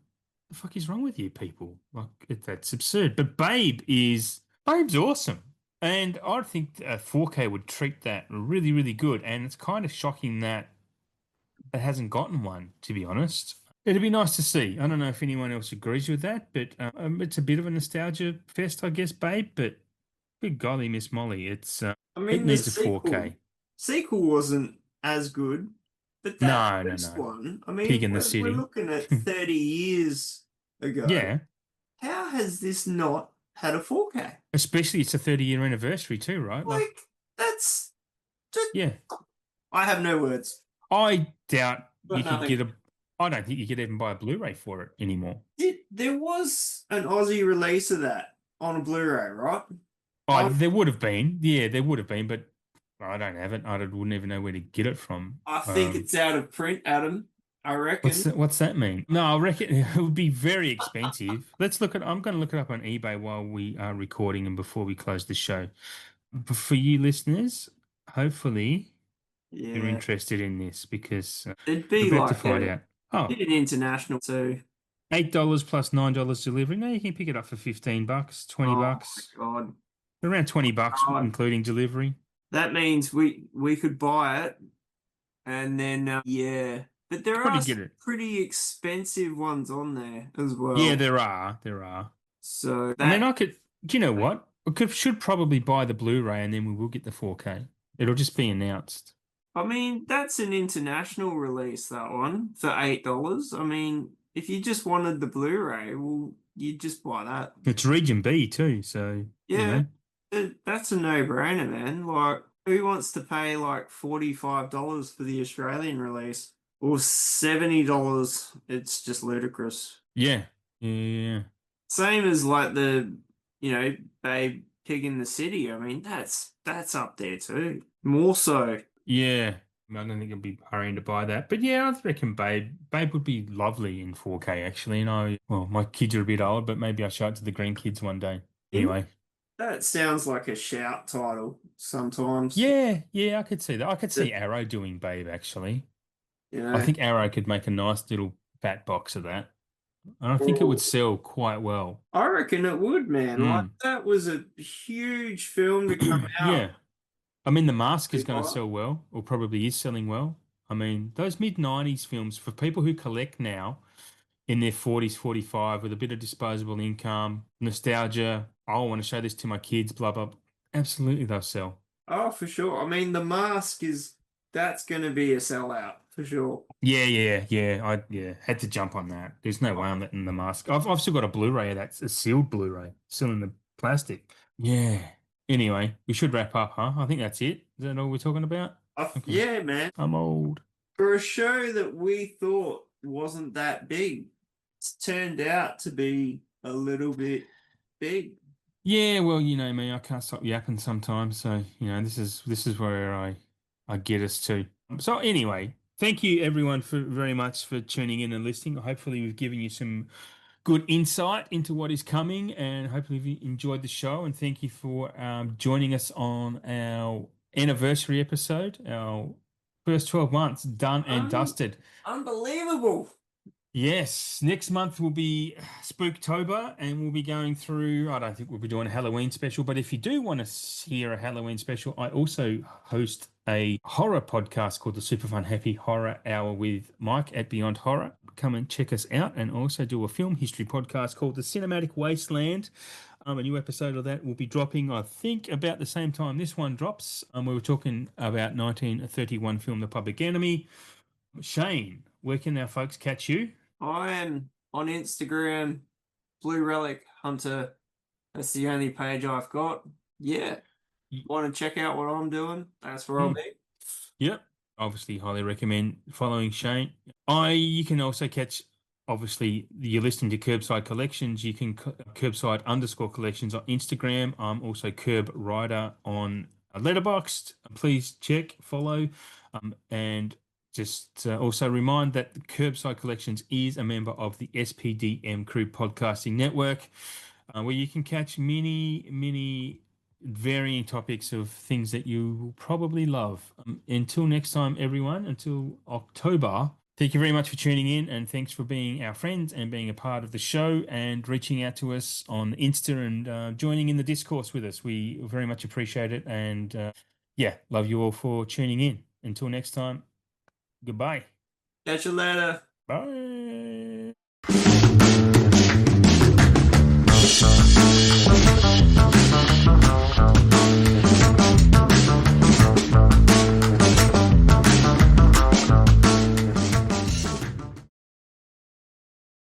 the fuck is wrong with you people? Like, that's absurd. But Babe's awesome. And I think 4K would treat that really, really good. And it's kind of shocking that it hasn't gotten one, to be honest. It'd be nice to see. I don't know if anyone else agrees with that, but it's a bit of a nostalgia fest, I guess, Babe. But good golly, Miss Molly, I it mean, the needs a sequel 4K. sequel wasn't as good, but that No, no, first no. one, I Pig mean, in the we're City. looking at 30 years ago. Yeah. How has this not had a 4K? Especially it's a 30-year anniversary too, right? Like, Like, that's just, yeah. I have no words. I doubt Got you could nothing. get I don't think you could even buy a Blu-ray for it anymore. There was an Aussie release of that on a Blu-ray, right? Oh, I, there would have been. Yeah, there would have been, but I don't have it. Wouldn't even know where to get it from. I think it's out of print, Adam. I reckon. What's that mean? No, I reckon it would be very expensive. I'm going to look it up on eBay while we are recording and before we close the show. But for you listeners, hopefully you're Yeah, interested in this because it'd we're be about to like find out. Oh, an international too. $8 plus $9 delivery. No, you can pick it up for 15 bucks, 20 Oh my bucks, God. around 20 bucks, God. including delivery. That means we could buy it and then yeah, but there Probably are get some it. pretty expensive ones on there as Yeah, well. there are. So I mean, that do you know what? Should probably buy the Blu-ray and then we will get the 4K. It'll just be announced. I mean that's an international release that one for $8. I mean, if you just wanted the Blu-ray, well, you'd just buy that. It's region B too, so, Yeah, that's a no-brainer, man. Like, who wants to pay like $45 for the Australian release? Or $70. It's just ludicrous. Yeah. Yeah. Same as like the, Babe Pig in the City. I mean, that's up there too. More so. Yeah. I don't think I'd be hurrying to buy that. But yeah, I reckon Babe would be lovely in 4K actually. Well, my kids are a bit old, but maybe I'll show it to the grandkids one day. In Anyway. that sounds like a shout title sometimes. Yeah, yeah, I could see that. I could see That, Arrow doing Babe actually. you I know, think Arrow could make a nice little fat box of that. And I think it would or sell quite well. I reckon it would, man. Like Mm. that was a huge film to come out. Yeah. I mean, The Mask is Pretty going to hot. sell well, or probably is selling well. I mean, those mid-90s films for people who collect now in their 40s, 45 with a bit of disposable income, nostalgia. Oh, I want to show this to my kids, blah, blah. Absolutely, they'll sell. Oh, for sure. I mean, The Mask that's going to be a sellout for sure. Yeah. I had to jump on that. There's no way I'm letting The Mask. I've still got a Blu-ray of that, a sealed Blu-ray, still in the plastic. Yeah. Anyway, we should wrap up, huh? I think that's it. Is that all we're talking about? Okay. Yeah, man. I'm old. For a show that we thought wasn't that big, it's turned out to be a little bit big. Yeah, well, you know me, I can't stop yapping sometimes. So, this is where I get us to. So anyway, thank you everyone for very much for tuning in and listening. Hopefully we've given you some good insight into what is coming, and hopefully you enjoyed the show. And thank you for joining us on our anniversary episode, our first 12 months done and Un- dusted. Unbelievable. Yes, next month will be Spooktober, and we'll be going through. I don't think we'll be doing a Halloween special, but if you do want to hear a Halloween special, I also host a horror podcast called the Super Fun Happy Horror Hour with Mike at Beyond Horror. Come and check us out, and also do a film history podcast called The Cinematic Wasteland. A new episode of that will be dropping, I think, about the same time this one drops. We were talking about 1931 film The Public Enemy. Shane, where can our folks catch you? I am on Instagram, Blue Relic Hunter. That's the only page I've got. Yeah. Want to check out what I'm doing? That's where I'll Mm, be. yep. Obviously, highly recommend following Shane. You can also catch, obviously, you're listening to Curbside Collections. You can Curbside underscore collections on Instagram. I'm also Curb Rider on Letterboxd. Please check, follow, and just also remind that the Curbside Collections is a member of the SPDM Crew Podcasting Network, where you can catch many varying topics of things that you will probably love. Until next time, everyone, until October, thank you very much for tuning in, and thanks for being our friends and being a part of the show and reaching out to us on Insta and joining in the discourse with us. We very much appreciate it. And yeah, love you all for tuning in. Until next time, goodbye. Catch you later. Bye.